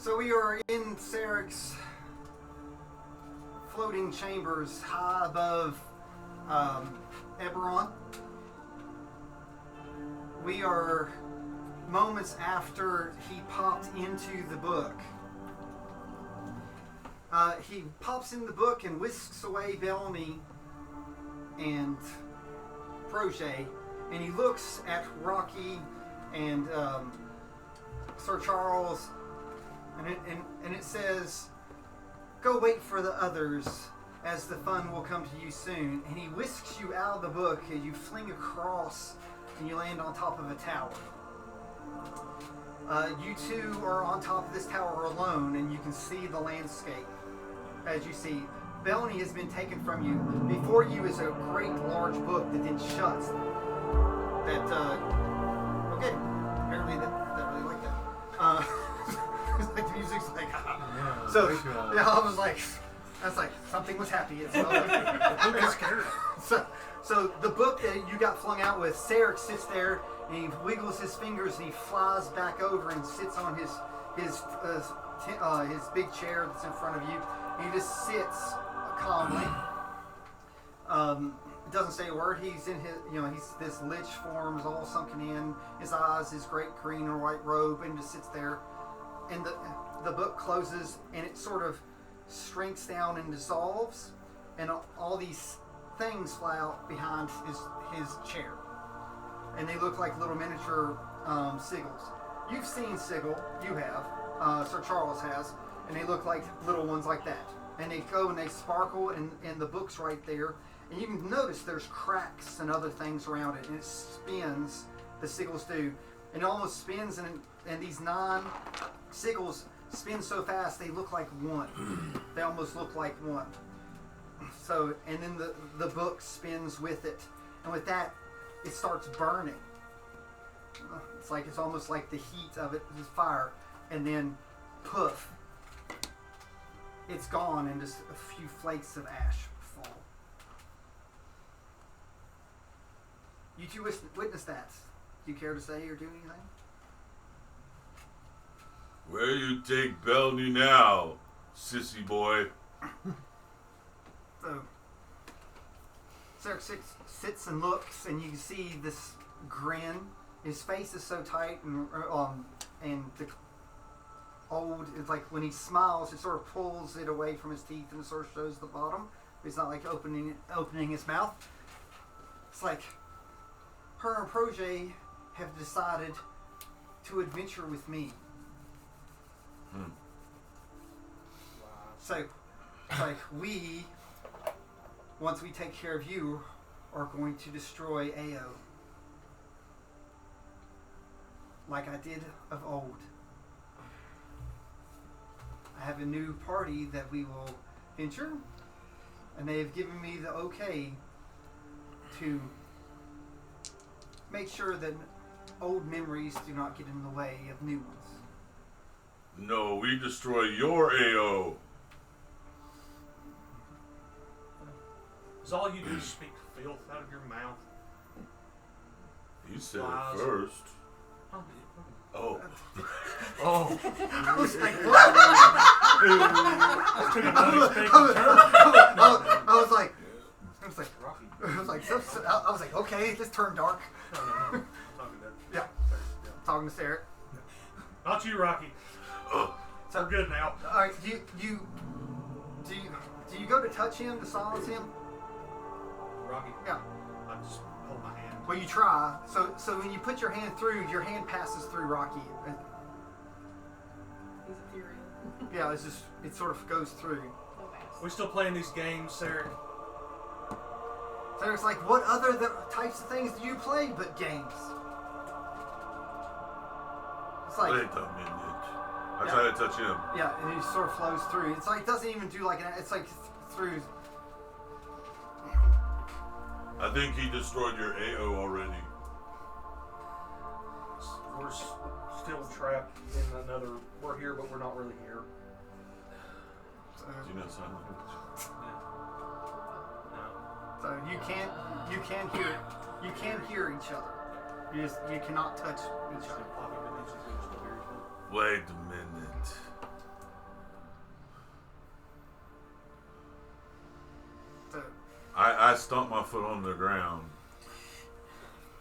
So we are in Sarek's floating chambers high above Eberron. We are moments after he popped into the book. He pops in the book and whisks away Bellamy and Projet, and he looks at Rocky and Sir Charles, and it says, "Go wait for the others, as the fun will come to you soon." And he whisks you out of the book, and you fling across, and you land on top of a tower. You two are on top of this tower alone, and you can see the landscape. As you see, Bellamy has been taken from you. Before you is a great large book that then shuts. Okay, apparently that really like that. Like the music's like, Yeah, so yeah, I was like something was happy. It's scared. So the book that you got flung out with, Sarek sits there and he wiggles his fingers and he flies back over and sits on his big chair that's in front of you. He just sits calmly. Doesn't say a word. He's in his, he's this lich form is all sunken in. His eyes, his great green and white robe, and just sits there. And the book closes, and it sort of shrinks down and dissolves, and all these things fly out behind his chair, and they look like little miniature sigils. You've seen sigil, you have, Sir Charles has, and they look like little ones like that. And they go and they sparkle, and the book's right there. And you can notice there's cracks and other things around it, and it spins, the sigils do. And it almost spins, and these 9 sigils spin so fast they look like one. They almost look like one. So, and then the book spins with it. And with that, it starts burning. It's almost like the heat of it is fire. And then, poof, it's gone, and just a few flakes of ash fall. You two witnessed that. Do you care to say or do anything? Where you take Bellamy now, sissy boy? So, Sarek sits and looks, and you can see this grin. His face is so tight, and the old. It's like when he smiles, it sort of pulls it away from his teeth, and it sort of shows the bottom. It's not like opening his mouth. It's like her and Projet have decided to adventure with me. So, like we, once we take care of you, are going to destroy AO. Like I did of old. I have a new party that we will venture, and they have given me the okay to make sure that old memories do not get in the way of new ones. No, we destroy your AO. Is all you do is speak filth out of your mouth? You said it first. Oh. Oh. I was like, what? I was like, okay, this turned dark. No. Yeah. Talking to Sarek. Not you, Rocky. So we're good now. All right, do you go to touch him to silence him? Rocky? Yeah. I just hold my hand. Well, you try. So when you put your hand through, your hand passes through Rocky. He's a fury. Yeah, it sort of goes through. We still playing these games, Sarek? Sarek's like, what other types of things do you play but games? It's like, Wait a minute. I try to touch him. Yeah, and it sort of flows through. It's like, it doesn't even do like it's like through. I think he destroyed your AO already. We're still trapped in another. We're here, but we're not really here. Do you know sign language? No. So you can't hear. You can hear each other. You cannot touch each other. Wait a minute. I stomp my foot on the ground.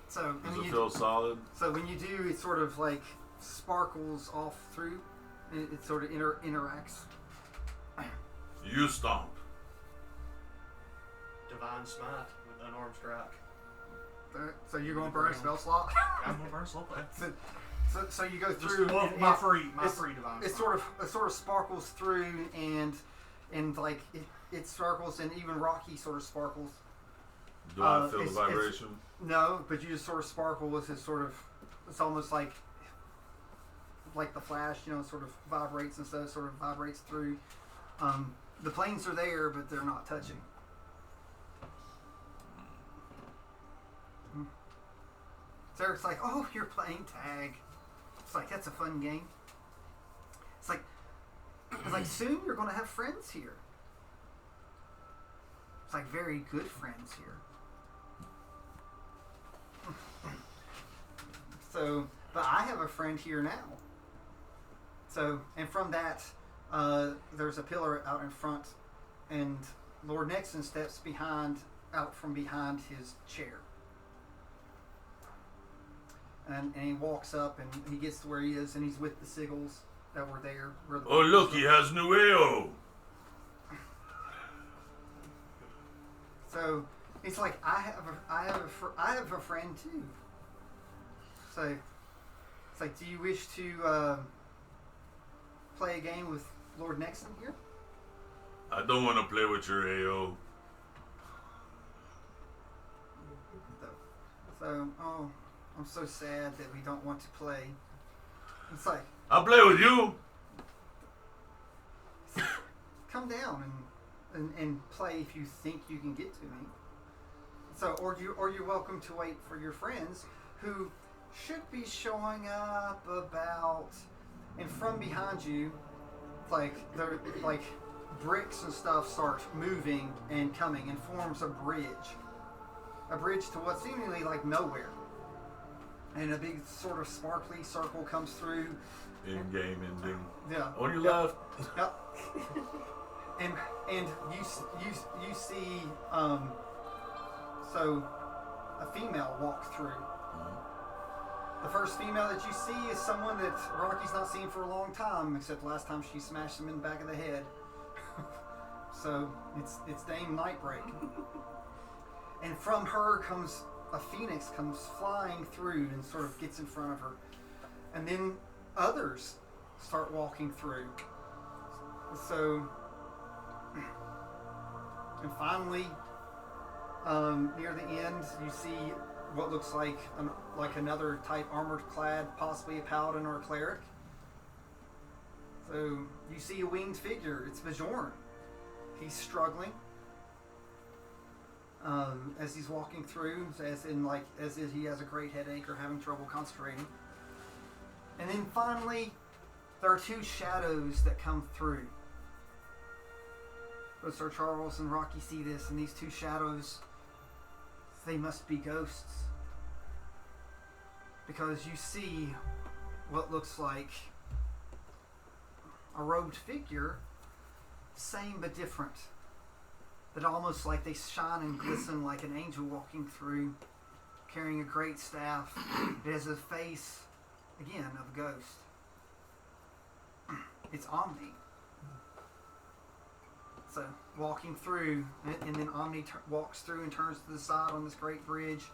So Does it feel solid? So when you do, it sort of like sparkles off through. It sort of interacts. You stomp. Divine Smite with unarmed strike. So you're going to burn a spell slot? I'm gonna burn slow play. So you go Just through. my free Divine It Smite. sort of sparkles through, and like it sparkles, and even Rocky sort of sparkles. Do I feel the vibration? No, but you just sort of sparkle with this sort of. It's almost like the Flash, sort of vibrates and stuff. Sort of vibrates through. The planes are there, but they're not touching. So it's like, oh, you're playing tag. It's like, that's a fun game. It's like soon you're going to have friends here. It's like very good friends here. So, but I have a friend here now. So, and from that, there's a pillar out in front, and Lord Nexon steps out from behind his chair. And he walks up, and he gets to where he is, and he's with the Siggles that were there. Oh, look, he has new AO. So it's like I have a friend too. So it's like, do you wish to play a game with Lord Nexon here? I don't want to play with your AO. So I'm so sad that we don't want to play. It's like, I'll play with you. come down and play if you think you can get to me. So, or you're welcome to wait for your friends who should be showing up about, and from behind you, like bricks and stuff start moving and coming and forms a bridge to what seemingly like nowhere. And a big sort of sparkly circle comes through. In-game ending. Yeah. On your left. Yep. and you see so a female walk through. The first female that you see is someone that Rocky's not seen for a long time, except last time she smashed him in the back of the head. So it's Dame Nightbreak. And from her comes a phoenix comes flying through and sort of gets in front of her. And then others start walking through. So, and finally, near the end, you see what looks like another type armored clad, possibly a paladin or a cleric. So you see a winged figure. It's Bajorn. He's struggling as he's walking through, as if he has a great headache or having trouble concentrating. And then finally, there are two shadows that come through. Both Sir Charles and Rocky see this, and these two shadows, they must be ghosts. Because you see what looks like a robed figure, same but different. That almost like they shine and glisten like an angel walking through, carrying a great staff. It has a face, again, of a ghost. It's Omni. So, walking through, and then Omni walks through and turns to the side on this great bridge,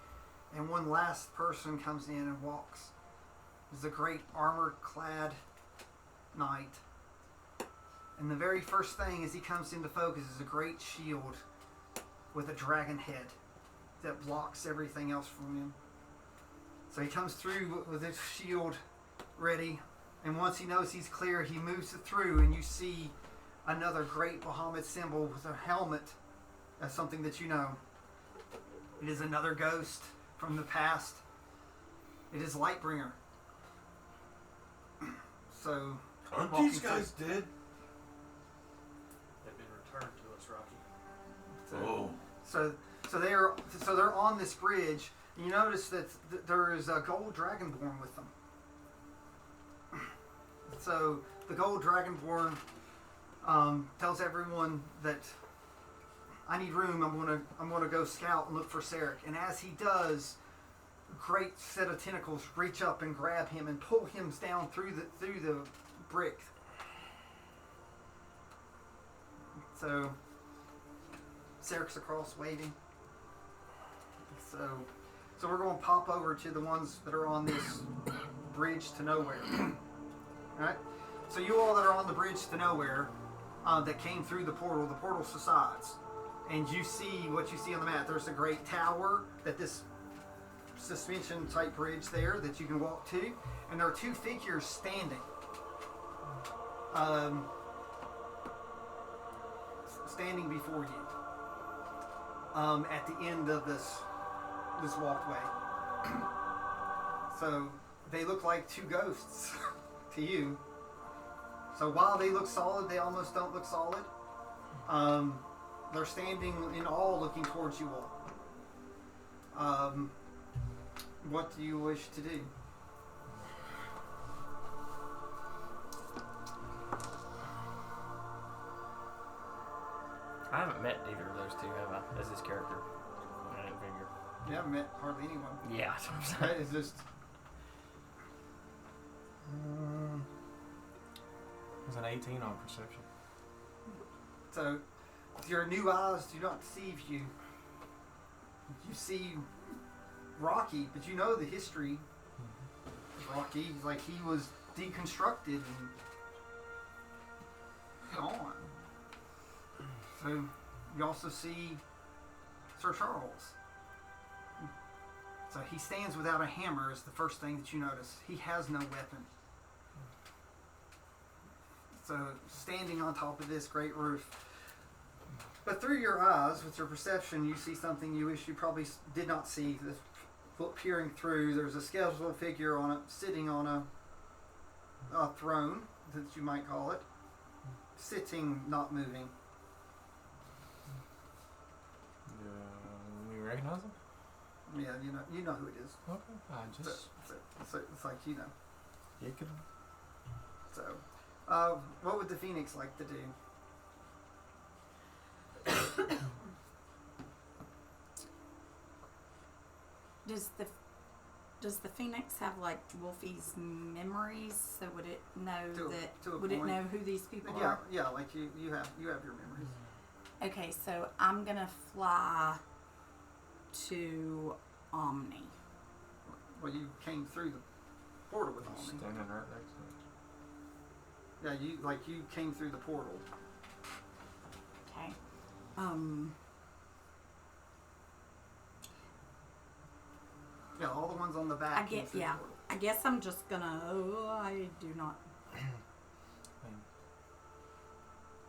and one last person comes in and walks. There's a great armor-clad knight. And the very first thing as he comes into focus is a great shield with a dragon head that blocks everything else from him. So he comes through with his shield ready, and once he knows he's clear, he moves it through, and you see another great Bahamut symbol with a helmet. That's something that you know. It is another ghost from the past. It is Lightbringer. So, aren't these guys dead? They've been returned to us, Rocky. Oh. So they're on this bridge. You notice that there is a gold dragonborn with them. So the gold dragonborn tells everyone that I need room. I'm gonna go scout and look for Sarek. And as he does, a great set of tentacles reach up and grab him and pull him down through the brick. So Sarek's across waving. So we're going to pop over to the ones that are on this bridge to nowhere. Alright? So you all that are on the bridge to nowhere, that came through the portal subsides. And you see what you see on the map. There's a great tower that this suspension type bridge there that you can walk to. And there are two figures standing. Standing before you. At the end of this walkway. So they look like two ghosts to you. So while they look solid, they almost don't look solid. They're standing in awe looking towards you all. What do you wish to do? I haven't met either of those two, have I? As this character. I didn't figure. You haven't met hardly anyone. Yeah, that's what I'm saying. That is just... It was an 18 on perception. So, your new eyes do not deceive you. You see Rocky, but you know the history of Rocky. Like, he was deconstructed and gone. So, you also see Sir Charles. So, he stands without a hammer is the first thing that you notice. He has no weapon. So, standing on top of this great roof. But through your eyes, with your perception, you see something you wish you probably did not see. Peering through, there's a skeletal figure on it, sitting on a throne, that you might call it. Sitting, not moving. We recognize him? Yeah, you know who it is. Okay. I just... So it's like you know. You could... So, what would the Phoenix like to do? Does the Phoenix have like Wolfie's memories? So would it know would it know who these people Yeah, are? yeah, like you have your memories. Okay, so I'm gonna fly to Omni. Well, you came through the portal with Omni. Standing right next to it. Yeah, you came through the portal. Okay. Yeah, all the ones on the back. came through the portal. I guess I'm just gonna. I do not.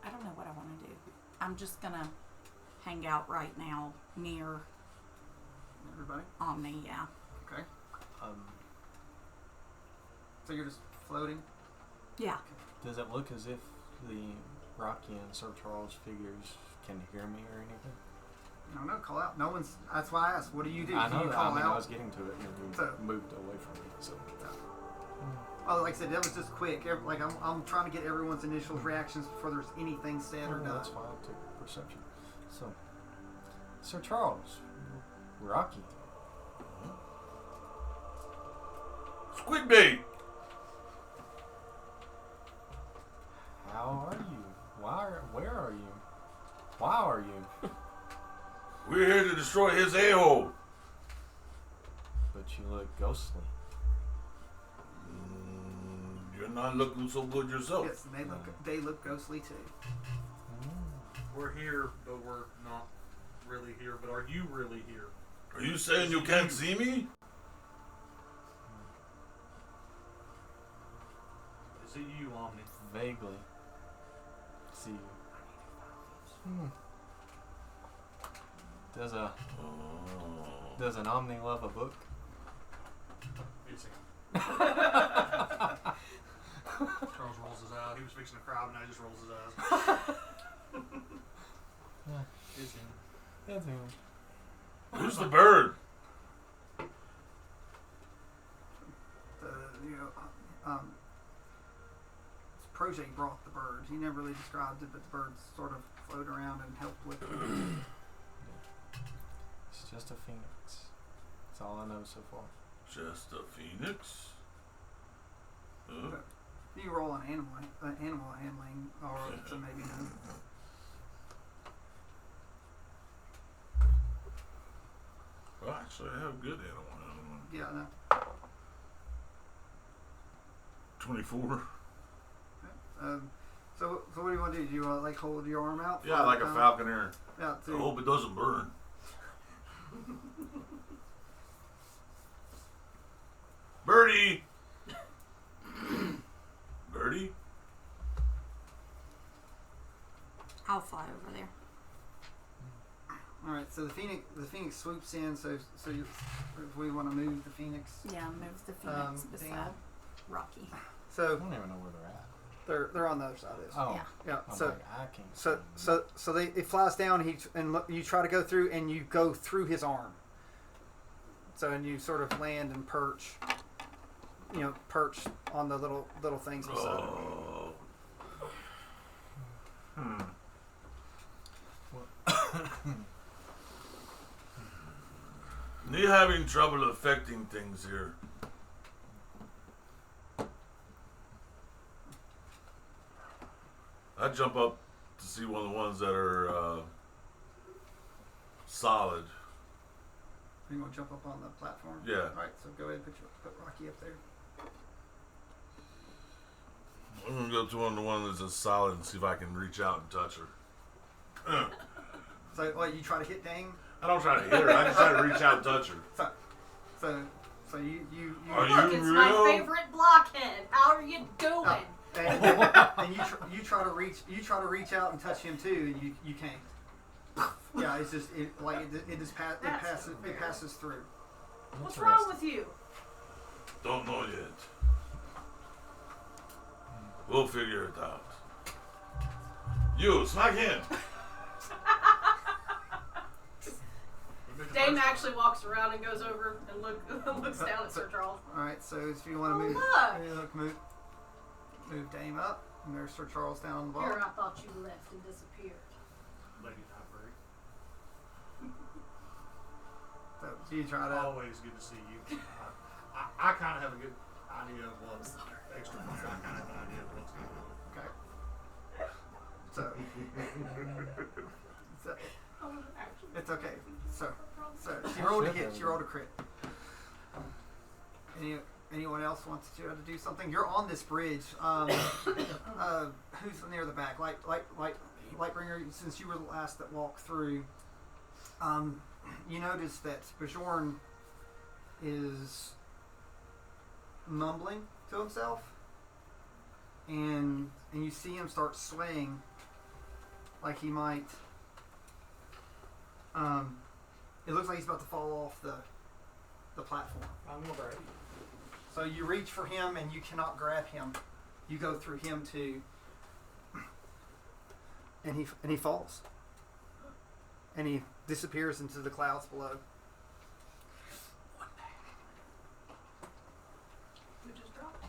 I don't know what I want to do. I'm just gonna hang out right now near Everybody? Omni. Yeah. Okay. So you're just floating? Yeah. Does it look as if the Rocky and Sir Charles figures can hear me or anything? I don't know, call out. No one's. That's why I asked, what do you do? I know you that. call I out? was getting to it and So- he moved away from me. So. Oh, like I said, that was just quick. Like I'm trying to get everyone's initial reactions before there's anything said or done. That's why I took perception. So, Sir Charles, Rocky. Squid bait! How are you? Where are you? Why are you? We're here to destroy his a-hole. But you look ghostly. You're not looking so good yourself. Yes, and they look ghostly too. We're here, but we're not really here. But are you really here? Are you saying you can't see me? Is it you, Omni? Vaguely. See you. Does an Omni love a book? It's him. Charles rolls his eyes. He was fixing to cry, but now he just rolls his eyes. It's him. That's him. Who's the bird? It's protege brought the bird. He never really described it, but the bird sort of floated around and helped with it. It's just a phoenix. That's all I know so far. Just a phoenix? Huh? You can roll an animal handling, or to maybe no. Well, actually, I have good animal handling. Yeah, no. 24. So what do you want to do? Do you want to like hold your arm out? Yeah, like a falconer. Yeah. I hope it doesn't burn. Birdie! Birdie? I'll fly over there. All right. So the phoenix swoops in. So if we want to move the phoenix. Yeah, move the phoenix beside Dan? Rocky. I So don't even know where they're at. they're on the other side of this. Oh. Yeah. Yeah. I'm So like, I can't see them. it flies down. You try to go through, and you go through his arm. So and you sort of land and perch. Perch on the little things beside him. Oh. You're having trouble affecting things here. I jump up to see one of the ones that are solid. You want to jump up on the platform? Yeah. All right. So go ahead and put Rocky up there. I'm gonna go to one of the ones that's just solid and see if I can reach out and touch her. So what? You try to hit Dane? I don't try to hit her. I just try to reach out and touch her. So you. Are Look, you it's real? my favorite blockhead. How are you doing? And you try to reach out and touch him too, and you can't. Yeah, it's just it passes through. What's wrong with you? Don't know yet. We'll figure it out. You, smack him. Dame actually walks around and goes over and looks down at Sir Charles. All right, so if you want to move, move Dame up, and there's Sir Charles down on the Here, bottom. I thought you left and disappeared. Lady Library. So you try to. Always good to see you. I kind of have a good idea of what's extra money. I kind of have an idea of what's going on. Okay. So it's okay. So she rolled a hit. She rolled a crit. Anyone else wants to do something? You're on this bridge. Who's near the back? Lightbringer. Since you were the last that walked through, you notice that Bajorn is mumbling to himself, and you see him start swaying, like he might. It looks like he's about to fall off the platform. I'm ready. So you reach for him and you cannot grab him. You go through him too, and he falls, and he disappears into the clouds below. Who just dropped?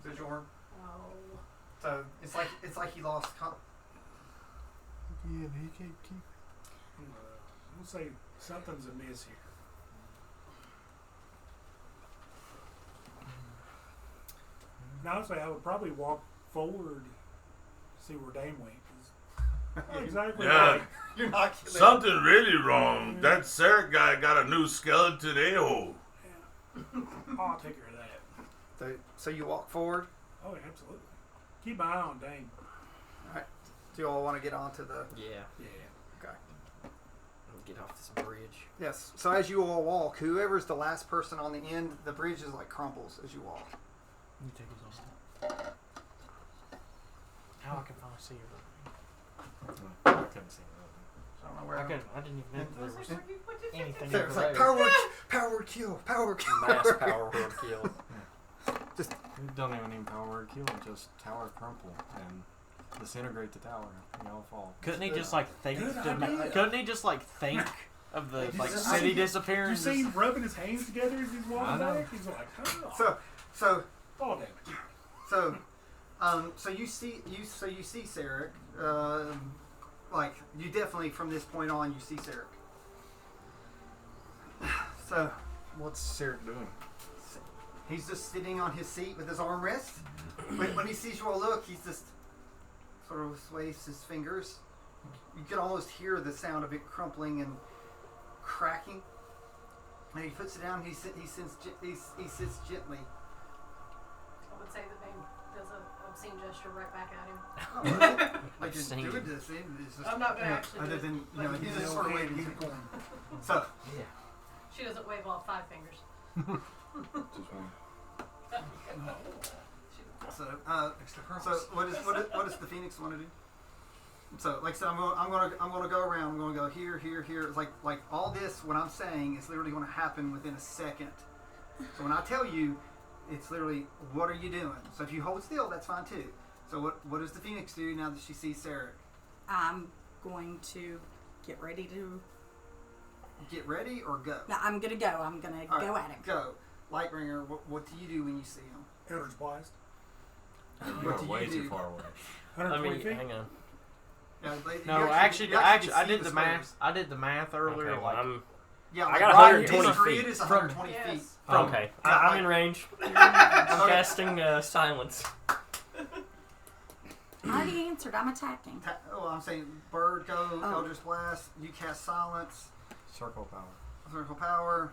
Bajorn. Oh. So it's like he lost. Yeah, he can't keep. I'm gonna say something's amiss here. Now, honestly, I would probably walk forward, see where Dame went. 'Cause not exactly. Yeah. Like, You're not. Something really wrong. That Sarek guy got a new skeleton a-hole. I'll take care of that. So you walk forward. Oh, yeah, absolutely. Keep my eye on Dame. Do you all want to get onto the? Yeah. Yeah. Okay. Get off this bridge. Yes. So as you all walk, whoever's the last person on the end, the bridge is like crumbles as you walk. You take his off. How I can finally see her. I couldn't see him. I don't know where. I didn't even know there was anything So over it's like there. power word kill. Mass power word kill. You don't even need power word kill, just tower crumple and disintegrate the tower. You all fall. Couldn't he just like think? Good idea. Couldn't he just like think of the Did you like see- city Did you disappearing? see him rubbing his hands together as he's I walking know. back? He's like, oh, So fall damage. So you see Sarek. Like you definitely from this point on you see Sarek. So What's Sarek doing? he's just sitting on his seat with his armrest. When he sees you all look, he's just sort of waves his fingers. You can almost hear the sound of it crumpling and cracking. And he puts it down. He sits gently. I would say that they does an obscene gesture right back at him. Oh, really? Like just Obscene. doing this. It's just, I'm not gonna actually do other it. than he's just sort of waving. his finger. So She doesn't wave all 5 fingers. Just one. so what does the Phoenix want to do? So like I said, I'm gonna go around. I'm gonna go here. It's like all this. What I'm saying is literally going to happen within a second. So when I tell you, it's literally what are you doing? So if you hold still, that's fine too. So what does the Phoenix do now that she sees Sarek? I'm going to get ready to. Get ready or go? No, I'm gonna go. I'm gonna All go right, at him. Go. Lightbringer, what do you do when you see him? Eldritch Blast. You What are do you way do? too far away. 120 feet. hang on. Yeah, No, you actually, you I can see did the math. squares. I did the math earlier. Okay, well, like, I'm Yeah, I like got right 120 his grid feet. is 120 feet. Yes. okay. Yeah, I'm in range. I'm casting silence. I already answered. I'm attacking. I'm saying bird go, Oh. Eldritch Blast. You cast silence, circle power. circle power.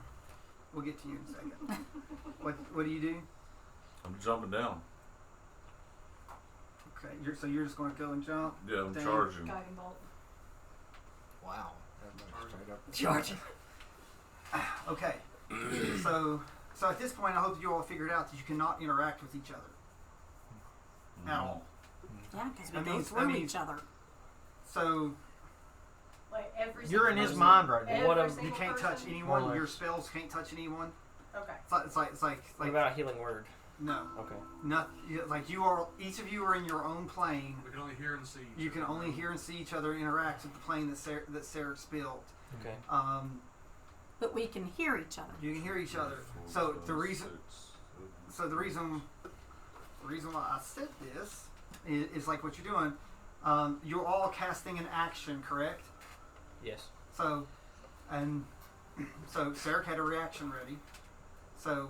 We'll get to you in a second. What do you do? I'm jumping down. Okay, you're just going to go and jump. Yeah, I'm Damn. charging. Guiding bolt. Wow. Everybody straight up. Charging. Okay, so at this point, I hope you all figured out that you cannot interact with each other at all. Yeah, because we That go means- through that means- each other. So Like every You're single in his person. mind right now. Every What a- you single can't person? touch More anyone. or Your less. spells can't touch anyone. Okay. It's like What about healing word? no, Okay. not like you are. Each of you are in your own plane. We can only hear and see. each You can other. only hear and see each other interact with the plane that Sarek's built. Okay. But we can hear each other. You can hear each other. So the reason why I said this is like what you're doing. You're all casting an action, correct? Yes. So Sarek had a reaction ready. So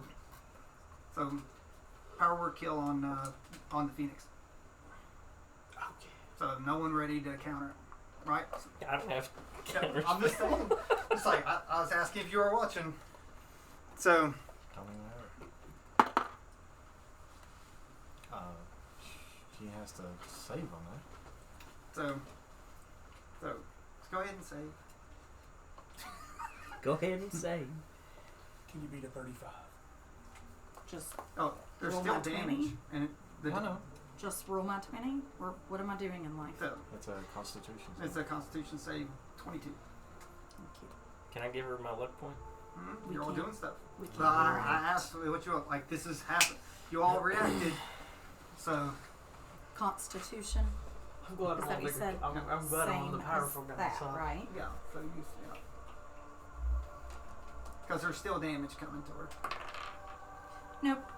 power word kill on the Phoenix. Okay. So no one ready to counter, right? I don't have. I'm just saying. It's like I was asking if you were watching. So Don't even have it. She has to save on that. so let's go ahead and save. Go ahead and say. Can you beat a 35? Just Oh, there's Roll still my damage, 20. and I know. roll my 20? Or what am I doing in life? So It's a Constitution. it's a Constitution save 22. Can I give her my luck point? We You're all can't- doing stuff. We can't But I hear it. asked what you like. This has happened. You all reacted. So Constitution. I'm glad Is that what you said? I'm glad I'm on the Same powerful as guy that, side. right? yeah. So you because there's still damage coming to her. Nope.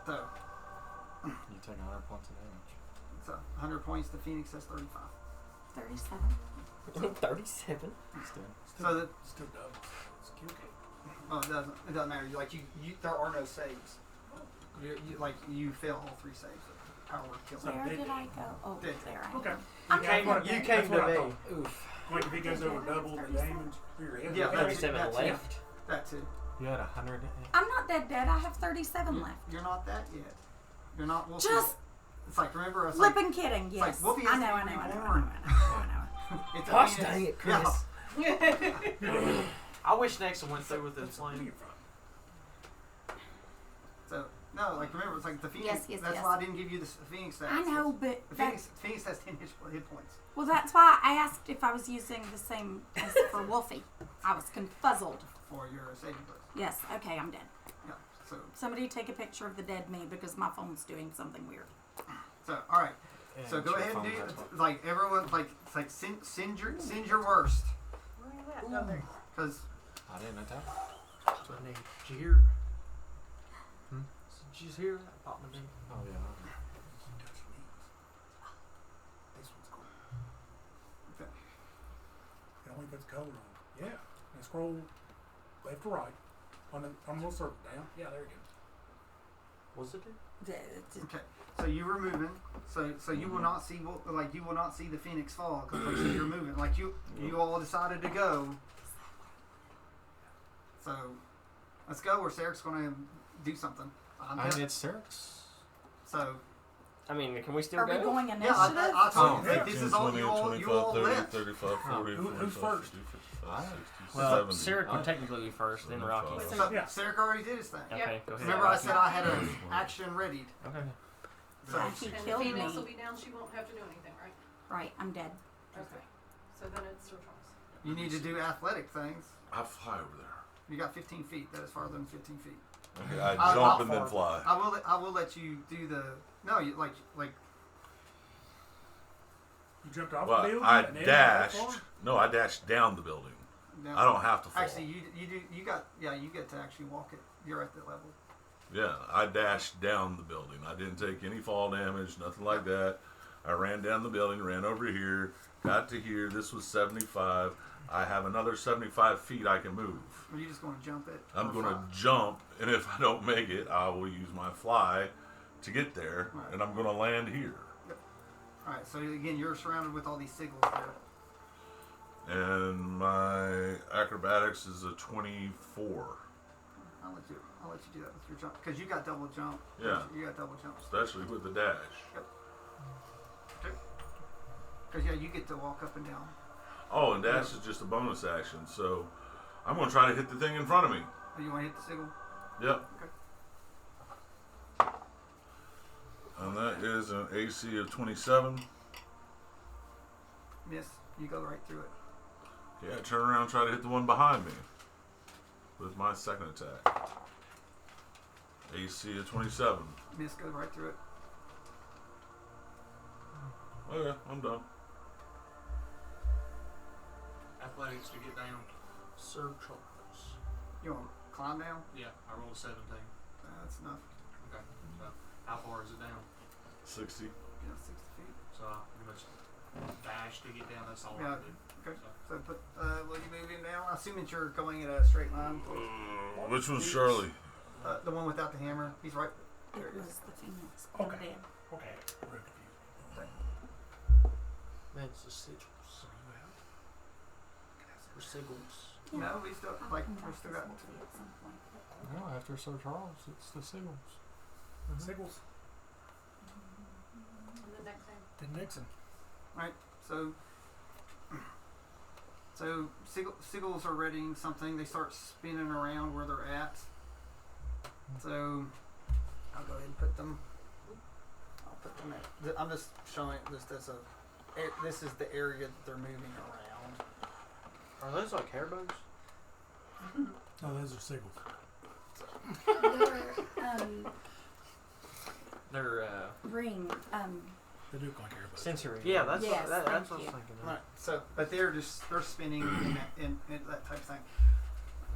So You take 100 points of damage. it's 100 points. The Phoenix has 35. 37. 37. It's dead. So that Still double. It's kill cake. oh, it doesn't matter. Like you there are no saves. You fail all 3 saves. Power word kill. So- Where big. did I go? Oh, Big. there I am. Okay. I'm Yeah, trying that's to what- You came that's what to I me. thought. Oof. Like if he goes over double the damage for your head. Yeah, okay. 37 that's it. left. That too. You had 100. I'm not dead. I have 37 left. You're not that yet. You're not. We'll see. Just It's like remember. It's like flipping kidding. it's like Yes. Whoopi I has know. to I be know. I know. I know. reborn. I know. it's a Gosh Phoenix. dang it, Yeah. Chris. I wish Nexon went through with this plane. So no, like remember, it's like the Phoenix. Yes, that's yes. why I didn't give you the Phoenix stats. I know, but The that, Phoenix has 10 hit points. well, that's why I asked if I was using the same as for Wolfie. I was confuzzled. For your saving throws. Yes. Okay, I'm dead. Yeah. So Somebody take a picture of the dead me because my phone's doing something weird. all right. Yeah, So it's go your ahead and phone, do that's what- like everyone like it's like send your worst Where are you at? Oh, there. because I didn't attack. That's what I need. Did you hear? Hmm? Did you hear that? Pop my name. Oh yeah. the code on. Yeah. And scroll left to right on the little circle down. Yeah, there you go. Was it? Okay, so you were moving, so you will not see you will not see the Phoenix fall because you're moving. Like you all decided to go. So let's go. Or Sarek's going to do something. It's Sarek's. So I mean, can we still Are go? we going yeah, initiative? I told you yeah. this is all you all 30, left. 35, 40, Who's 45, first? 50, 55, 60, Well, 70. Sarah would technically be first, then Rocky. So Yeah. Sarek already did his thing. Okay, go ahead. Remember I Rocky. said I had an action readied. Okay. So He And the killed Phoenix me. will be down. She won't have to do anything, right? Right, I'm dead. Okay. So then it's Sir Charles. you need to do athletic things. I fly over there. You got 15 feet. That is farther than 15 feet. Okay, I I'll jump and then far. fly. I will let you do the you like You jumped off the Well, building. I and then dashed. that far? No, I dashed down the building. no. I don't have to fall. Actually, you get to actually walk it. You're at that level. Yeah, I dashed down the building. I didn't take any fall damage, nothing like that. I ran down the building, ran over here, got to here. This was 75. I have another 75 feet I can move. Are you just going to jump it? I'm or going to fly? jump, and if I don't make it, I will use my fly to get there, Right. and I'm going to land here. All right. So again, you're surrounded with all these sigils there. And my acrobatics is a 24, I'll let you do that with your jump because you got double jump. Yeah. You got double jump. especially with the dash. Because you get to walk up and down. Oh, and dash is just a bonus action, so I'm going to try to hit the thing in front of me. Oh, you want to hit the sigil? Yep. Okay. And that is an AC of 27. Miss. You go right through it. Okay, I turn around and try to hit the one behind me with my second attack. AC of 27. Miss. Go right through it. Okay, I'm done. Athletics to get down. Sir Charles. You want to climb down? Yeah, I rolled a 17. That's enough. Okay. So how far is it down? 60. 60 feet. So I pretty much dash to get down. That's all Yeah. I did. Okay. So, So put. Will you move him down? I assume that you're going in a straight line. Which one's Charlie? The one without the hammer. He's right. There It it is. was the Phoenix. Okay. I'm dead. Okay. Real confused. That's the sigils. Or sigils. No, we still I'll like come we back still this got. way at some point. No, after Sir Charles, it's the Sigils. Siggles. And the next thing. Then Nixon. Right. So sigils are readying something. They start spinning around where they're at. So I'll go ahead and put them. I'll put them at. I'm just showing this as a. This is the area that they're moving around. Are those like hair bows? Oh, those are Siggles. They're, They're ring, They do look like airbus. sensory. Yeah, that's Yes, that's thank what I was you. thinking. Right. So, but they're spinning in that type of thing.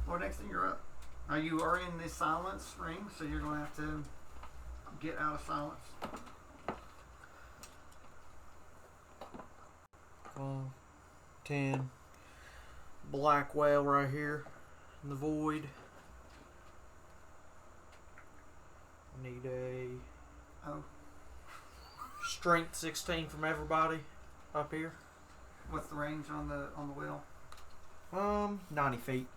Well, next thing you're up. Now you are in this silence ring, so you're going to have to get out of silence. 10. Black whale right here in the void. Need a Oh, strength 16 from everybody up here. what's the range on the wheel? 90 feet.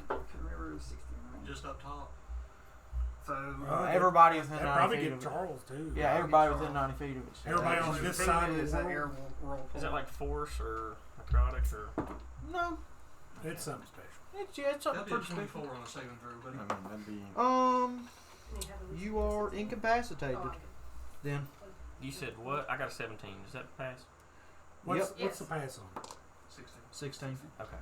I can remember it was 60 range. just up top. So Everybody within That 90 probably feet get of it. Charles too. Yeah, everybody within 90 feet of it. Everybody on the this thing side of is the an air world. whirlpool. Is that like force or necrotic or? No, It's something special. it's something That'd be a pretty special. 24 on a saving throw, buddy. I mean, that'd be. And you have at least You a are 16. incapacitated. Oh, I get Then You said what? I got a 17. Does that pass? What's Yes. the pass on? 16. 16. Okay.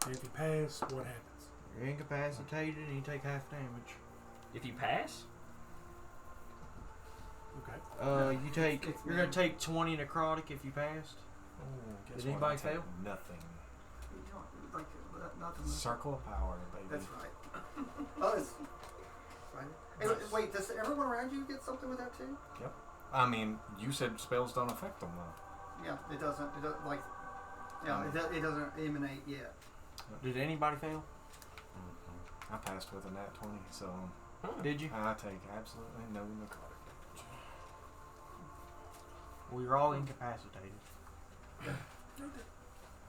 If you pass, what happens? You're incapacitated and you take half damage. If you pass, Okay. You take. It's You're gonna take 20 necrotic if you passed. Guess Did what? anybody I take fail? Nothing. You don't, like nothing. Circle of power, baby. That's right. Oh, it's fine. Hey, wait, does everyone around you get something with that too? I mean, you said spells don't affect them though. Yeah, it doesn't. It doesn't like. Yeah, it doesn't emanate yet. Did anybody fail? I passed with a nat 20, so Did you? I take absolutely no necrotic damage. We were all incapacitated.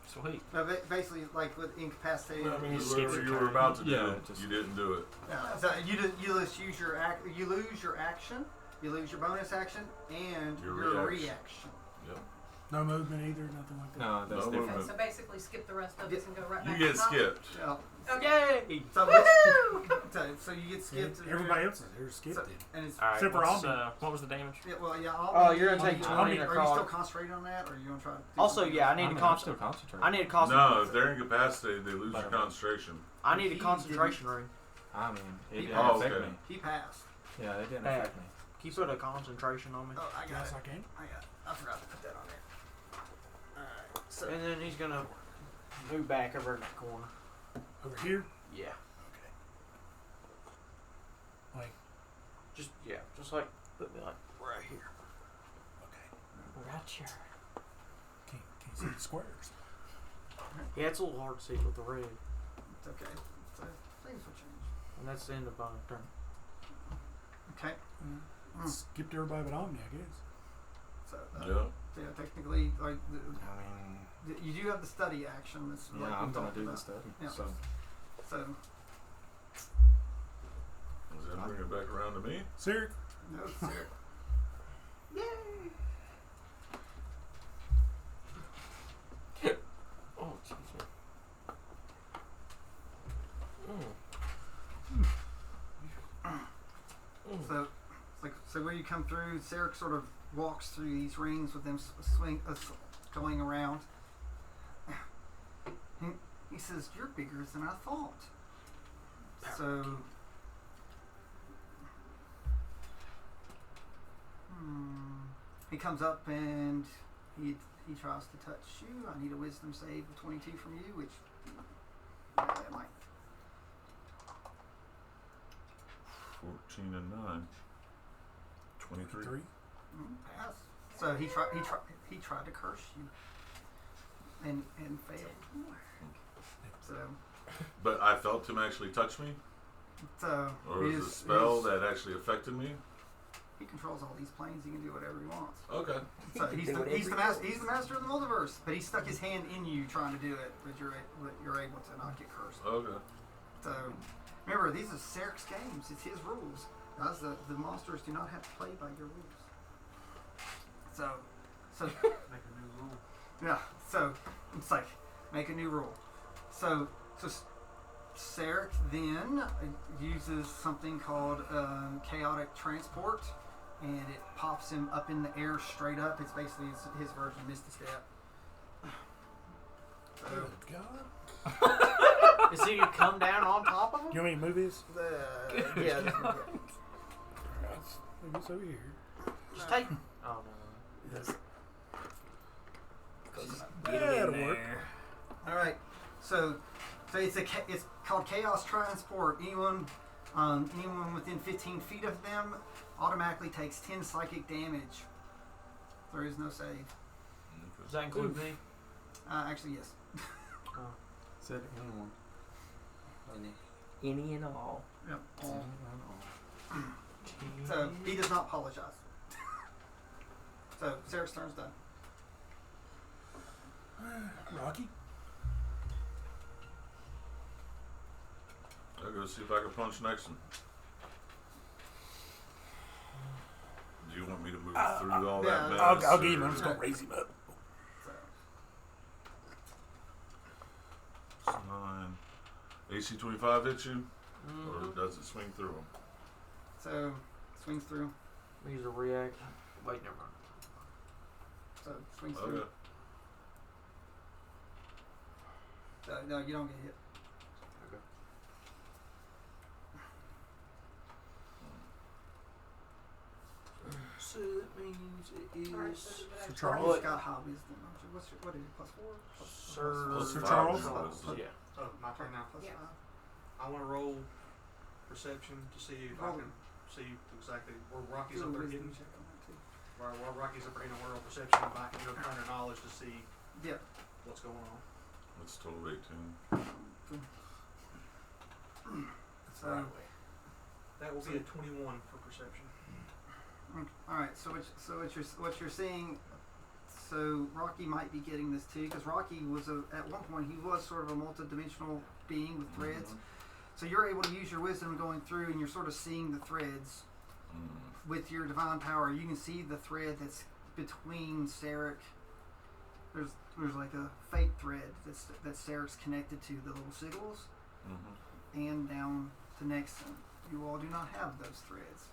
Sweet. No, basically, like with incapacitated. I mean, You skipped whatever your you were turn. about to Yeah, do, just- you didn't do it. Yeah, so you just use your you lose your action, you lose your bonus action, and Your your reaction. reaction. Yep. No movement either, nothing like that. No, that's No different. Okay, movement. so basically skip the rest of this and go right You back get to top. skipped. Yeah. Okay. Yay! So, so you get skipped. Yeah, everybody else is here skipped So, it. and it's All right. Except for What's, Omni. what was the damage? yeah, well, yeah. Oh, you're gonna take 20 Are you still necrotic. concentrating on that, or are you gonna try to? Do Also, something yeah, I else? need to I'm still concentrate. concentrating. I need a concentration. No, if they're incapacitated, they lose your concentration. I need a He concentration ring. I mean, it didn't Oh, affect okay. me. He passed. Yeah, it didn't Bad. affect me. Can you put a concentration on me? Oh, I got Yes, it. I can. I forgot to put that on there. Alright, so And then he's gonna move back over in that corner. Over here. Yeah. Okay. Like, Just like put me like right here. okay. Right here. Can't see the squares. Yeah, it's a little hard to see with the red, it's okay. So things will change. and that's the end of my turn. Okay. Skipped everybody but Omni, I guess. So Yeah. yeah, technically, like I mean, you do have the study action. That's yeah, like we I'm gonna talked do the about. study. Yeah. So So Does that bring it back around to me? Sir, no, sir. Yay! Oh, excuse me. So when you come through, Sarek sort of walks through these rings with them going around. He says, "You're bigger than I thought." So, he comes up and he tries to touch you. I need a wisdom save of 22 from you, which it might. 14 and 9. 23. 3. Pass. So he tried to curse you, and failed. So But I felt him actually touch me? Or is it a spell that actually affected me? he controls all these planes. He can do whatever he wants. Okay. So he's the master of the multiverse. But he stuck his hand in you trying to do it, but you're able to not get cursed. Okay. So remember, these are Sarek's games. It's his rules. Guys, the monsters do not have to play by your rules. So Make a new rule. yeah. So it's like make a new rule. So Sarek then uses something called chaotic transport, and it pops him up in the air straight up. It's basically his version of Misty Step. So, Good God. Is he gonna come down on top of him? You want me to move this? yeah. This one, Let's move this over here. Just take. Oh no. That'll work. all right. So it's called Chaos Transport. Anyone within 15 feet of them automatically takes 10 psychic damage. There is no save. Does that include me? Actually, yes. said anyone. Any and all. Yep. So he does not apologize. So Sarek's turn's done. Rocky. I'll go see if I can punch next one. Do you want me to move through all that mess? I'll get him. or- I'm just going to raise him up. So, 9. AC 25 hits you? Mm-hmm. Or does it swing through them? so swings through. Use a react. Wait, never mind. So swings through. Okay. So no, you don't get hit. Okay. So that means it Alright, is. so did I- So Charles Charles. got high wisdom. Don't you? What is it? +4? Sir. Plus Sir 5 Charles? is wisdom. Yeah. Oh, my turn now. +5. Yeah. I want to roll perception to see if I Roll. can see exactly where Rocky's Do a up there wisdom hitting. check on that too. While Rocky's up in a world perception, I can do a planar knowledge to see Yeah. what's going on. It's total 18. So, That will be a 21 for perception. all right. So what you're seeing. So Rocky might be getting this too, because Rocky was at one point he was sort of a multi-dimensional being with threads. So you're able to use your wisdom going through, and you're sort of seeing the threads with your divine power. You can see the thread that's between Sarek. There's like a fate thread that Sarek's connected to the little sigils, and down to Nexon. You all do not have those threads,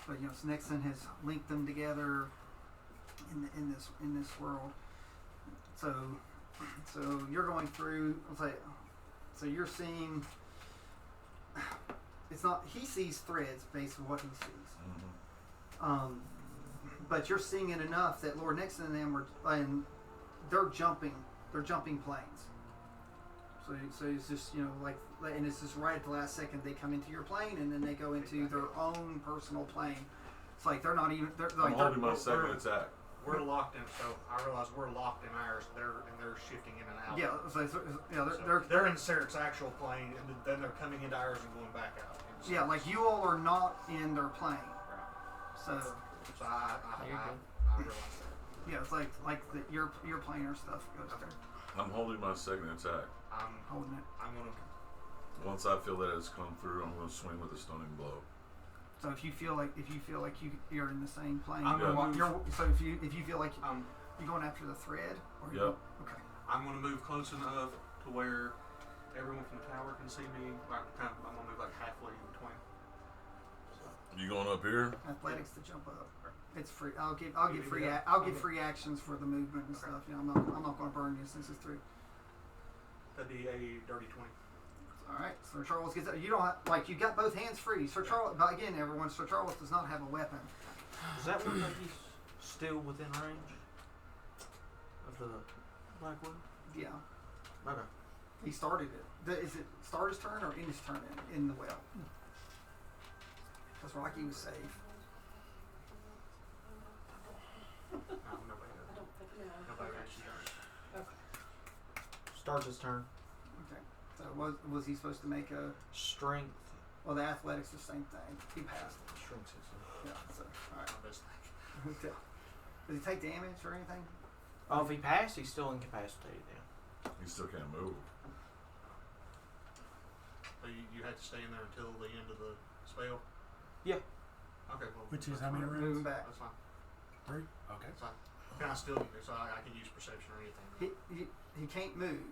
but so Nexon has linked them together in this world. So you're going through. So you're seeing. It's not. He sees threads based on what he sees. But you're seeing it enough that Lord Nixon and them and they're jumping planes. So it's just and it's just right at the last second they come into your plane, and then they go into their own personal plane. It's like they're not even. I'm holding my second attack. We're locked in, so I realize we're locked in ours. They're shifting in and out. Yeah, they're in Sarek's actual plane, and then they're coming into ours and going back out. Yeah, like you all are not in their plane. Right. So I realize that. yeah, it's like your planar stuff goes there. I'm holding my second attack. I'm Holding it. I'm gonna. Once I feel that it's come through, I'm going to swing with a stunning blow. So if you feel like you're in the same plane, I'm gonna so if you feel like you're going after the thread, or okay. I'm gonna move close enough to where everyone from the tower can see me. I'm gonna move like halfway in between. You going up here? Athletics to jump up. It's free. I'll give free actions for the movement and stuff. I'm not going to burn you since it's 3. That'd be a dirty 20. All right, Sir Charles gets. You don't have, you got both hands free. Sir Charles, but again, everyone, Sir Charles does not have a weapon. Does that look like he's still within range of the black one? Yeah. Okay. He started it. Is it start his turn or end his turn in the well? Because Rocky was safe. Nobody I don't think no. Nobody actually does. Starts his turn. Okay. So was he supposed to make a? Strength. Well, the athletics the same thing. He passed. Strength system. Yeah. So all right. My best thing. Does he take damage or anything? Oh, if he passed, he's still incapacitated then. He still can't move. So you had to stay in there until the end of the spell? Yeah. Okay, well. Which is how many Moving rounds? back. That's fine. 3? Okay. That's fine. Can I still, so I can use perception or anything? He can't move.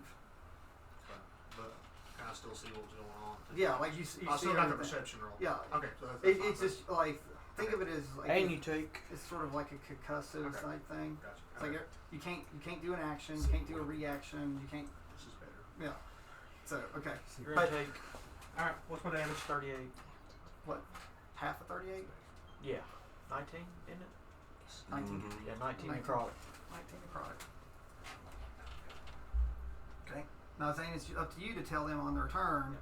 But can I still see what's going on? Yeah, like you I see still got the everything. perception roll. Yeah. Okay, so that's fine. It's just like think of it as like And you take. it's sort of like a concussive Okay. type thing. Gotcha. It's like you can't do an action, you can't do a reaction, you can't. This is better. Yeah. So okay, You're But- gonna take. Alright, what's my damage? 38. half of 38, Yeah. 19, isn't it? 19, Yeah, 19 19. necrotic. 19 necrotic. Okay. Now I'm saying it's up to you to tell them on their turn,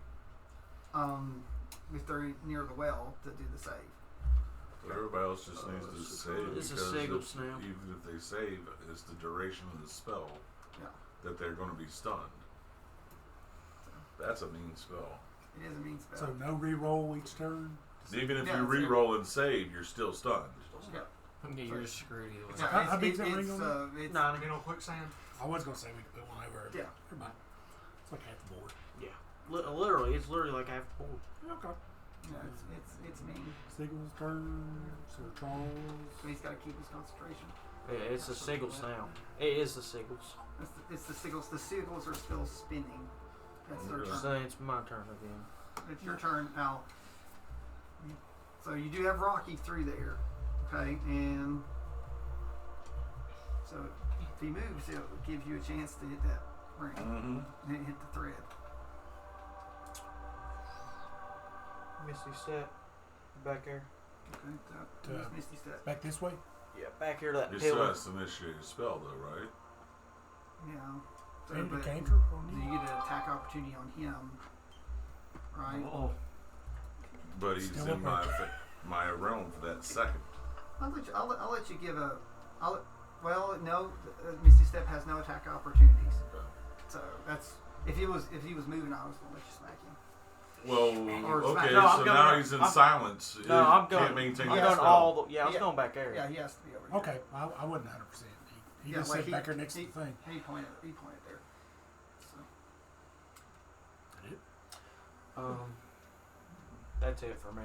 if they're near the well to do the save. So everybody else just needs to save. It's a because Sigel's now. even if they save, it's the duration of the spell Yeah. that they're going to be stunned. That's a mean spell. It is a mean spell. So no re-roll each turn? Even if Yeah, you it's- re-roll and save, you're still stunned. Yeah. Yeah, you're screwed either way. Yeah, How it's- big's that it's, ring on it's, 90. You know, quicksand? I was going to say we could put one over. Yeah. Never mind. It's like half the board. Yeah. Literally, it's literally like half the board. Okay. yeah, it's mean. Sigel's turn. Sir Charles. So he's got to keep his concentration. Yeah, it's the Sigils now. It is the Sigils. It's the sigils. The sigils are still spinning. That's their Okay. turn. So it's my turn again. It's your turn now. So you do have Rocky through there, okay, and so if he moves, it'll give you a chance to hit that ring Mm-hmm. and hit the thread. Misty step. Back there. Okay, so To- Misty step. Back this way? Yeah, back here to that It still pillar. has to initiate a spell, though, right? Yeah. So, And the but cantrip on you you? get an attack opportunity on him, right? Oh. But he's Still in up my realm for that second. I'll let you give a. Well, no, Misty Step has no attack opportunities. So that's if he was moving, I was gonna let you smack him. Well, Or okay, No, I'm so going- now he's in I'm- silence. No, I'm Can't going. maintain I'm his going spell. all. The, yeah, I was Yeah. going back there. Yeah, he has to be over here. Okay, I wasn't 100%. He Yeah, just like sat back there next to the thing. He pointed there. So. That's it for me.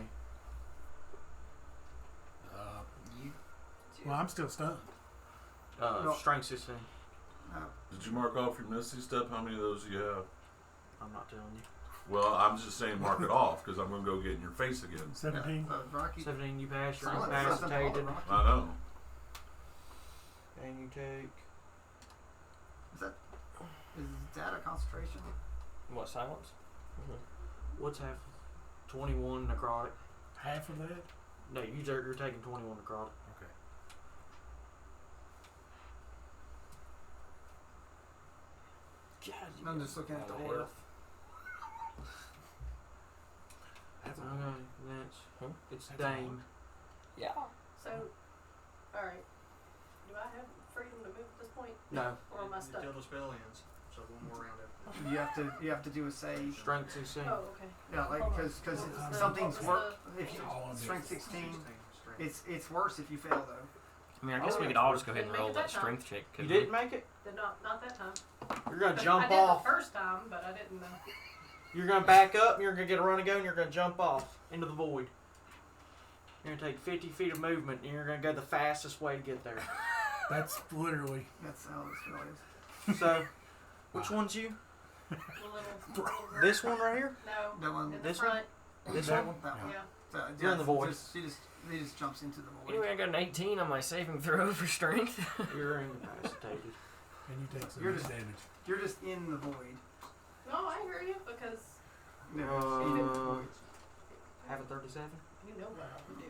You. Well, I'm still stunned. No. Strength 16. Did you mark off your Misty Step? How many of those do you have? I'm not telling you. Well, I'm just saying mark it off because I'm going to go get in your face again. 17. Rocky. 17, you pass. You're Silence incapacitated. doesn't bother Rocky. I know. And you take. Is that a concentration? What, silence? What's half? 21 necrotic. Half of that? No, you're taking 21 necrotic. Okay. God, I'm just looking at the Hell. order. That's Okay, next. Huh? It's That's Dame. Yeah. So, alright. Do I have freedom to move at this point? No. Or am I stuck? Until the spell ends. So one more round after. You have to do a save. Strength 16. Oh, okay. Yeah, like Hold on. because What was the- something's what was worse. the- If you All of it. strength 16, 16 strength. it's worse if you fail though. I mean, I guess Oh, we yeah. could all just go ahead and Didn't roll make it that that time. strength check. You couldn't didn't make it? Did not that time. You're going to I jump did off. the first time, but I didn't know. You're going to back up, and you're going to get a run and go, and you're going to jump off into the void. You're going to take 50 feet of movement, and you're going to go the fastest way to get there. That's literally. That's how this really is. So, which one's you? The little This one right here? No. That one. In the This one? front. This That one? That one. Yeah. So, You're in the void. He just jumps into the void. Anyway, I got an 18 on my saving throw for strength. You're incapacitated. And you take some You're just- damage. You're just in the void. No, I hear you because Have a 37? you know what I would do.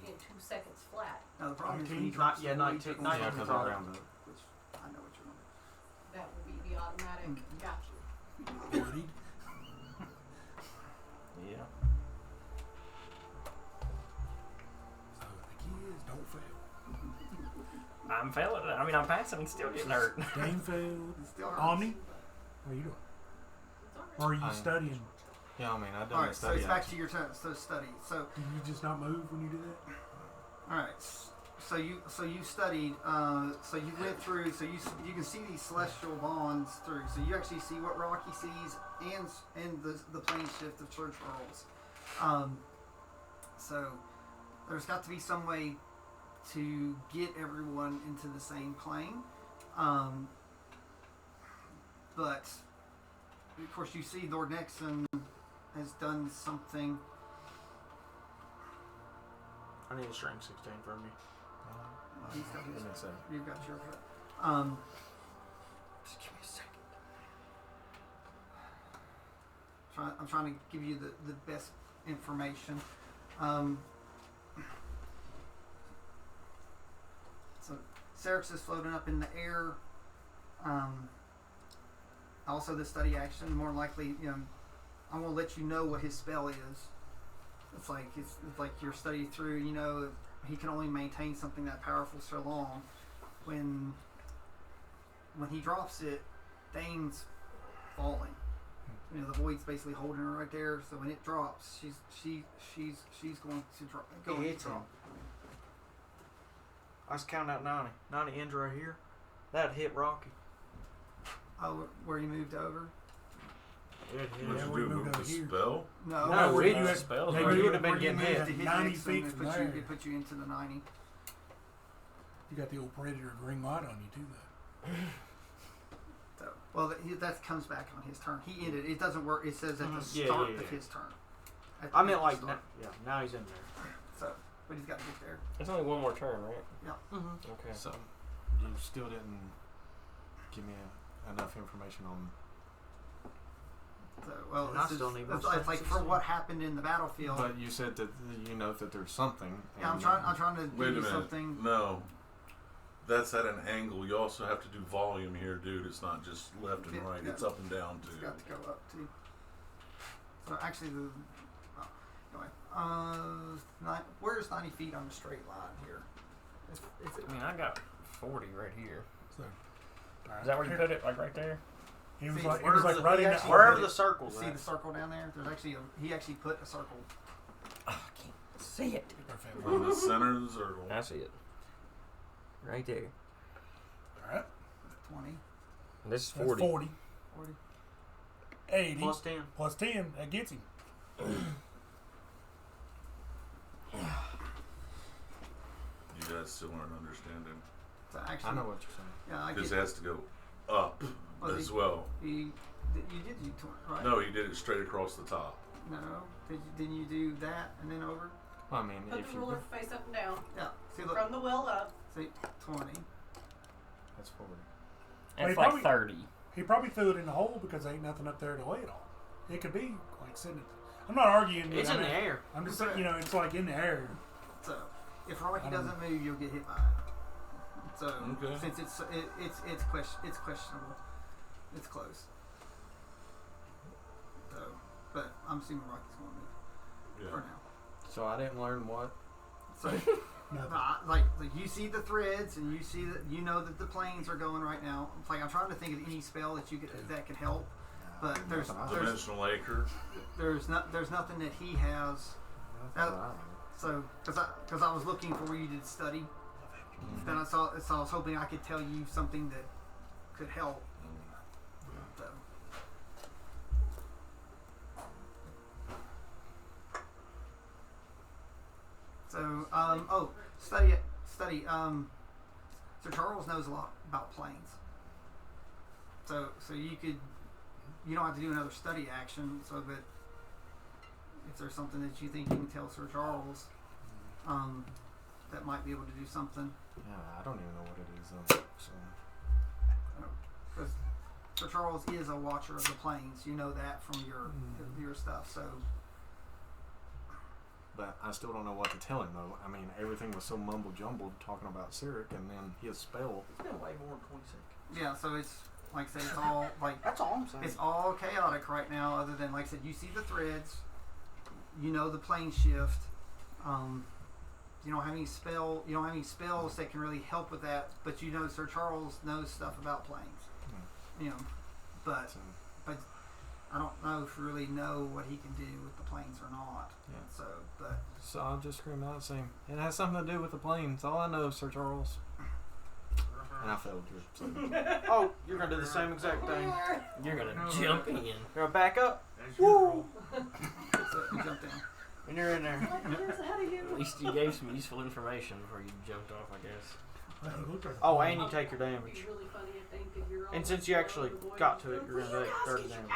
In 2 seconds flat. Now the problem is when he 19? drops Yeah, the void, 19, he 19 takes because the I void, round up. which I know what you're gonna That will be the automatic. Got you. Bloodied. Yeah. So the key is don't fail. I'm failing. I mean, I'm passing and still getting hurt. Game failed. do. It still hurts. Omni? What are you doing? It's alright. Or are you I am. studying? Yeah, I mean, I done All the right, so study it's back action. to your turn. So study. So Do you just not move when you do that? all right. So you studied. So you went through. So you can see these celestial bonds through. So you actually see what Rocky sees and the plane shift of church worlds. So there's got to be some way to get everyone into the same plane. But of course you see Lord Nexon has done something. I need a strength 16 from you. He's got his, Give me a second. you've got your Just give me a second. I'm trying to give you the best information. So Syrinx is floating up in the air. Also, the study action, more likely, I'm gonna let you know what his spell is. It's like you're studied through. He can only maintain something that powerful so long. When he drops it, Dane's falling. The void's basically holding her right there. So when it drops, she's going to drop. It hits him. I was counting out 90. 90 ends right here. That'd hit Rocky. Oh, where he moved over? It'd hit What'd him. Yeah, you we do? moved Move over the here. spell? No, No, where it you was- spells. maybe Or you you would have been where you getting moved hit. to hit 90 Nixon, feet it from put there. it put you into the 90. You got the old predator green light on you too, though. So, well, that comes back on his turn. He ended. It doesn't work. It says at the Yeah, start yeah, of yeah. his turn. I meant like, now he's in there. So, but he's got to get there. There's only one more turn, right? Mm-hmm. Okay. So, you still didn't give me enough information on. So, well, And I this is, still need my it's like strength for 16. what happened in the battlefield. But you said that you know that there's something. Yeah, I'm and- trying to Wait a give you minute. something. No. That's at an angle. You also have to do volume here, dude. It's not just left and right. Yeah. It's up and down, It's too. got to go up too. So actually, anyway, Where's 90 feet on the straight line here? Is it? I mean, I got 40 right here. So, Is that where you put it? Like right there? He was See, like, where's right in that. Wherever the circle's See at. the circle down there? There's actually he actually put a circle. Oh, I can't see it. In the center of the circle. I see it. Right there. All right. 20, And this is That's 40. 40. 40. 80 Plus 10. plus 10. That gets him. You guys still aren't understanding. So actually, I know what you're saying. yeah, I Because get. it has to go up Well, as well. You did do 20, right? No, he did it straight across the top. No. Didn't you do that and then over? Well, I mean, Put if the you ruler face up and down. Yeah. See, look. From the well up. See, 20. that's 40. It's Well, like 30. He probably threw it in the hole because there ain't nothing up there to weigh it on. It could be like sitting. I'm not arguing. It's I in mean, the air. I'm just saying, it's like in the air. So, if Rocky I don't doesn't move, you'll get hit by it. So, Okay. since it's questionable, it's close. So, but I'm assuming Rocky's going to move for Yeah. now. So I didn't learn what. So, Nothing. like you see the threads, and you see that you know that the planes are going right now. It's like I'm trying to think of any spell that that could help, but there's Dimensional acre. there's nothing that he has. So, because I was looking for where you did study, then I was hoping I could tell you something that could help. So, study. Sir Charles knows a lot about planes. So you don't have to do another study action. So that if there's something that you think you can tell Sir Charles, that might be able to do something. Yeah, I don't even know what it is. So. Because Sir Charles is a watcher of the planes. You know that from your stuff. So. But I still don't know what to tell him, though. I mean, everything was so mumble-jumbled talking about Cyric, and then his spell. It's been way more than 20 seconds. Yeah, so it's like I say, it's all like That's all I'm saying. it's all chaotic right now. Other than like I said, you see the threads, you know the plane shift. You don't have any spells that can really help with that. But you know Sir Charles knows stuff about planes. You know, but So, I don't know if you really know what he can do with the planes or not. Yeah. So I'll just scream out saying, it has something to do with the planes. All I know, Sir Charles. And I failed your saving. Oh, you're going to do the same exact thing. You're going to jump in. You're going to back up, As usual. so you jump down. and you're in there. Like years ahead of you. At least you gave some useful information before you jumped off, I guess. Oh, and you take your It'd damage. be really funny, I think, if you're And all since you actually the boys got to it, go, you're going to take 30 damage.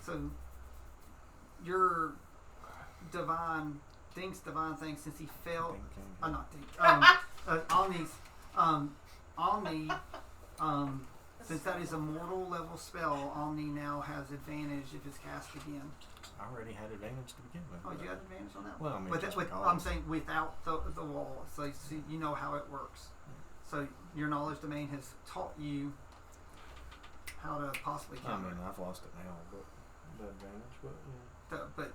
So your divine things, since he failed. Not Dink. Omni. Since that is a mortal level spell, Omni now has advantage if it's cast again. I already had advantage to begin with. Oh, you had advantage on that? Well, I mean, but just that's because. I'm saying without the wall, so you know how it works. So your knowledge domain has taught you how to possibly I counter mean, I've lost it now, but the advantage, but yeah. it.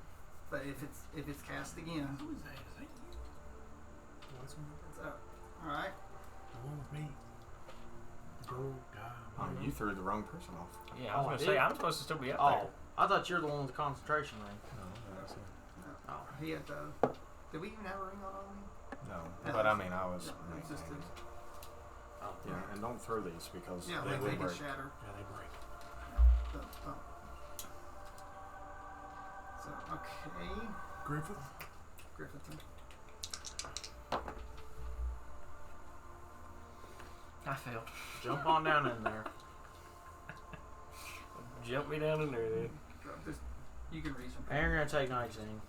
But if it's cast again, Who is that? Is that you? What's my number? so, all right. The one with me. The gold guy. You threw the wrong person off. Yeah, I was Oh, going to did? say, I'm supposed to still be up Oh, I thought you were the one with the concentration ring. No, that's it. No, he had did we even have a ring on Omni? No, Yeah. but I mean, I was. No, it's just maintaining. Oh. Yeah, and don't throw these because yeah, they they will can break. shatter. Yeah, they break. So okay, Griffith. Griffith. I failed. Jump on down in there. Jump me down in there, then. Just, you can reach him. And you're going to take 19.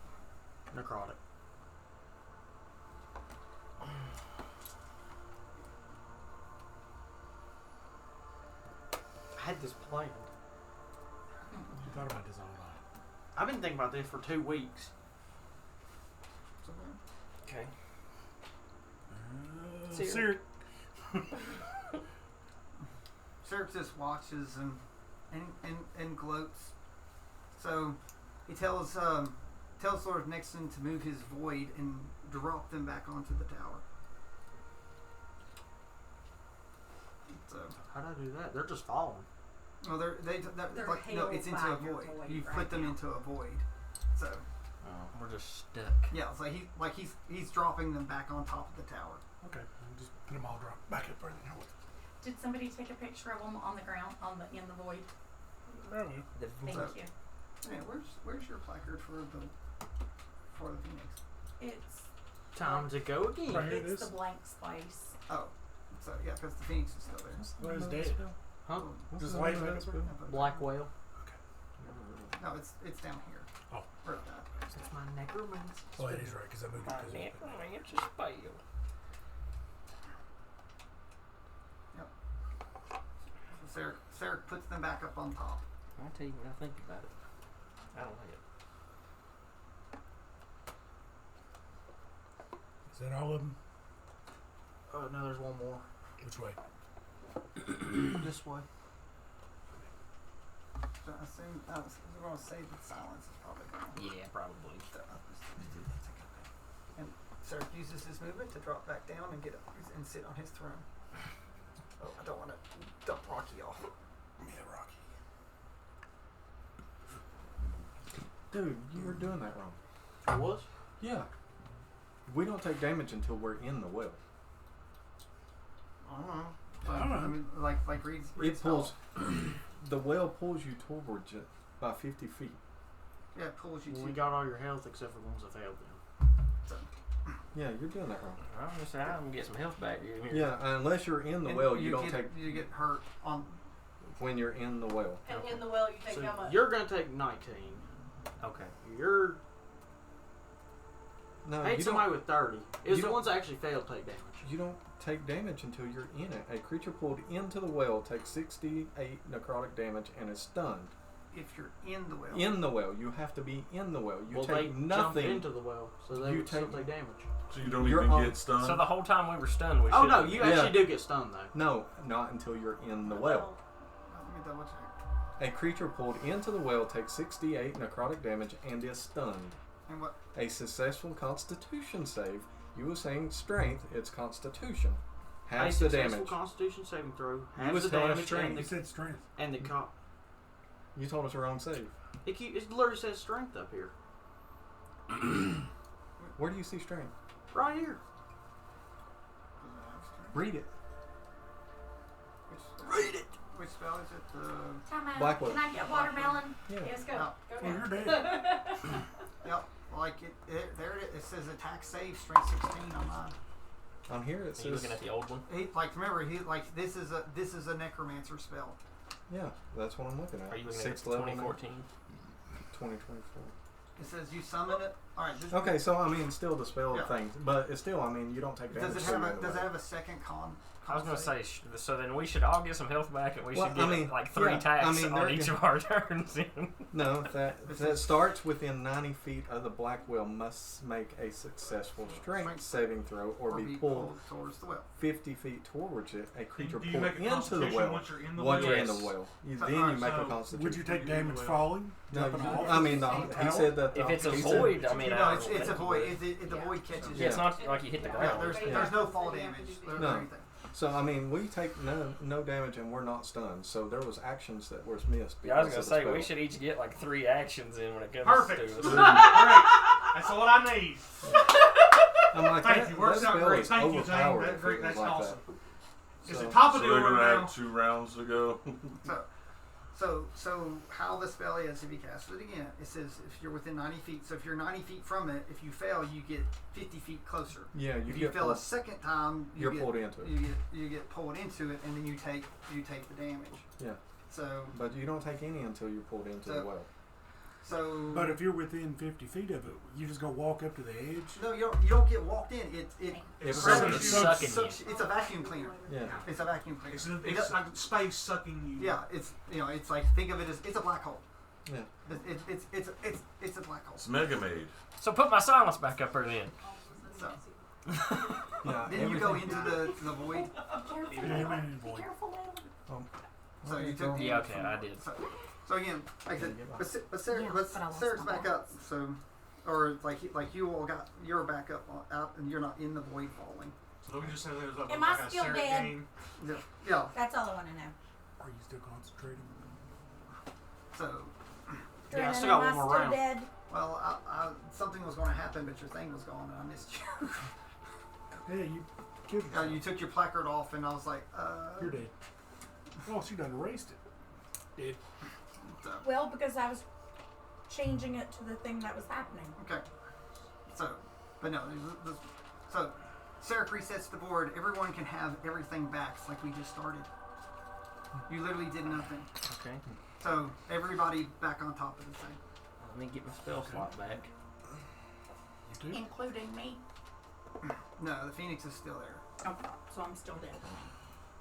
Necrotic. I had this planned. You thought about this all night. I've been thinking about this for 2 weeks. Okay. Cyric. Sirk just watches and and gloats. So he tells Lord Nixon to move his void and drop them back onto the tower. So, How'd I do that? They're just falling. well, they're like, no, it's into a hailed by your void. void You right put them now. into a void. So We're just stuck. yeah, it's like he's dropping them back on top of the tower. Okay, we'll just put them all drop back up further north. Did somebody take a picture of them on the ground, in the void? Probably. Thank So- you. Yeah, where's your placard for the Phoenix? It's Time to go again. Right. Here it it's is. the blank space. Oh, so yeah, because the Phoenix is still there. Where's dead? Huh? Just light back up there? Black whale. No, it's down here. Oh. Where that? That's my necromancer. Oh, it is right, because I moved it. 'cause it was- So Sarah puts them back up on top. I tell you what I think about it. I don't like it. Is that all of them? Oh no, there's one more. Which way? This way. So I assume I was going to say that silence is probably going to. Yeah, probably. And Sarah uses his movement to drop back down and get up and sit on his throne. Oh, I don't want to dump Rocky off. Yeah, Rocky. Dude, you were doing that wrong. I was? Yeah. We don't take damage until we're in the well. I don't know. I don't know. I mean, like Reed's It pulls. The well pulls you towards it by 50 feet. Yeah, it pulls you Well, to. we got all your health except for the ones that failed then. So, Yeah, you're doing that wrong. I'm just saying, I'm gonna get some health back here. Yeah, unless you're in the and well, you don't get, take You get hurt on. when you're in the well. And in the well, you take So how much? you're gonna take 19. Okay. You're No, I hate you somebody don't. with 30. It was you the don't- ones that actually failed take damage. You don't take damage until you're in it. A creature pulled into the well takes 68 necrotic damage and is stunned. If you're in the well. In the well, you have to be in the well. You Well, take they nothing. jump into the well, so they You would still take- take damage. So you don't You're even on- get stunned. So the whole time we were stunned, we Oh should. no, you Yeah. actually do get stunned though. No, not until you're in the well. Let me double check. A creature pulled into the well takes 68 necrotic damage and is stunned. And what? A successful Constitution save. You were saying strength. It's Constitution. A Half the successful damage. Constitution saving throw. You Half was the telling us damage strength. and You the said strength. You told us the wrong save. it literally says strength up here, Where do you see strength? right here. Read it. Read it. Which spell is it? Time out. Black Widow. Can I get watermelon? Yeah. Let's go. No. Go Well, down. you're dead. Yep. Like there it is. It says attack save strength 16 on mine. On here it Are you says. looking at the old one? Remember this is a necromancer spell. Yeah, that's what I'm looking at. Are you looking at Sixth level. 2014? 2024. It says you summon it. All right. This, Okay, so I mean, still dispel Yeah. things, but it's still, I mean, you don't take damage. Does it till have you're a in the Does it well. have a second con? I was con gonna save? say, so then we should all get some health back, and we Well, should get I mean, like 3 yeah, attacks I mean, on they're each gonna- of our turns. No, that starts within 90 feet of the black whale must make a successful strength saving throw or be pulled towards the well. 50 feet towards it. A creature Do you pulled make a into the constitution well. once you're in the Once well? you're in the Yes. well, So, then you alright, make a so constitution. Would you take You're in the damage well. falling? No, Jumping you- off? I mean, he said that. If it's a he said- void, I mean, No, it's a void. If the void catches Yeah, you. it's not like you hit the Yeah, ground. there's no fall damage or No. anything. So I mean, we take no damage and we're not stunned. So there was actions that was missed. Yeah, I was because gonna of the say we spell. should each get like 3 actions in when it comes Perfect. to it. Great. That's what I need. I'm like, Thank that, you. Works that out spell great. is Thank you, Jane. overpowered That's if great. it was That's like awesome. that. Is So- it top So of the they're order gonna now? have 2 rounds to go. So how the spell is, if you cast it again, it says if you're within 90 feet. So if you're 90 feet from it, if you fail, you get 50 feet closer. Yeah, If you get fail pulled. a second time, You're pulled into it. You get pulled into it, and then you take the damage. Yeah. So But you don't take any until you're pulled into the well. so. But if you're within 50 feet of it, you just go walk up to the edge. no, you don't get walked in. It's sucks- It's sucking you. sucks- It's a vacuum cleaner. Yeah. It's a vacuum cleaner. It's like space sucking you. Yeah, it's like think of it as it's a black hole. Yeah. It's a black hole. It's Mega Maid. So put my silence back up there then. So Yeah. then you go everything- into the void. Be careful, Yeah, Lil. man, Be boy. careful, Lil. So you took Yeah, damage okay, from- I did. So again, like I said, but Yeah, but I lost Sarah's my back up. So, or like you all got you're back up out, and you're not in the void falling. So let me just say there's like, Am I like a still Sarah dead? game. Yeah. That's all I want to know. Are you still concentrating? So, Yeah, I still Drennan, got am one more still round. dead? well, something was going to happen, but your thing was gone, and I missed you. Yeah, you killed yourself. You took your placard off, and I was like, You're dead. Oh, she done erased it. Dead. So, Well, because I was changing it to the thing that was happening. okay. So, but no, so Sarah resets the board. Everyone can have everything back. It's like we just started. You literally did nothing. Okay. So everybody back on top of the thing. Let me get my spell slot back. You do? Including me. No, the Phoenix is still there. Okay, so I'm still dead.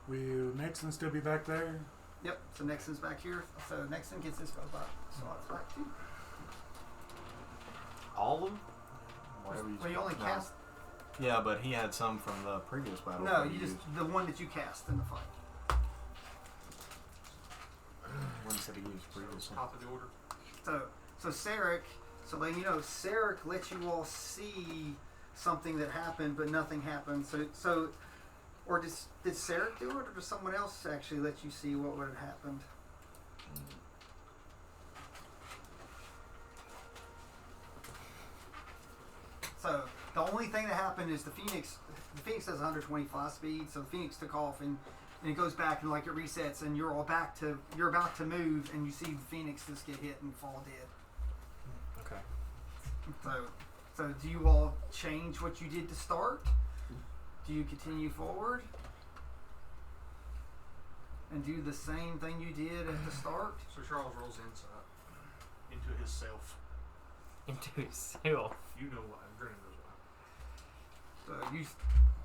Will Nixon still be back there? Yep. So Nixon's back here. So Nixon gets his spell slots back too. All of them? Whatever you Well, you only no. cast. Yeah, but he had some from the previous battle. No, that you he just used. the one that you cast in the fight. One said he used previously. Top of the order. So Sarek. So letting you know, Sarek lets you all see something that happened, but nothing happened. So, or did Sarek do it, or did someone else actually let you see what would have happened? So the only thing that happened is the Phoenix. The Phoenix has 125 speed, so the Phoenix took off and it goes back and like it resets, and you're about to move, and you see the Phoenix just get hit and fall dead. Okay. So do you all change what you did to start? Do you continue forward and do the same thing you did at the start? So Charles rolls insight into his self. Into himself. You know why. Drennan knows why.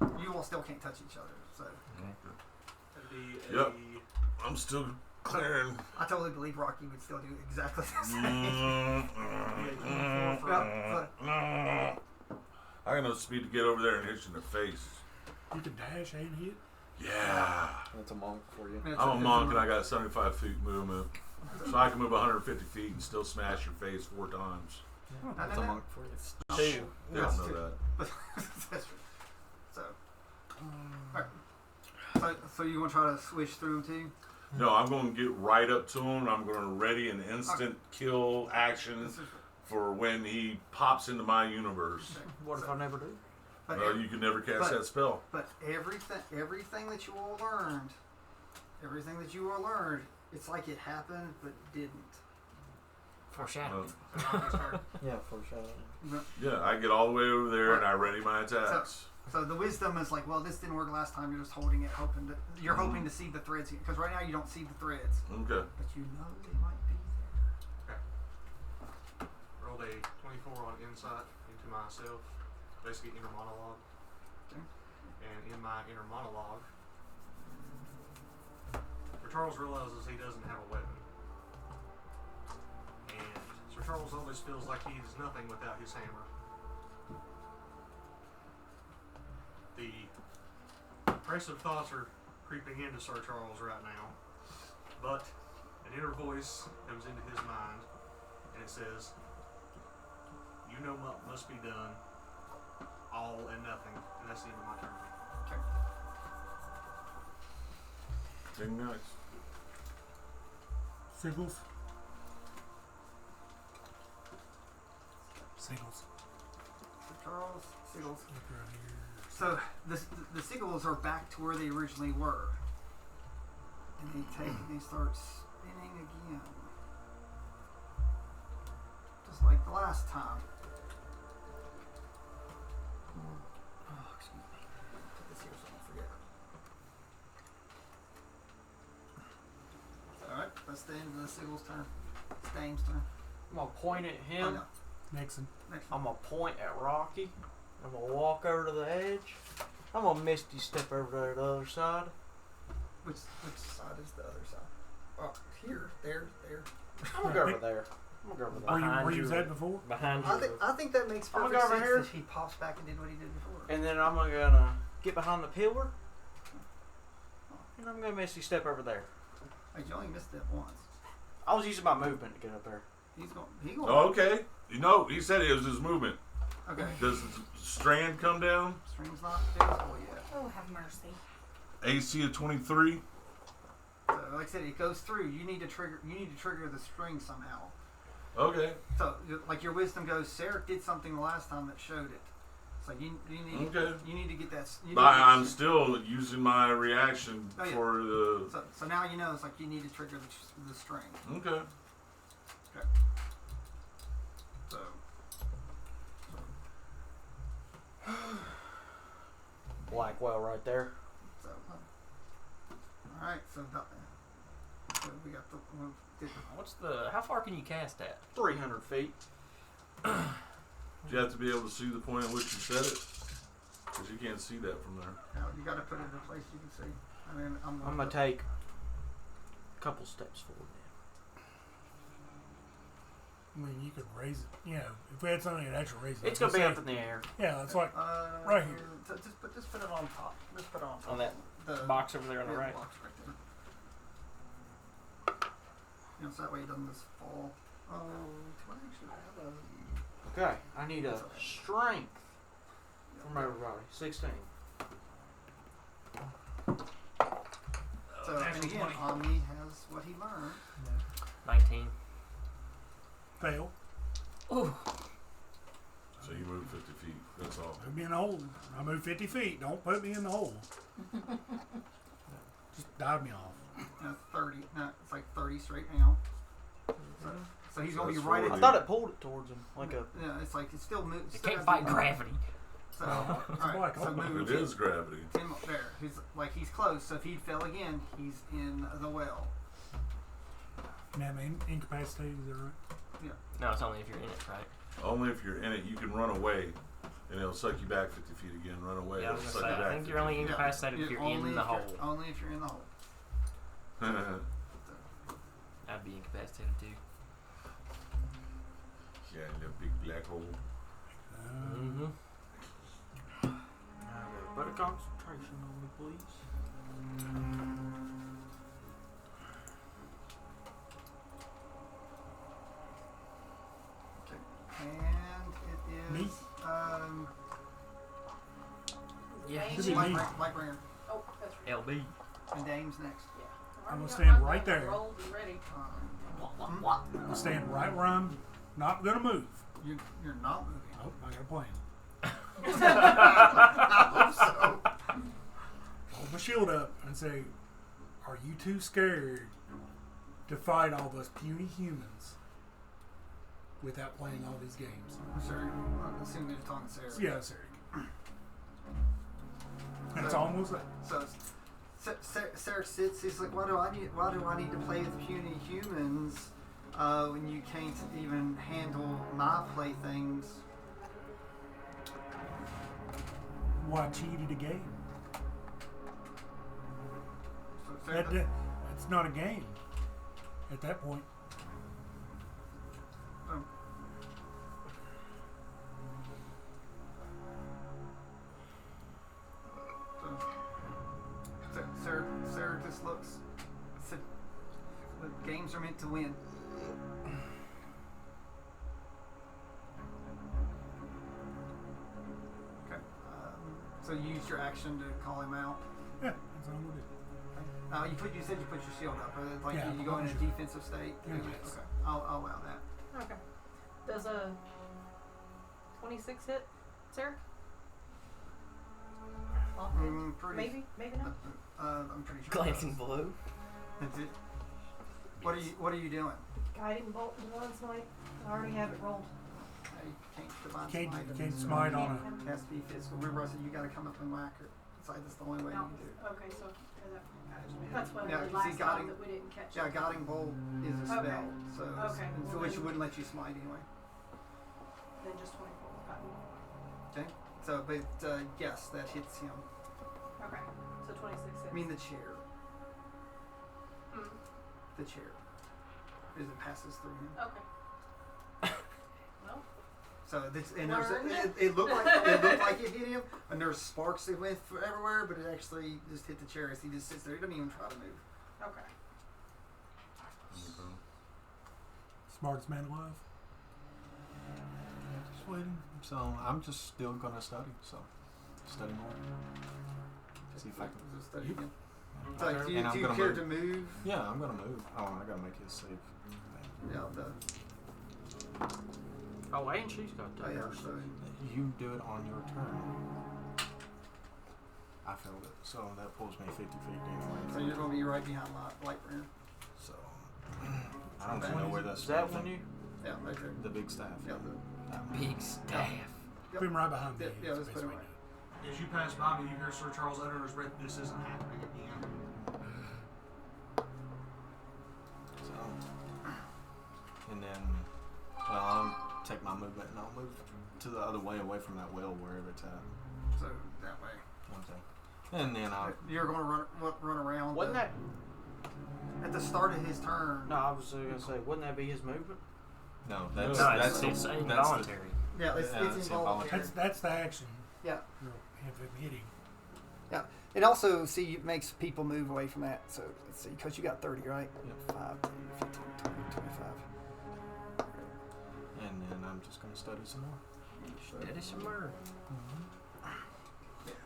So you all still can't touch each other. So That'd be Yep. I'm still clearing. I totally believe Rocky would still do exactly the same. Mm, Yeah, I got no speed to get over there and hit you in the face. You can dash and hit. Yeah. That's a monk for you. but- I'm a monk and I got 75 feet movement. So I can move 150 feet and still smash your face 4 times. That's a monk for you. Two. Yeah, I know that. That's true. So, alright. So you want to try to swish through too? No, I'm going to get right up to him. I'm going to ready an instant kill action This is- for when he pops into my universe. What if I never do? But, Well, you can never cast but- that spell. but everything that you all learned, it's like it happened but didn't. Foreshadowing. Yeah, foreshadowing. Yeah, I get all the way over there and I ready my attacks. So the wisdom is like, well, this didn't work last time. You're just holding it, hoping to see the threads, because right now you don't see the threads, Okay. but you know they might be there. Rolled a 24 on insight into myself, basically inner monologue. Okay. And in my inner monologue, Sir Charles realizes he doesn't have a weapon. And Sir Charles always feels like he is nothing without his hammer. The oppressive thoughts are creeping into Sir Charles right now, but an inner voice comes into his mind, and it says, "You know what must be done, all and nothing," and that's the end of my turn. Very nice. Siggles. Siggles. Charles, Seagulls. Look right here. So the seagulls are back to where they originally were, and they start spinning again, just like the last time. Oh, excuse me. Put this here so I don't forget. All right, that's the end of the seagull's turn. It's Dame's turn. I'm gonna point at Oh, him. no. Nixon. Next I'm one. gonna point at Rocky. I'm gonna walk over to the edge. I'm gonna misty step over there to the other side. Which side is the other side? Oh, here, there. I'm gonna go over there. I'm gonna go over there. Where you Behind was you. at before? Behind you. I think that makes I'm gonna perfect go over sense here. that he pops back and did what he did before. And then I'm gonna get behind the pillar. And I'm gonna misty step over there. Like, you only missed it once. I was using my movement to get up there. He's going. Oh, okay. You know, he said it was his movement. Okay. Does the strand come down? String's not visible yet. Oh, have mercy. AC of 23. So, like I said, it goes through. You need to trigger the string somehow. Okay. So, like your wisdom goes. Sarah did something the last time that showed it. It's like you need. Okay. You need to get that. But I'm still using my reaction Oh, yeah. for the. So now you know it's like you need to trigger the string. Okay. Okay. So. Blackwell right there. So. All right. So we got the. How far can you cast at? 300 feet. You have to be able to see the point at which you set it, because you can't see that from there. Now, you got to put it in a place you can see. I mean, I'm gonna take a couple steps forward I mean, you could raise it. You know, if we had something that actually raised it. now. It's gonna be up in the air. Yeah, it's like right here. So just put it on top. Just put it on top. On that the box over there on the yeah, right. Box right there. You know, so that way it doesn't just fall. Oh, do I actually have a? Okay, I need a strength from everybody. 16. So, and again, Omni has what he learned. 19. Fail. Ooh. So you move 50 feet. That's all. Put me in the hole. I move 50 feet. Don't put me in the hole. Just dive me off. That's 30. No, it's like 30 straight now. So he's gonna be That's right. 40. I thought it pulled it towards him like a. Yeah, it's like it still moves. It can't fight gravity. So, alright, so move It is gravity. him up there. He's close. So if he fell again, he's in the well. Man, I'm incapacitated, is that right? No, it's only if you're in it, right? Only if you're in it, you can run away, and it'll suck you back 50 feet again. Run away. Yeah, I it'll was suck gonna you say, I back think you're only 50 incapacitated if you're only in the hole. Only if you're in the hole. feet. I'd be incapacitated too. Yeah, in that big black hole. Mm-hmm. Better concentration on me, please. Okay. And it is Me? Yeah, Dame Should be next? me. Lightbringer. Oh, that's right. LB. And Dame's next. Yeah. I'm gonna Already got stand my right gun there. rolled and ready. Um, I'm gonna stand right where I'm not gonna move. you're not moving. Nope, I got a plan. I hope so. Hold my shield up and say, "Are you too scared to fight all those puny humans without playing all these games?" Sure. I'm assuming you're talking to Sarah. Yeah, sorry. And it's almost like So Sarah sits. He's like, "Why do I need to play with puny humans when you can't even handle my playthings?" why cheated a game. So Sarah, That's not a game at that point. Sarah just looks. Said, "The games are meant to win." Okay. So you use your action to call him out. Yeah, that's all I'm gonna do. You said you put your shield up, right? Like Yeah, you go in a sure. defensive state. Yeah, Okay, yes. I'll allow that. Okay. Does a 26 hit, Sarah? Off it? Pretty. Maybe not. I'm pretty sure. Glancing blue. That's it. What are you doing? Guiding bolt and one smite. I already have it rolled. You can't divine Can't- smite. you can't smite on It has to be physical. Remember, I said you got to come up and whack it. That's the only way No. you can do it. Okay, so that's what Yeah, I did you see, last guiding- time that we didn't catch. Yeah, it. guiding bolt is a spell, Okay. so Okay, and well which then- wouldn't let you smite anyway. Then just 24. Okay. So, but yes, that hits him. Okay, so 26 hits. I mean the chair. Mm. The chair. As it passes through him. Okay. Well, So this, and Learned. it looked like it hit him, and there's sparks that went everywhere, but it actually just hit the chair as he just sits there. He doesn't even try to move. okay. Smartest man alive. Just waiting. So I'm just still gonna study. So study more. See if I can. Just study Yep. again. So, do you, And I'm do you gonna care move. to move? Yeah, I'm gonna move. Oh, I gotta make his save. Yeah, Oh, and she's got that. yeah, so You do it on your turn. I failed it, so that pulls me 50 feet so anyway. you're going to be right behind Lightbringer. So I don't even know where that's. Is that one you? Yeah, right there. The big staff. Yeah, That one. Big staff. Put him right behind me. Yeah, let's put him right. As you pass by me, you hear Sir Charles utter his breath, "This isn't happening again." So, and then, well, I'll take my movement and I'll move to the other way, away from that well, wherever it's at. So that way. Okay. And then I'll. You're going to run around. Wasn't that? At the start of his turn? No, I was gonna say, wouldn't that be his movement? No, No, that's it's involuntary. Yeah, it's involuntary. That's the action. Yeah. Of him hitting. Yeah. It also, see, makes people move away from that. So, let's see, because you got 30, right? Yep. 5, 10, 15, 20, 25. And then I'm just gonna study some more. That is some murder.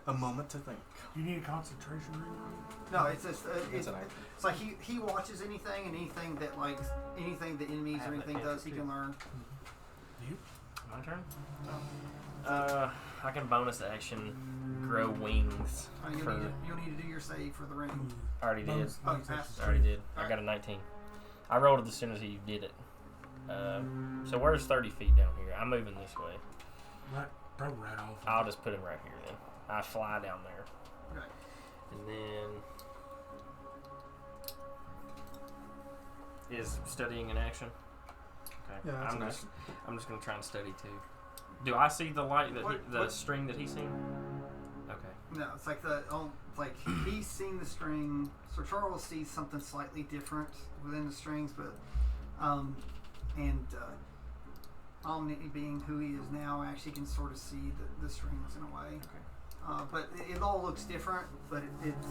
A moment to think. Do you need a concentration ring? No, it's just, It's an action. it's like he watches anything and anything that, like, anything the enemies or anything does, he can learn. You? My turn? I can bonus action grow wings. You'll need to do your save for the ring. I already did. Oh, you passed. I already did. I Alright. got a 19. I rolled it as soon as he did it. So where's 30 feet down here? I'm moving this way. Right, probably right off. I'll just put him right here then. I fly down there. Okay. And then is studying an action? Okay. Yeah, that's I'm an just I'm just gonna try and study too. Do I see the light that the string that he's seen? Okay. No, it's like he's seen the string. Sir Charles sees something slightly different within the strings, but Omni being who he is now, actually can sort of see the strings in a way. Okay. But it all looks different, but it's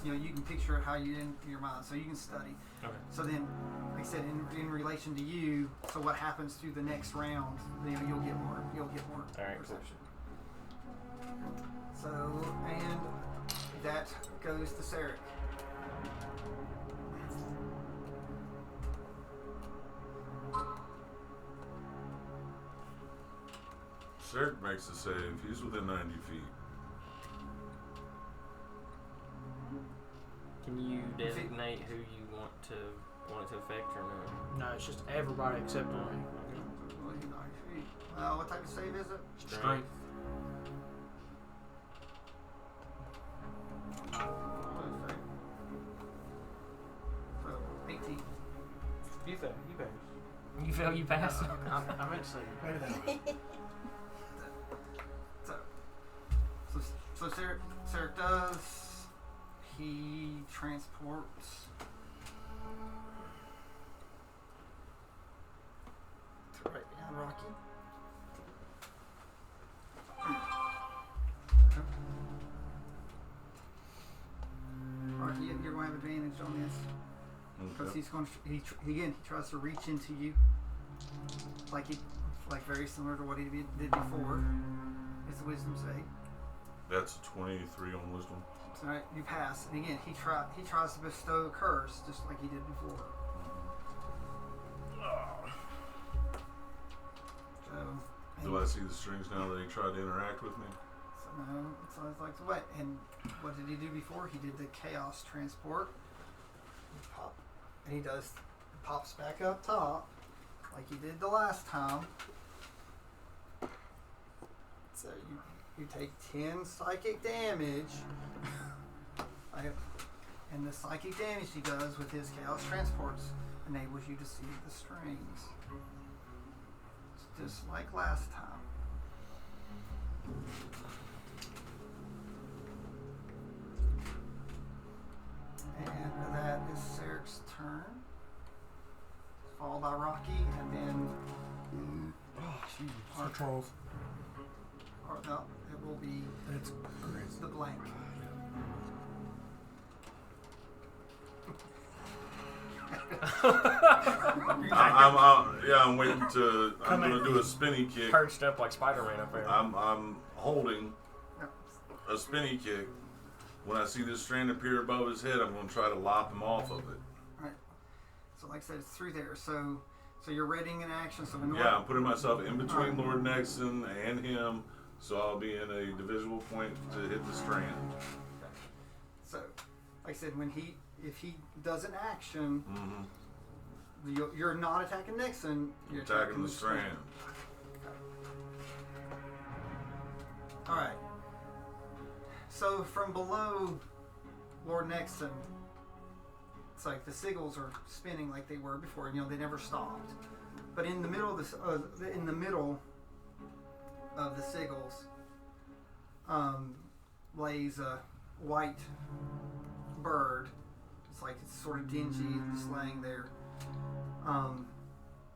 you can picture it how you in your mind, so you can study. Okay. So then, like I said, in relation to you, so what happens through the next round, you'll get more All right, perception. So, and that goes to Sarek. Sarek makes a save. He's within 90 feet. Can you designate who you want it to affect or no? No, it's just everybody except me. What type of save is it? Strength. So 18. You fail. You pass. You feel you pass? I meant to say you Better than So Sarek does. He transports to right behind Rocky. Rocky, you're going to have advantage on this because Okay. he's going to he tries to reach into you like very similar to what he did before. It's a wisdom save. That's a 23 on wisdom. All right, you pass, and again he tries to bestow a curse just like he did before. So, Do I see the strings now that he tried to interact with me? So no, it's always like what? And what did he do before? He did the chaos transport. He pops back up top like he did the last time. So you take 10 psychic damage. And the psychic damage he does with his chaos transports enables you to see the strings. It's just like last time. And that is Sarek's turn. Followed by Rocky, and then Sir Charles. or no, it will be That's crazy. the blank. I'm waiting to. I'm going to do a spinny kick. Perched up like Spider-Man up there. I'm holding a spinny kick. When I see this strand appear above his head, I'm going to try to lop him off of it. Alright. So like I said, it's through there. So you're readying an action. So when I'm putting myself in between Lord Nexon and him, so I'll be in a divisible point to hit the strand. Okay. So, like I said, if he does an action, you're not attacking Nexon. You're Attacking the strand. Okay. All right. So from below Lord Nexon, it's like the sigils are spinning like they were before. You know, they never stopped. But in the middle of the sigils, lays a white bird. It's like it's sort of dingy, just laying there.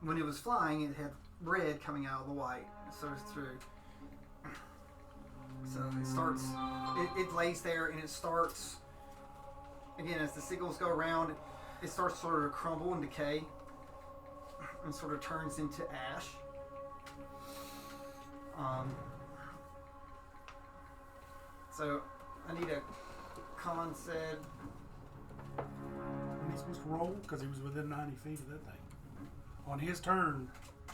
When it was flying, it had red coming out of the white, so it's through. So it starts. It lays there, and it starts. Again, as the sigils go around, it starts sort of to crumble and decay, and sort of turns into ash. So I need a con said. When he's supposed to roll because he was within 90 feet of that thing. On his turn.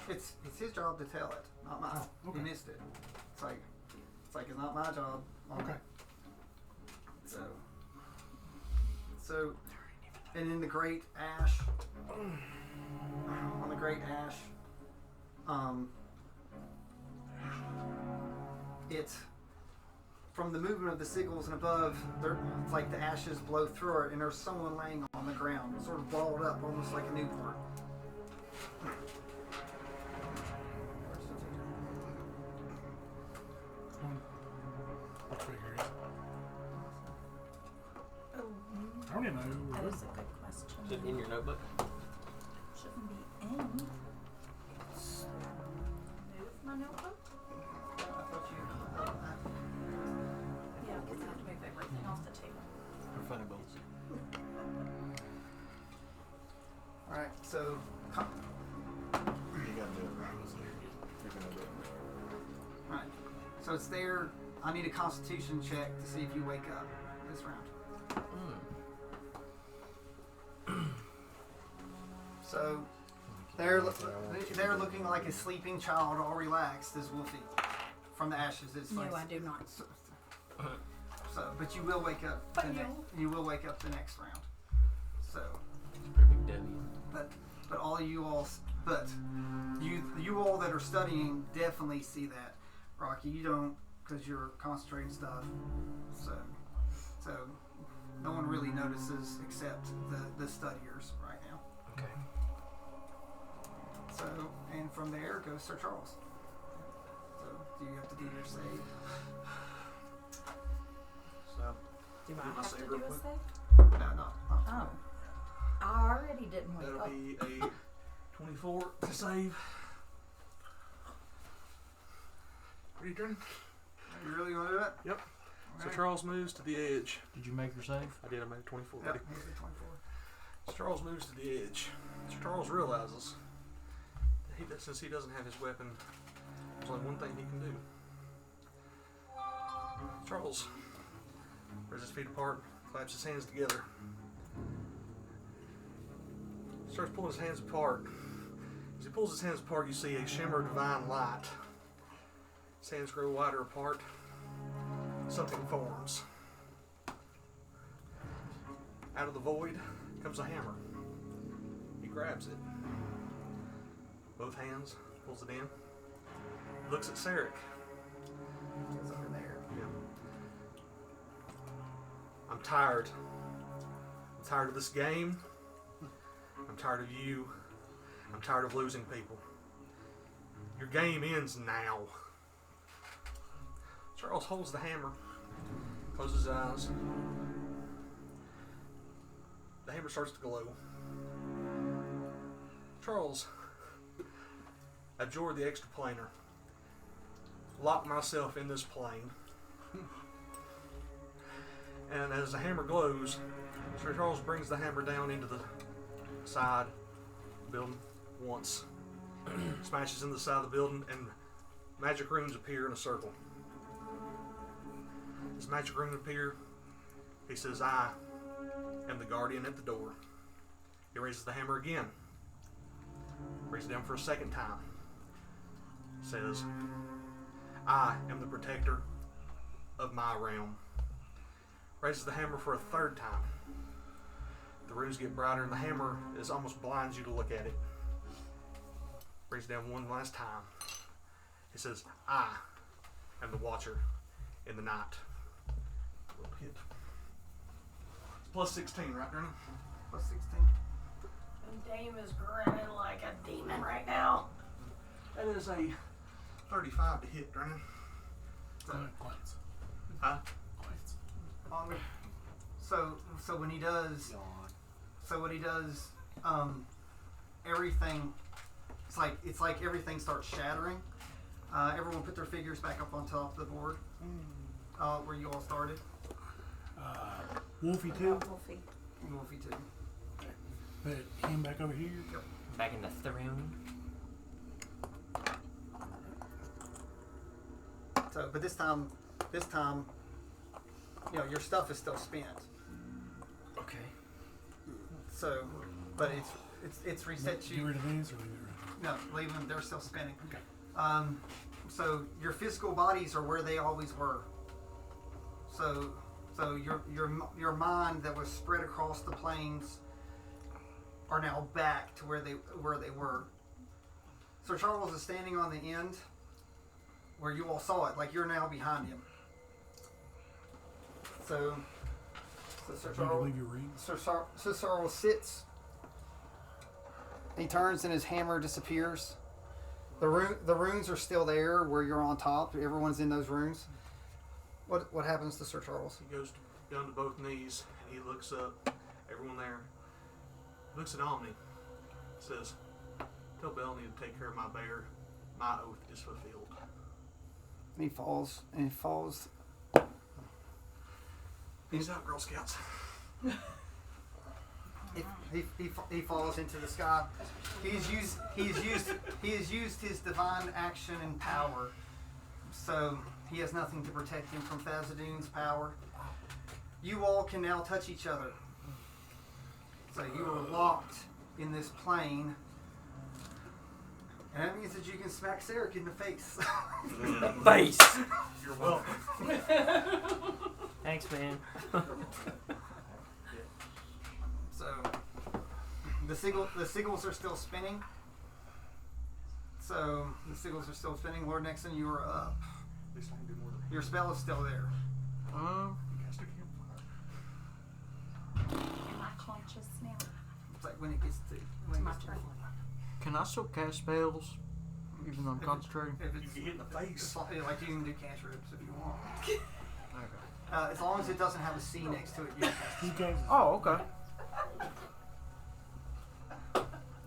It's his job to tell it, not mine. Oh, okay. He missed it. It's like it's not my job. Okay. So, and in the great ash, on the great ash, it's from the movement of the sigils and above. It's like the ashes blow through it, and there's someone laying on the ground, sort of balled up, almost like a newborn. I'll figure it. I don't even know who That it is is. a good question. Is it in your notebook? Shouldn't be in. Move my notebook? I thought you. Yeah, because I have to move everything off the table. Funny bones. All right, so. You gotta do it right. You're gonna do it. Alright, so it's there. I need a constitution check to see if you wake up this round. So they're looking like a sleeping child, all relaxed as Wolfie from the ashes. It's No, like, I do not. but you will wake up. But you will wake up the next round. So, Pretty big W. but all you all, but you all that are studying definitely see that. Rocky, you don't, because you're concentrating stuff. So no one really notices except the studiers right now. Okay. So, and from there goes Sir Charles. So, do you have to do your save? So, Do Do I my have save to real do a quick. save? No, not Oh. I already didn't wake that'll up. be a 24 to save. Are you turn? You really want to do it? Yep. So Alright. Charles moves to the edge. Did you make your save? I did. I made a 24. Yep, Buddy. he's at 24. So Charles moves to the edge. So Charles realizes that since he doesn't have his weapon, there's only one thing he can do. Charles raises his feet apart, claps his hands together, starts pulling his hands apart. As he pulls his hands apart, you see a shimmer of divine light. His hands grow wider apart. Something forms. Out of the void comes a hammer. He grabs it. Both hands, pulls it in. Looks at Sarek. It's over there. Yeah. I'm tired. I'm tired of this game. I'm tired of you. I'm tired of losing people. Your game ends now. Charles holds the hammer, closes his eyes. The hammer starts to glow. Charles, absorb the extra planar. Lock myself in this plane. And as the hammer glows, Sir Charles brings the hammer down into the side building once. Smashes into the side of the building, and magic runes appear in a circle. As magic runes appear, he says, I am the guardian at the door. He raises the hammer again. Raises it down for a second time. Says, I am the protector of my realm. Raises the hammer for a third time. The runes get brighter and the hammer is almost blinds you to look at it. Brings it down one last time. He says, I am the watcher in the night. We'll hit. It's plus 16, right, Darren? Plus 16. And Dame is grinning like a demon right now. That is a 35 to hit, Darren. Glance. Huh? Glance. So when he does, everything. It's like everything starts shattering. Everyone put their figures back up on top of the board, where you all started. Wolfie too. Wolfie. Wolfie too. Put him back over here. Yep. Back in the throne. So, but this time, your stuff is still spent. Okay. So, but it's reset Get you. rid of these or leave it right. No, leave them. They're still spinning. Okay. So your physical bodies are where they always were. So your mind that was spread across the plains are now back to where they were. Sir Charles is standing on the end where you all saw it. Like you're now behind him. So Sir Need to Charles. leave your rings. Sir Charles sits. He turns and his hammer disappears. The runes are still there where you're on top. Everyone's in those runes. What happens to Sir Charles? He goes down to both knees and he looks up. Everyone there looks at Omni. Says, "Tell Bellany to take care of my bear. My oath is fulfilled." And he falls. He's out, Girl Scouts. He falls into the sky. He has used his divine action and power. So he has nothing to protect him from Thazadun's power. You all can now touch each other. So you are locked in this plane. And that means that you can smack Sarek in the face. Face! You're welcome. Thanks, man. So the sigils are still spinning. So the sigils are still spinning. Lord Nixon, you are up. At least I can do more than Your spell is still there. cast a campfire. Am I conscious now? It's like when it gets to It's my turn. Can I still cast spells even though I'm concentrating? If You it's get hit in the face. like you can do cantrips if you want. Okay. As long as it doesn't have a C next to it, you can cast You can't. Oh, okay.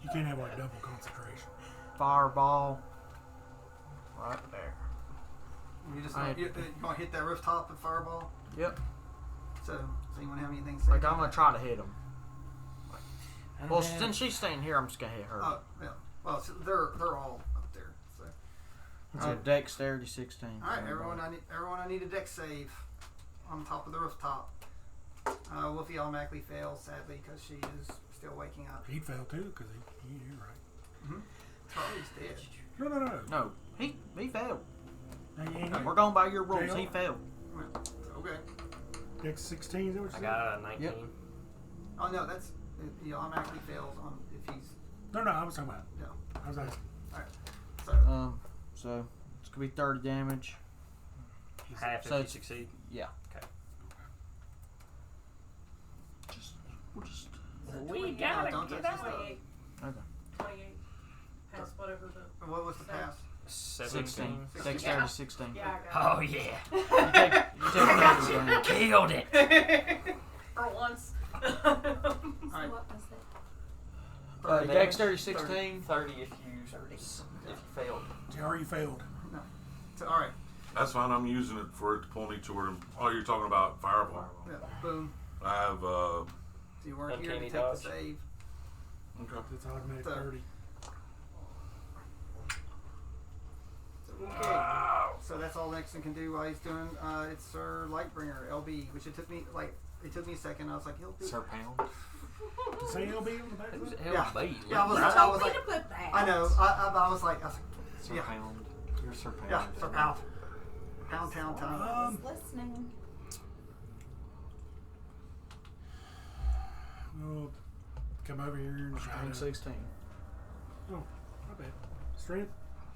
You can't have like double concentration. Fireball. Right there. You just I- you're gonna hit that rooftop with fireball. Yep. So you want to have anything to say? Like about I'm gonna that? try to hit him. Well, since she's staying here, I'm just gonna hit her. Oh, yeah. Well, so they're all up there. So Dexterity 16. all right, everyone. I need a deck save on top of the rooftop. Wolfie automatically fails, sadly, because she is still waking up. He'd fail too because he ain't here, right? Charlie's dead. No. No, he failed. No, he ain't here. We're going by your rules. JL? He failed. Okay. Dex 16, is that what you I said? got a 19. Yep. Oh no, that's he automatically fails on if he's No, I was talking about. no. I was asking. So So it's gonna be 30 damage. Half So if you it's- succeed. Yeah. Okay. We'll just. We gotta don't get touch out. this 28. Okay. 28. Past whatever the. what was the pass? 17. Dexterity 16. Yeah, I got Oh yeah. You take 30 damage. Killed it. it. For once. So what was it? Dexterity 16. 30 if you failed. You already failed. No. So all right. That's fine. I'm using it for it to pull me toward him. Oh, you're talking about fireball. Yeah, boom. I have So you weren't here to Uncanny take dodge. the save. Okay. It's automatic So- 30. Okay. So that's all Nixon can do while he's doing. It's Sir Lightbringer, LB, which it took me a second. I was like, he'll do. Sir Pound. Say LB on the back. Who's of it? LB? Yeah, I was You like, told me to put that. I know. I was like, Sir Yeah. Pound. You're Sir Pound. yeah, Sir Pound. Pound Town time. I was listening. We'll come over here and try Strength to... 16. Oh, not bad. Strength?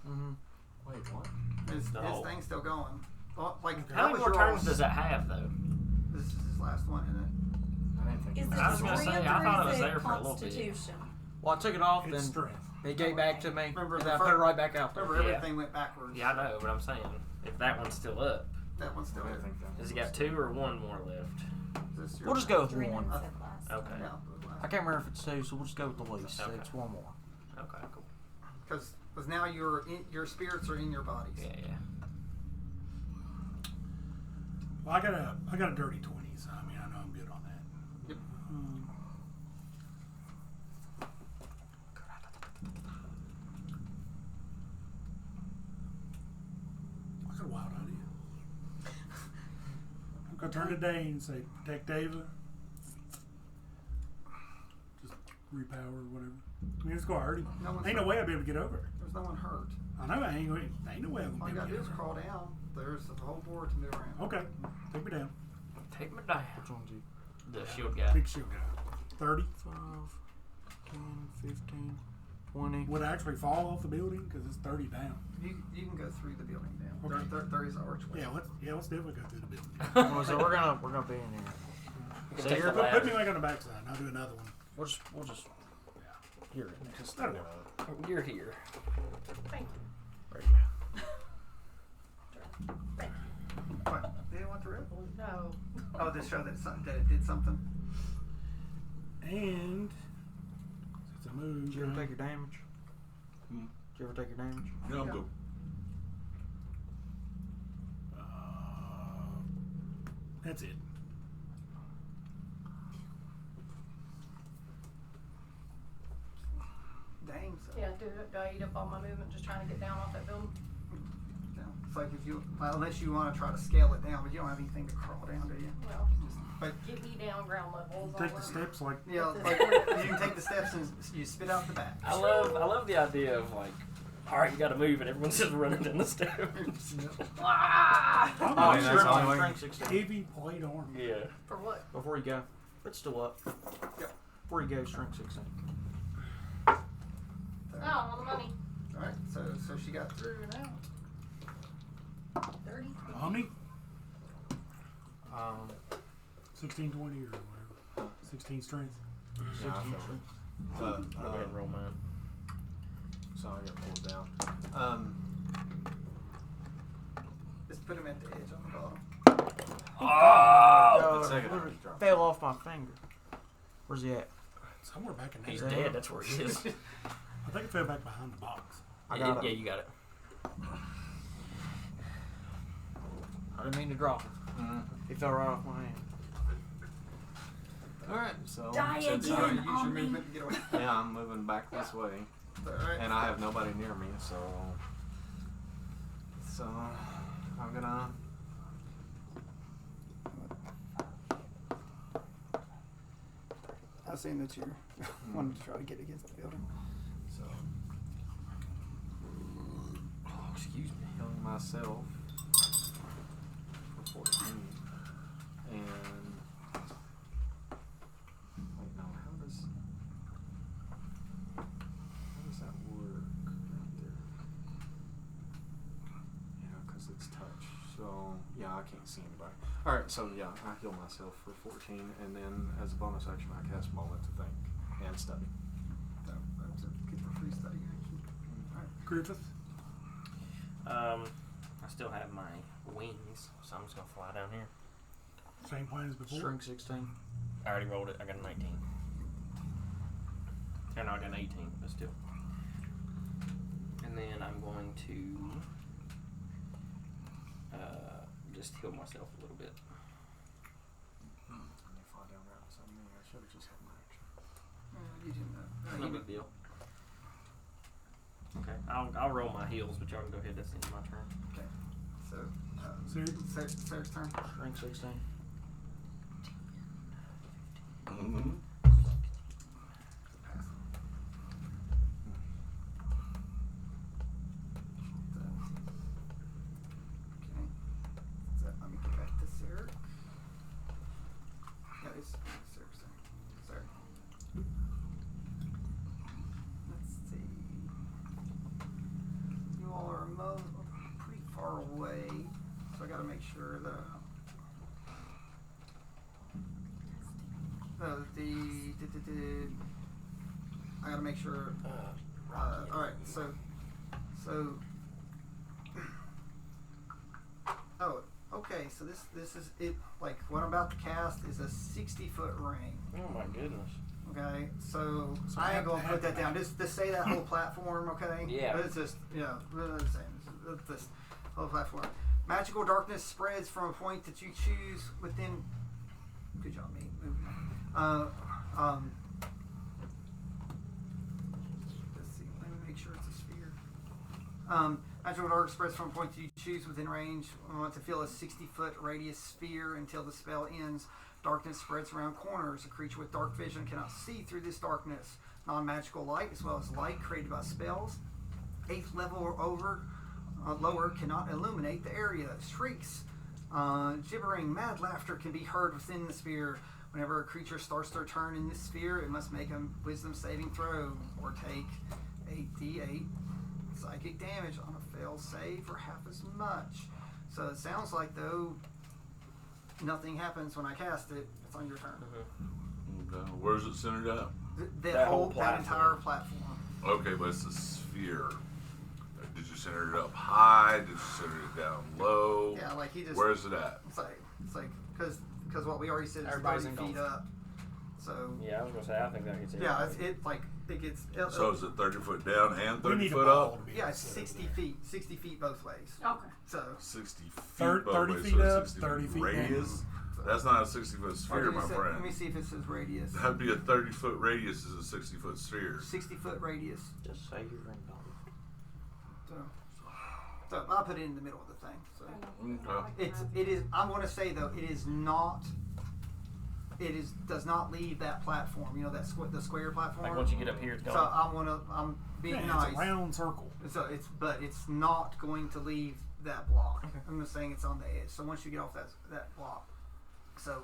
Mm-hmm. Wait, what? His No. thing's still going. Well, like, Okay. How that many was more your turns all- does it have, though? This is his last one, isn't it? I didn't think Is it it I was gonna strength say, I or thought it is was there for a little bit. Constitution? Well, I took it off, It's then strength. it gave back to me, Remember and the then I put fir- it right back out there. Remember, Yeah. everything went backwards. Yeah, I know, but I'm saying, if that one's still up, That one's still I there. didn't think that has he was- got 2 or 1 more left? Is this your- We'll just go with Three one. nuns said last. Okay. Yeah. I can't remember if it's two, so we'll just go with the least. Okay. It's one more. Okay, cool. Because now your spirits are in your bodies. Yeah, yeah. Well, I got a dirty 20, so I mean, I know I'm good on that. Yep. I got a wild idea. I'm gonna turn to Dane and say, protect Ava. Just repower or whatever. I mean, it's gonna hurt him. No one's Ain't no way I'll be able to get over it. There's no one hurt. I know ain't no way I'm All gonna you be able gotta to do get is over crawl down. There's the whole board to move around. it. Okay, take me down. Take me down. Which one's you? The shield guy. Big shield guy. 30. 5, 10, 15, 20. Would I actually fall off the building? Because it's 30 down. You can go through the building down. Okay. There is an archway. Yeah, let's definitely go through the building. Well, so we're gonna be in here. You can So take you're- the Put me ladder. like on the backside and I'll do another one. We'll just here. Just That'll You're here. Thank you. There you go. Thank you. What? Did you want the rip? No. Oh, this show that it did something. And it's a move. Did you ever take your damage? Hmm. Did you ever take your damage? Yeah, I'm good. That's it. Dang. So. Yeah, do I eat up all my movement just trying to get down off that building? Yeah. It's like if you, well, unless you want to try to scale it down, but you don't have anything to crawl down, do you? Well, But get me down ground level. is all Take the I'm- steps like yeah, like you can take the steps and you spit out the back. I love the idea of like, all right, you got to move, and everyone's just running down the stairs. Ah! I'm Oh, not yeah, sure that's my all right. strength Strength 16. heavy plate armor. Yeah. For what? Before you go, it's still up. Yep. Before you go, strength 16. Oh, all the money. All right. So she got through now. 30. Omni? 1620 or whatever. 16 strength. Yeah, I feel it. Go ahead and roll mine. So I got pulled down. Just put him at the edge on the bottom. Oh! The second Where one it dropped. fell off my finger. Where's he at? Somewhere back in there. He's dead. That's where he is. I think it fell back behind the box. I got Yeah, it. you got it. I didn't mean to drop him. He fell right off my hand. Alright, so Die since So again. use your Omni. movement to get away. yeah, I'm moving back this way. All right. And I have nobody near me, so I'm gonna I was saying that you wanted to try to get against the building. so Oh, excuse me. healing myself for 14. And wait, no, how does that work right there? Yeah, because it's touch. So yeah, I can't see anybody. All right, so yeah, I heal myself for 14, and then as a bonus action, I cast Moment to Think and Study. So that's a get the free study action. All right. Griffith? I still have my wings, so I'm just gonna fly down here. Same plan as before. Strength 16. I already rolled it. I got a 19. Or no, I got an 18, but still. And then I'm going to just heal myself a little bit. Let me fly down there. So I should have just had my action. You do not. No big deal. Okay, I'll roll my heels, but y'all can go ahead. That's the end of my turn. Okay. So, So Sarah's turn. Rank 16. Mm-hmm. Okay. So let me get back to Sarah. Yeah, it's Sarah's turn. Sarah. Let's see. You all are pretty far away, so I got to make sure that. I gotta make sure. All right, so. Oh, okay. So this is it. Like what I'm about to cast is a 60-foot ring. Oh my goodness. Okay, so I ain't gonna put that down. Just say that whole platform. Okay. Yeah. But it's just the same. This whole platform. Magical darkness spreads from a point that you choose within. Good job, mate. Let's see. Let me make sure it's a sphere. Magical dark spreads from a point you choose within range. I want to fill a 60-foot radius sphere until the spell ends. Darkness spreads around corners. A creature with dark vision cannot see through this darkness. Non-magical light, as well as light created by spells. 8th level or lower cannot illuminate the area. Shrieks, gibbering, mad laughter can be heard within the sphere. Whenever a creature starts their turn in this sphere, it must make a wisdom saving throw or take 8d8 psychic damage on a failed save for half as much. So it sounds like though nothing happens when I cast it, it's on your turn. Okay. Where's it centered at? That entire platform. Okay, but it's a sphere. Did you center it up high? Did you center it down low? Yeah, like he just. Where's it at? It's like because what we already said is Everybody's 30 feet engulfed. up. So. Yeah, I was gonna say I think that gets Yeah, it gets. So is it 30 foot down and we 30 need a foot ball up? to be Yeah, able it's to 60 feet. 60 feet both ways. Okay. So. 60 feet 30 both ways, feet so up, 60 30 feet radius. So- That's not a 60 foot sphere, my Let friend. me see if it says radius. That'd be a 30 foot radius is a 60 foot sphere. 60-foot radius. Just say you're involved. So I'll put it in the middle of the thing. So Okay. it is. I'm going to say though, it is not. Does not leave that platform. You know that the square platform. Like once you get up here, it's gone. So I'm being Yeah, nice. it's a round circle. So it's not going to leave that block. Okay. I'm just saying it's on the edge. So once you get off that block, so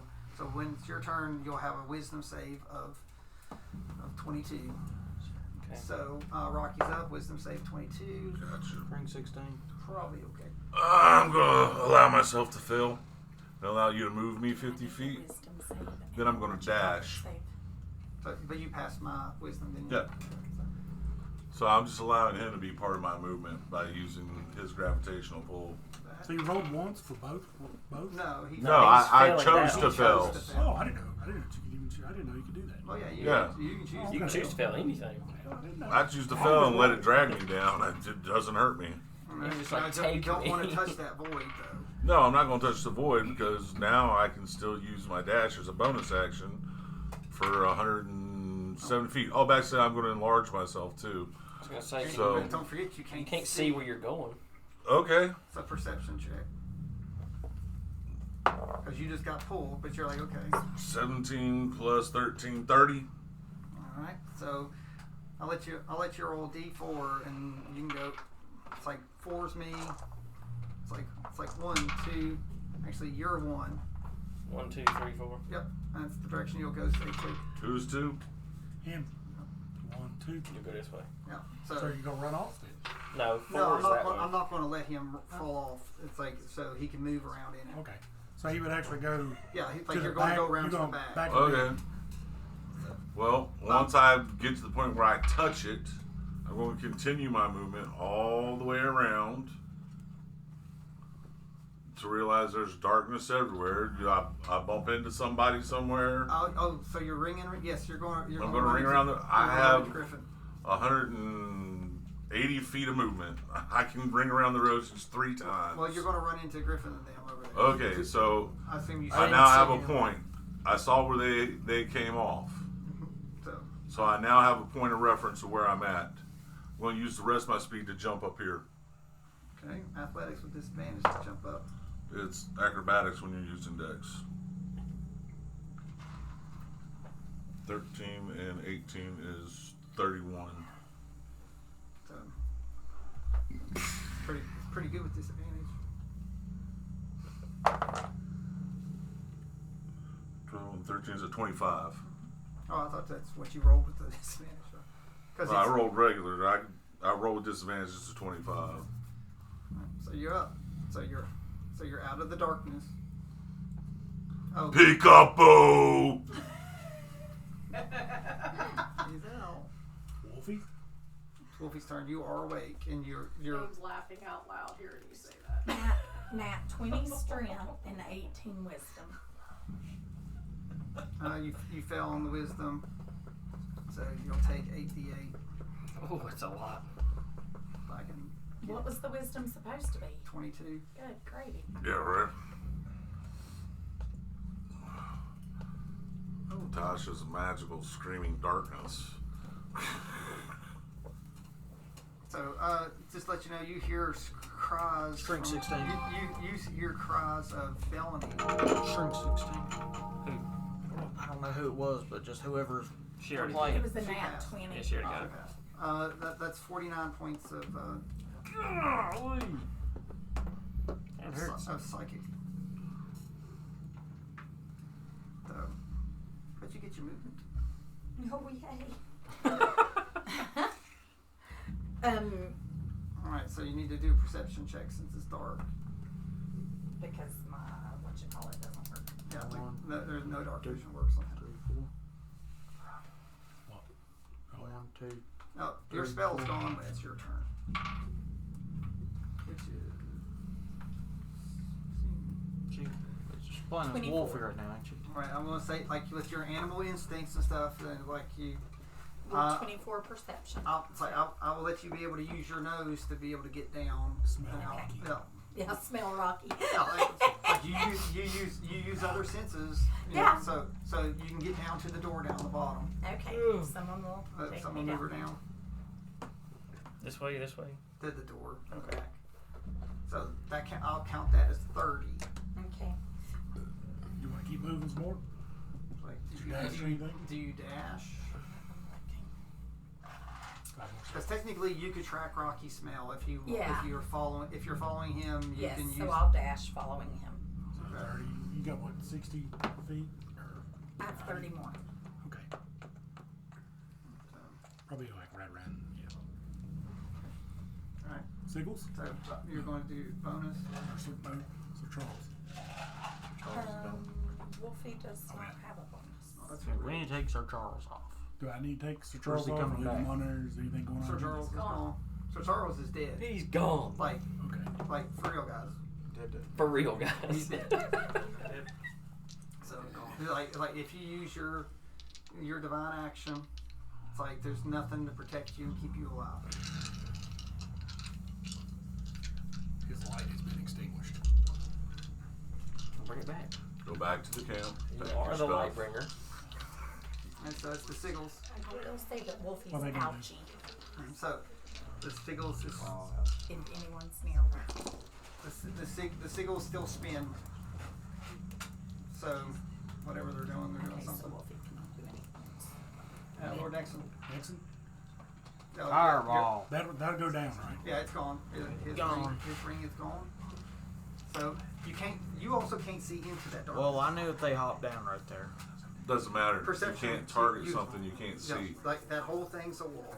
when it's your turn, you'll have a wisdom save of 22. Okay. So Rocky's up. Wisdom save 22. Gotcha. Rank 16. Probably okay. I'm gonna allow myself to fail. And allow you to move me 50 feet. Then I'm gonna dash. But you passed my wisdom, didn't you? Yeah. So I'm just allowing him to be part of my movement by using his gravitational pull. So you rolled once for both. No, he. No, I failing chose down. to fail. Oh, I didn't know. I didn't know you could do that. Oh yeah, Yeah. You can choose. You can choose to fail anything. I didn't know. I choose to fail and let it drag me down. It doesn't hurt me. It's just You like, don't take want me. to touch that void though. No, I'm not going to touch the void because now I can still use my dash as a bonus action for 170 feet. Oh, back then I'm going to enlarge myself too. I was gonna say, So- But don't forget you can't see where you're going. Okay. It's a perception check. Because you just got pulled, but you're like, okay. 17 plus 13, 30. All right. So I'll let you roll D4, and you can go. It's like 4's me. It's like 1, 2. Actually, you're 1. 1, 2, 3, 4. Yep. That's the direction you'll go safely. 2's 2. Him. 1, 2. You go this way. Yeah. So you're gonna run off then? No, 4 No, is that way. I'm not going to let him fall off. It's like so he can move around in it. Okay. So he would actually go. Yeah, like to you're the going to back, go around you're to the going back. and Okay. in. Well, once I get to the point where I touch it, I'm going to continue my movement all the way around to realize there's darkness everywhere. Do I bump into somebody somewhere? So you're ringing? Yes, you're going. I'm going to ring around. I have Griffin. 180 feet of movement. I can ring around the roses 3 times. Well, you're going to run into Griffin and them over there. Okay, so I assume you. I now have a point. I saw where they came off. So So I now have a point of reference of where I'm at. I'm going to use the rest of my speed to jump up here. Okay, athletics with disadvantage to jump up. It's acrobatics when you're using dex. 13 and 18 is 31. So, pretty good with disadvantage. 12 and 13 is a 25. Oh, I thought that's what you rolled with the disadvantage. Well, I rolled regular. I rolled with disadvantage. It's a 25. So you're up. So you're out of the darkness. Oh, Peekaboo! he's out. Wolfie? Wolfie's turn. You are awake, and you're James laughing out loud hearing you say that. Nat 20 strength and 18 wisdom. you fell on the wisdom, so you'll take 8d8. Oh, it's a lot. If I can get What was the wisdom supposed to be? 22. Good gravy. Yeah, right. Oh, Tasha's magical screaming darkness. So, just to let you know, you hear cries. Shrink from- 16. You hear cries of felony. Shrink 16. I don't know who it was, but just whoever's She already playing. It was a She nat passed. 20. Yeah, she already got it. That's 49 points of That hurts. of psychic. So, but you get your movement. No, yay. All right, so you need to do a perception check since it's dark. Because my, whatchamacallit doesn't work. Yeah, there's no dark vision works on that. 1, 2. Oh, your spell's gone, but it's your turn. Which is. She's playing as 24. Wolfie right now, ain't she? Right, I'm gonna say like with your animal instincts and stuff, then like you. Roll 24 perception. I will let you be able to use your nose to be able to get down. Smell and out. rocky. Yeah. Yeah, smell rocky. Yeah, like you use other senses. You know, Yeah. so you can get down to the door down the bottom. Okay, someone will take Someone me move her down. down This way, this way. to the door. Okay. Back. So I'll count that as 30. Okay. You want to keep moving some more? Like, Dash or anything? do you dash? God, Because technically, you could track Rocky's smell if you Yeah. if you're following him. You Yes, can use. so I'll dash following him. So 30. You got what, 60 feet? Or, I have 30 more. okay. Probably like right around, yeah. All right. Siggles? So you're going to do bonus. So Charles. Wolfie does Oh, not yeah. have a bonus. That's We need to take Sir Charles off. Do I need to take Sir Where's Charles he off or coming leave him back? on there? Is there anything going on? Sir Charles is gone. Sir Charles is dead. He's gone. Like Okay. for real, guys. For real, guys. He's dead. So like if you use your divine action, it's like there's nothing to protect you and keep you alive. His light has been extinguished. Bring it back. Go back to the camp. You Pack are your the stuff. light bringer. And so it's the Siggles. I will say that Wolfie's What are they gonna do? ouchie So the Siggles is if anyone's near her. the Siggles still spin. So whatever they're doing Okay, so something. Wolfie cannot do anything. Lord Nixon. Nixon? Oh, Fireball. That'll go down, right? Yeah, it's gone. His Gone. ring is gone. So you also can't see into that dark. Well, I knew if they hopped down right there. Doesn't matter. Perception. You can't target You- something you can't Yeah, see. like that whole thing's a wall.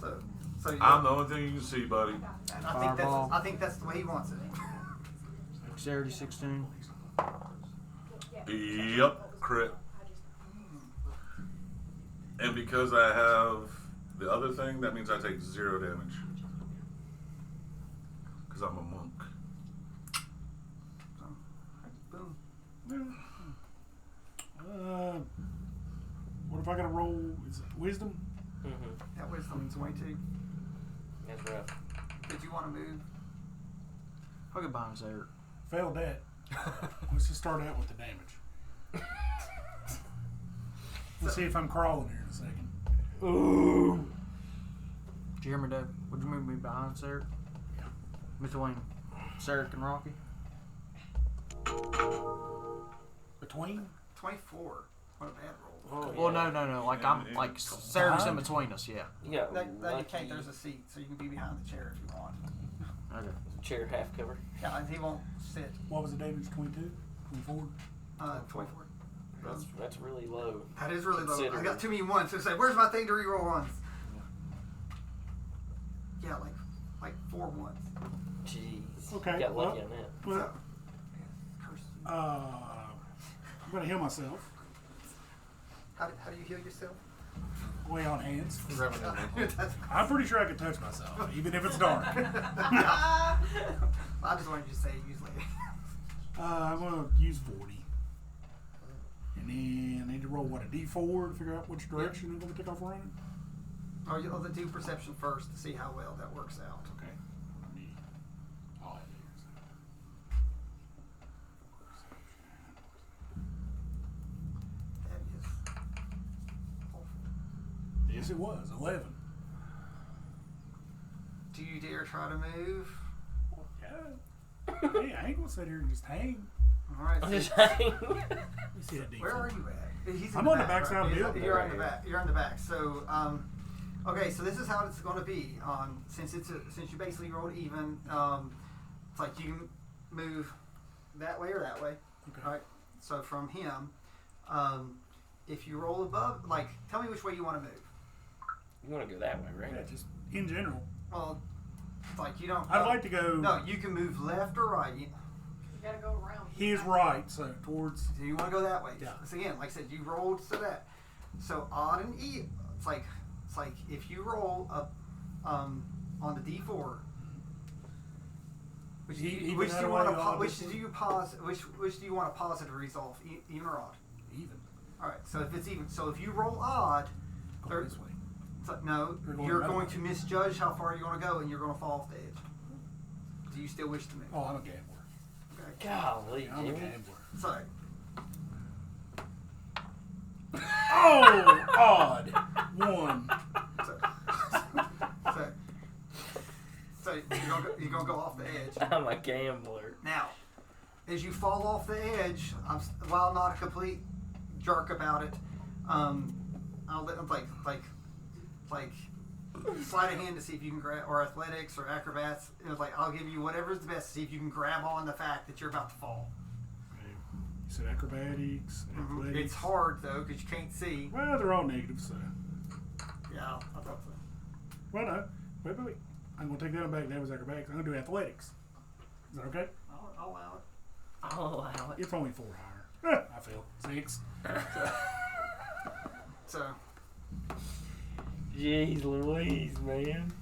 So you, I'm the only thing you can see, buddy. and Fireball. I think that's the way he wants it. Dexterity 16. Yep, crit. And because I have the other thing, that means I take 0 damage. Because I'm a monk. Boom. What if I gotta roll? Is it wisdom? Mm-hmm. That wisdom 22. That's rough. Did you want to move? I'll get behind there. Failed that. Let's just start out with the damage. We'll see if I'm crawling here in a second. Ooh. Did you hear me, Dave? Would you move me behind Sarek? Yeah. Between Sarek and Rocky? Between? 24. What a bad roll. Well, no. Like I'm like Sarek's in between us. Yeah. Yeah. No, you can't. There's a seat, so you can be behind the chair if you want. Okay. Chair half cover. Yeah, and he won't sit. What was the damage? 22? 24? 24. That's really low. That is really low. I Considering. got too many ones. So say, where's my thing to reroll ones? Yeah, like 4 ones. Jeez. Okay, Got lucky well- on that. Well, Curse. I'm going to heal myself. How do you heal yourself? Lay on hands. That's- I'm pretty sure I can touch myself, even if it's dark. I just wanted you to say usually. I'm going to use 40. And then I need to roll, what, a d4 to figure out which direction I'm going to take off running? Oh, you'll do perception first to see how well that works out. Okay. All I do That is awful. is. Yes, it was. 11. Do you dare try to move? Yeah. Hey, I ain't going to sit here and just hang. All right. I'm so- just saying. Let me see that d4. Where are you at? He's in I'm the on the back, backside right? of the building. You're Right on the here. back. You're on the back. So, okay. So this is how it's going to be. Since you basically rolled even, it's like you can move that way or that way. Okay. All right. So from him, if you roll above, like, tell me which way you want to move. You want to go that way, right? Yeah, just in general. Well, it's like you don't. I'd like to go No, you can move left or right. You gotta go around. his right, so towards. So you want to go that way. Yeah. So again, like I said, you rolled so that. So odd and even. It's like if you roll up on the d4. Which do you, Even which do that you way, want to odd which and do you pause which do you want a positive result, even or odd? Even. All right. So if it's even, so if you roll odd, Go Third- this way. it's like, no, You're going you're that going way. to misjudge how far you want to go, and you're going to fall off the edge. Do you still wish to move? Oh, I'm a gambler. Okay. Golly, I'm a Jimmy. gambler. So Oh, odd. 1. so you're gonna go off the edge. I'm a gambler. Now, as you fall off the edge, while I'm not a complete jerk about it, I'll let like slide a hand to see if you can grab, or athletics or acrobats. It was like I'll give you whatever's the best to see if you can grab on the fact that you're about to fall. Okay. You said acrobatics, athletics. It's hard though because you can't see. Well, they're all negative, so. Yeah, I thought so. Well, no. Wait. I'm going to take that one back. That was acrobatics. I'm going to do athletics. Is that okay? I'll allow it. I'll allow it. It's only 4 higher. I feel 6. So, Jeez Louise, man.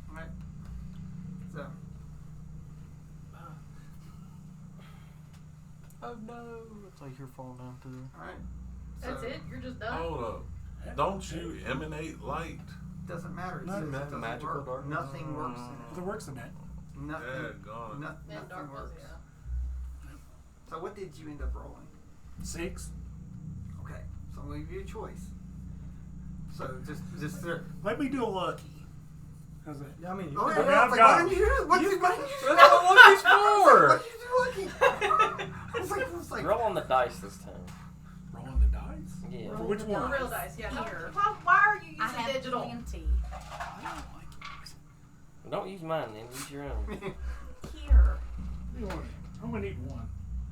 alright. So, Oh no! It's like you're falling down through. alright. That's So, it? You're just done? Hold up. Don't you emanate light? Doesn't matter. It No, says it doesn't magical work. darkness. Nothing works in If it works in that. it. Nothing. Daggone. No, And nothing darkness, works. yeah. So what did you end up rolling? 6. Okay, so I'm gonna give you a choice. So just there. Let me do a lucky. How's that? Yeah, I mean, Oh Yeah, yeah, yeah. I've Like, got why didn't you do it? Why didn't you do That's what lucky's for. What did you do lucky? It's like Roll on the dice this time. Rolling the dice? Yeah. For which The one? real dice, yeah. No, Here. why are you I using have digital? plenty. I don't like it. Don't use mine then. Use your own. Here. I'm going to need 1.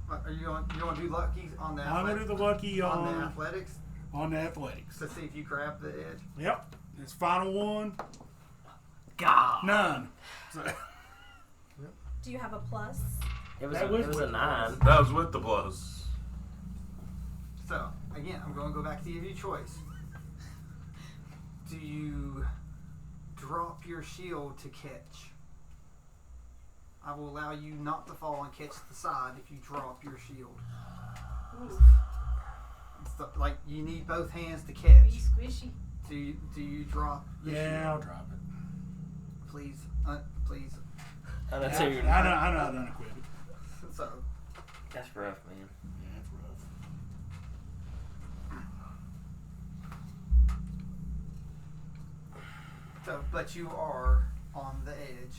are you going to do lucky on the I'm going to do the lucky on the on athletics the athletics. to see if you grab the edge? Yep. This final one. God. 9. So, Do you have a plus? It was, That a, was it was a with 9. That was with the plus. So again, I'm going to go back to give you a choice. Do you drop your shield to catch? I will allow you not to fall and catch the side if you drop your shield. So, like you need both hands to catch. Be squishy. Do you drop? your yeah, I'll shield? drop it. Please, please. I know, I too. know I done equip it. So That's rough, man. Yeah, it's rough. So, but you are on the edge.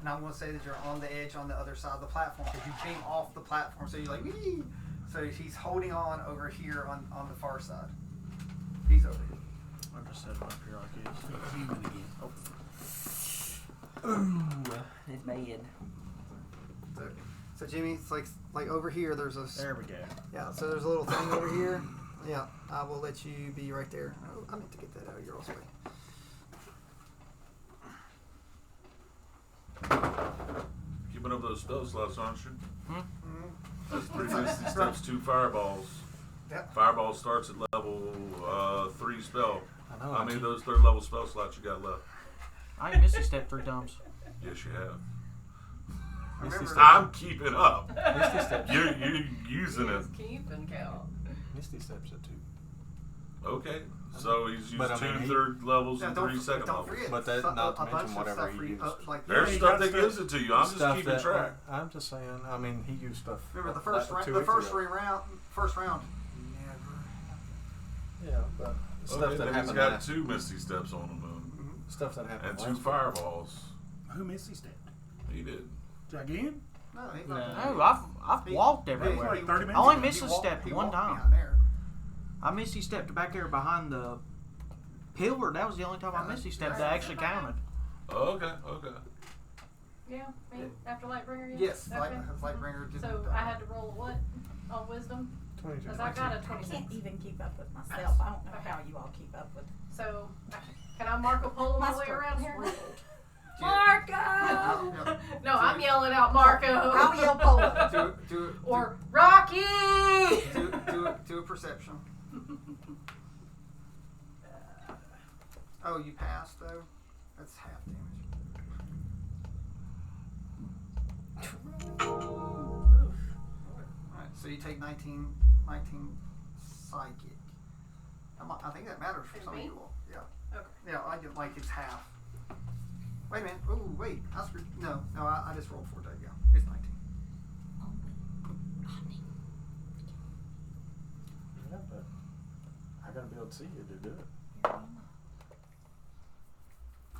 And I'm going to say that you're on the edge on the other side of the platform because you came off the platform. So you're like, wee! So he's holding on over here on the far side. He's over here. I'll just set him up here like this. Human again. Ooh, it's bad. So Jimmy, it's like over here. There's a There we go. yeah. So there's a little thing over here. Yeah, I will let you be right there. Oh, I meant to get that out of your way. Keeping up those spell slots, aren't you? Mm-hmm. That's 3 misty steps, 2 fireballs. Yep. Fireball starts at level 3 spell. I know. How many of those 3rd level spell slots you got left? I ain't Misty Step 3 times. Yes, you have. Misty Remember- Step. I'm keeping up. Misty Steps. You're using it. Keeping count. Misty Steps at 2. Okay, so he's used But I 2 mean, he- 3rd levels Yeah, and don't, 3 second don't levels. forget. But that- so- not to a bunch mention of whatever stuff he for you, used. like There's he stuff got that stuff- gives it to you. I'm just Stuff keeping that- track. I'm just saying. I mean, he used stuff. remember the like first round. 2 The weeks first ago. round. Yeah, but stuff Okay, that then he's happened got last. 2 misty steps on him, Stuff that happened. and 2 last fireballs. Who Misty stepped? He did. Again? No, he's No. not. No, I've He- walked he- everywhere. like 30 I minutes only ago. Misty stepped he one walked time. behind there. I Misty stepped back there behind the pillar. That was the only time I Misty stepped that actually counted. Okay. Yeah, me after Lightbringer. Yes, Okay. Lightbringer did. So I had to roll a what on wisdom? 22. Because I got a I 26. can't even keep up with myself. I don't know how you all keep up with. So can I Marco Polo my way stroke around is here? ruled. Marco! Yeah. No, I'm yelling out Marco. I'll yell Polo. Or Rocky! do a perception. Oh, you passed though. That's half damage. Alright, so you take 19 psychic. I think that matters for And some me? people. Yeah. Okay. Yeah, I get like it's half. Wait a minute. Oh, wait. I screwed. No, I just rolled 4. There you go. It's 19. Yeah, but I gotta be able to see you to do it.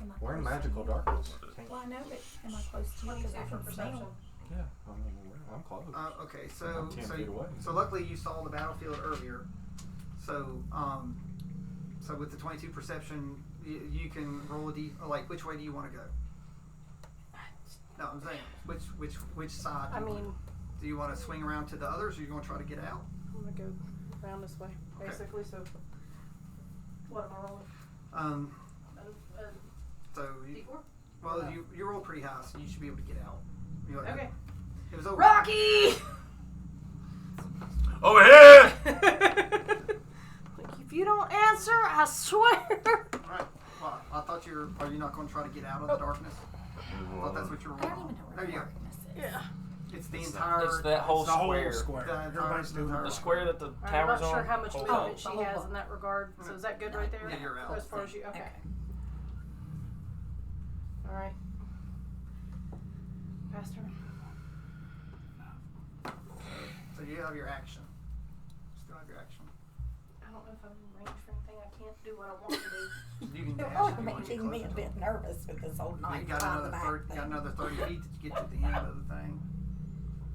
Am I We're in close to magical you? darkness. Can't- Well, I know, but am I close to you? Because I 22 for can perception. smell. Yeah, I mean, I'm close. Okay, I'm 10 feet away. so luckily you saw the battlefield earlier. So so with the 22 perception, you can roll a d. Like, which way do you want to go? No, I'm saying which side? I do you mean, want? Do you want to swing around to the others, or you going to try to get out? I'm going to go around this way, Okay. basically. So what am I rolling? So you, D4? well, you roll pretty high, so you should be able to get out. You're like, Okay. It was over. Rocky! Over here! If you don't answer, I swear. Alright. Well, I thought are you not going to try to get out of the darkness? I thought that's what you were I don't rolling. even know There where you go. darkness is. Yeah. It's the entire. It's that whole It's the whole square. square. The entire- Everybody's doing the it. The square that the I'm tower's not sure on. how much whole movement thing. she has in that regard. So is that good right there? Yeah, you're out. As far as you. Okay. Okay. All right. Pass turn. So you have your action. Still have your action. I don't know if I'm in range for anything. I can't do what I want to do. You can dash Oh, if you want to get making me a closer. bit nervous with this old You knife got behind the another back 30, thing. got another 30 feet to get to the end of the thing.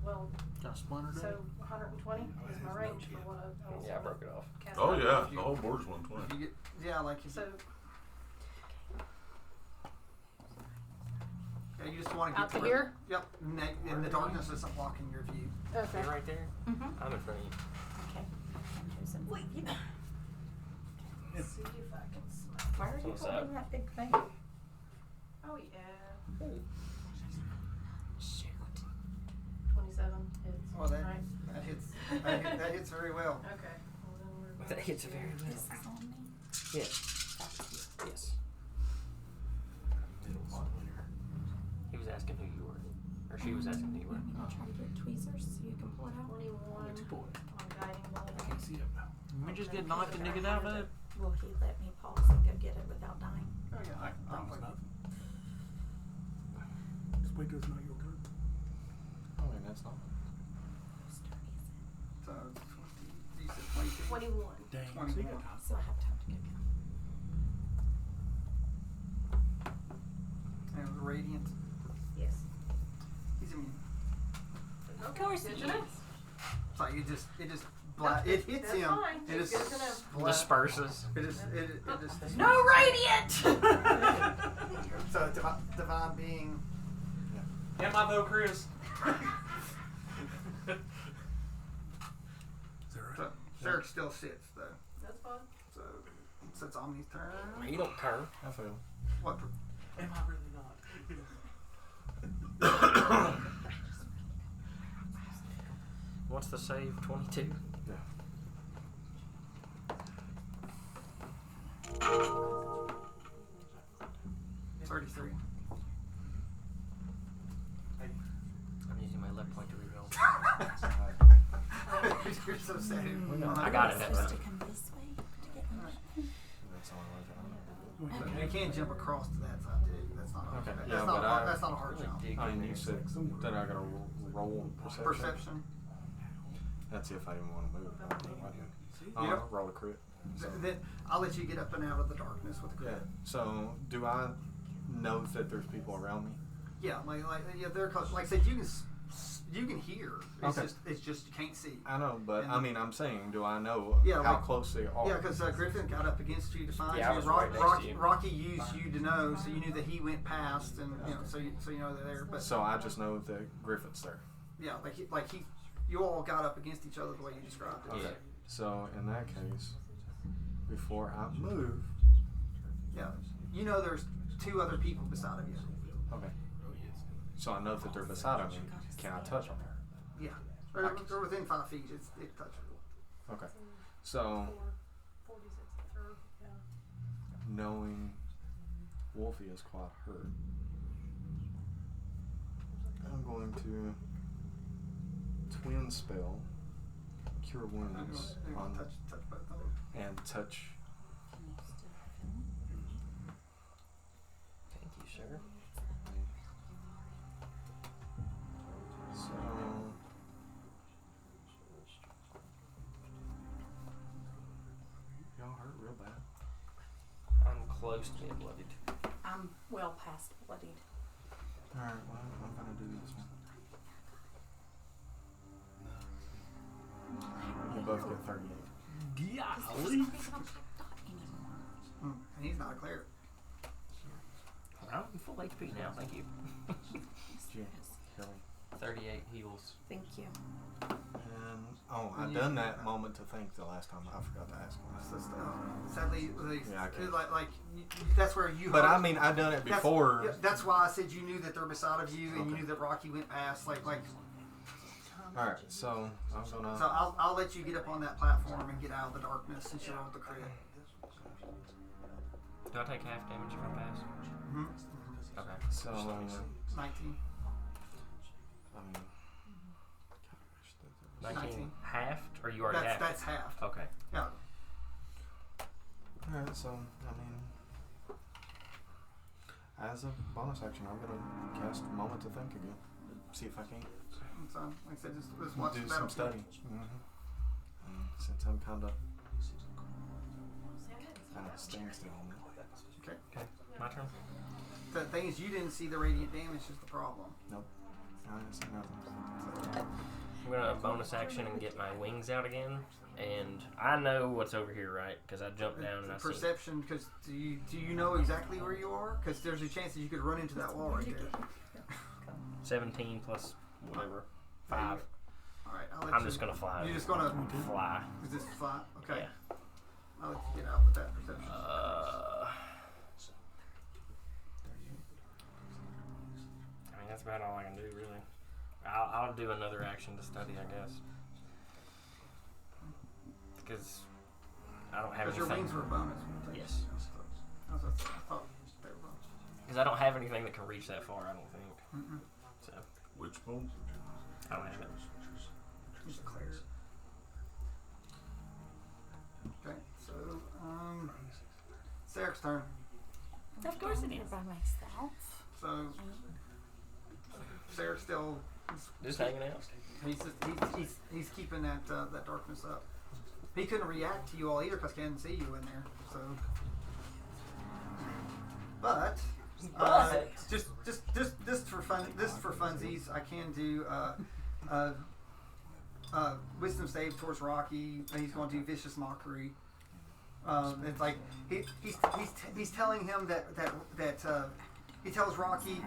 Well, Got splintered so 120 is my range for what I was Yeah, I broke it off. cast Oh out. yeah, the whole board's 120. If you get, yeah, like if So yeah, you just want to get out to where- here. Yep, and the darkness isn't blocking your view. Okay. You're right there. Mm-hmm. I'm in front of you. Okay. I'm choosing. Wait, you know, Let's see if I can smack. why are you What's holding that? that big thing? Oh yeah. Shoot. 27 hits. Oh, that Right. that hits that hits very well. Okay. Well, then we're That going hits to- very well. This is on me. Yes. Yes. He was asking who you were. Or she was asking who you were. I'm gonna try to get tweezers so you can pull it out. 21 on guiding bolt. Let me just get a knife and dig it out of it. Will he let me pause and go get it without dying? Oh yeah, I I'll promise play not. Just wait till it's not your turn. I mean, that's not. Whose turn is it? So 20, you said 22. 21. Dang. 21. So you got time. So I have time to go get radiant? Yes. He's immune. Of course Good he to know. is. It's like it just it hits That's him. fine. It It's just good to know. Disperses. It just No radiant! So divine being. Am I though, Chris? Is that right? So Sarah still sits though. That's fine. So it's Omni's turn. You don't turn. I fail. What? Am I really not? What's the save? 22. Yeah. It's 33. I'm using my left point to reroll. You're so sad. I got it. Supposed to come this way to get my That's the only way that I know. You can't jump across to that side, too. That's not. Okay, That's yeah, not. but That's not a hard jump. I mean, you said that I got to roll perception. Perception. That's if I even want to move. You know- Roll a crit. So, Then I'll let you get up and out of the darkness with the yeah. crit. So, do I know that there's people around me? Yeah, yeah, they're like I said, you can hear. It's Okay. just you can't see. I know, but And- I mean, I'm saying, do I know Yeah, how like- close they are? Yeah, because Griffin got up against you to find Yeah, I you. was right next to you. Rocky used you to know, so you knew that he went past, and so you know they're there. But So I just know that Griffin's there. yeah, you all got up against each other the way you described it. Okay. So in that case, before I move, Yeah, you know there's two other people beside of you. okay. So I know that they're beside of me. Can I touch them? Yeah, they're within 5 feet. It touches. Okay. So 46 the third. Yeah. knowing Wolfie is quite hurt, I'm going to twin spell cure wounds on Touch both of them. and touch. Can you still feel it? Thank you, sir. So y'all hurt real bad. I'm close to being bloodied. I'm well past bloodied. All right, well I'm gonna do this one. You both get 38. Golly. And he's not a cleric. I'm full HP now, thank you. Jim, Kelly. 38 heals. Thank you. And I done that moment to think the last time. I forgot to ask one. Sadly, Yeah, I can't. that's where you. But heard- I mean, I done it that's- before. yeah, That's why I said you knew that they're beside of you, and you Okay. knew that Rocky went past. Like. All right, so I'm gonna. So I'll let you get up on that platform and get out of the darkness since you rolled the crit. Do I take half damage if I pass? Mm-hmm. Okay. So 19. I mean, 19 halved? Or you already halved? That's half. Okay. Yeah. all right. So I mean, as a bonus action, I'm gonna cast Moment to Think again. See if I can So, like I said, just watch do the some battlefield. study. Since I'm kind of standstill on that. Okay. My turn? The thing is, you didn't see the radiant damage is the problem. Nope. I didn't see nothing. I'm gonna bonus action and get my wings out again. And I know what's over here, right? Because I jumped down and I see. Perception, because do you know exactly where you are? Because there's a chance that you could run into that wall right there. 17 plus whatever. 5. All right, I'll let I'm you. just gonna fly. You're just gonna fly. Is this fly? Okay. Yeah. I'll let you get out with that perception. I mean, that's about all I can do, really. I'll do another action to study, I guess. Because I don't have Because your anything. wings were a bonus. Yes. I thought they were bonus. Because I don't have anything that can reach that far, I don't think. Mm-mm. So, Which one? I don't have it. He's a cleric. Okay, so it's Eric's turn. Of course it is by myself. So Sarah's still Just hanging out. he's keeping that darkness up. He couldn't react to you all either because he couldn't see you in there. So, but Just for fun. This for funsies. I can do wisdom save towards Rocky. He's going to do vicious mockery. It's like he's telling him that he tells Rocky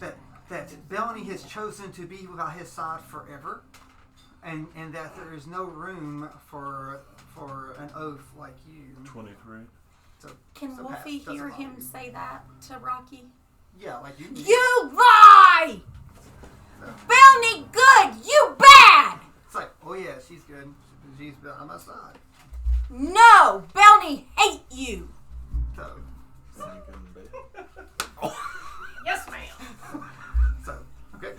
that Bellany has chosen to be by his side forever, and that there is no room for an oaf like you. 23. So, Can Wolfie hear him say that to Rocky? Yeah, like you. You lie! Bellany good, you bad! It's like, oh yeah, she's good. She's on my side. No, Bellany hate you. So, Yes, ma'am. so okay,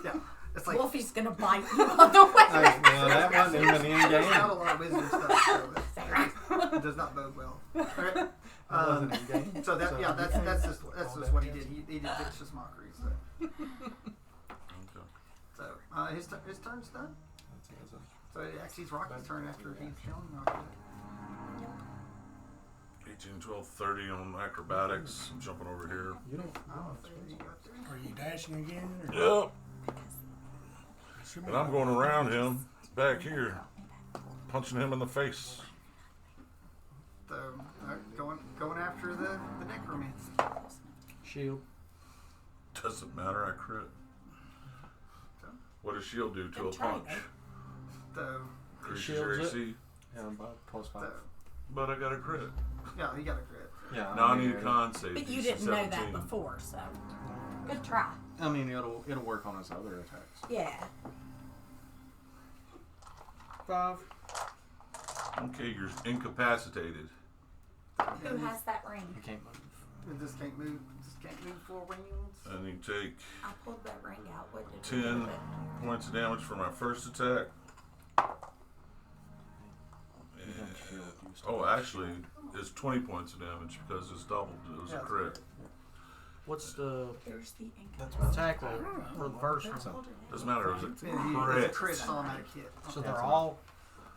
yeah. It's like Wolfie's gonna bite you on the way. Well, that wasn't even in there's game. not a lot of wisdom stuff, so it does not bode well. Okay. Wasn't in game. So that's just what he did. He did vicious mockery. So, his turn's done. So actually, it's Rocky's turn after he's shown Rocky. 18, 12, 30 on acrobatics. I'm jumping over here. You don't. Are you dashing again? Or? Yep. And I'm going around him back here, punching him in the face. So going after the necromancer. Shield. Doesn't matter. I crit. What does shield do to a Good try, punch? So Increases Shields your it. AC. Yeah, about plus 5. But I got a crit. yeah, he got a crit. Yeah. Now I need a con save. But you DC didn't know 17. that before, so good try. I mean, it'll work on his other attacks. Yeah. 5. Okay, you're incapacitated. Who has that ring? You can't move. It just can't move. Just can't move 4 rounds. And you take I pulled that ring out. What did you 10 do with it? points of damage for my first attack. You don't shield, you still Oh, have actually, it's 20 points of damage because it's doubled. It was a Yeah, crit. What's the There's the ink. attack roll for the first one? Doesn't matter. It was a It's a crit. crit. It's automatic hit. So they're all.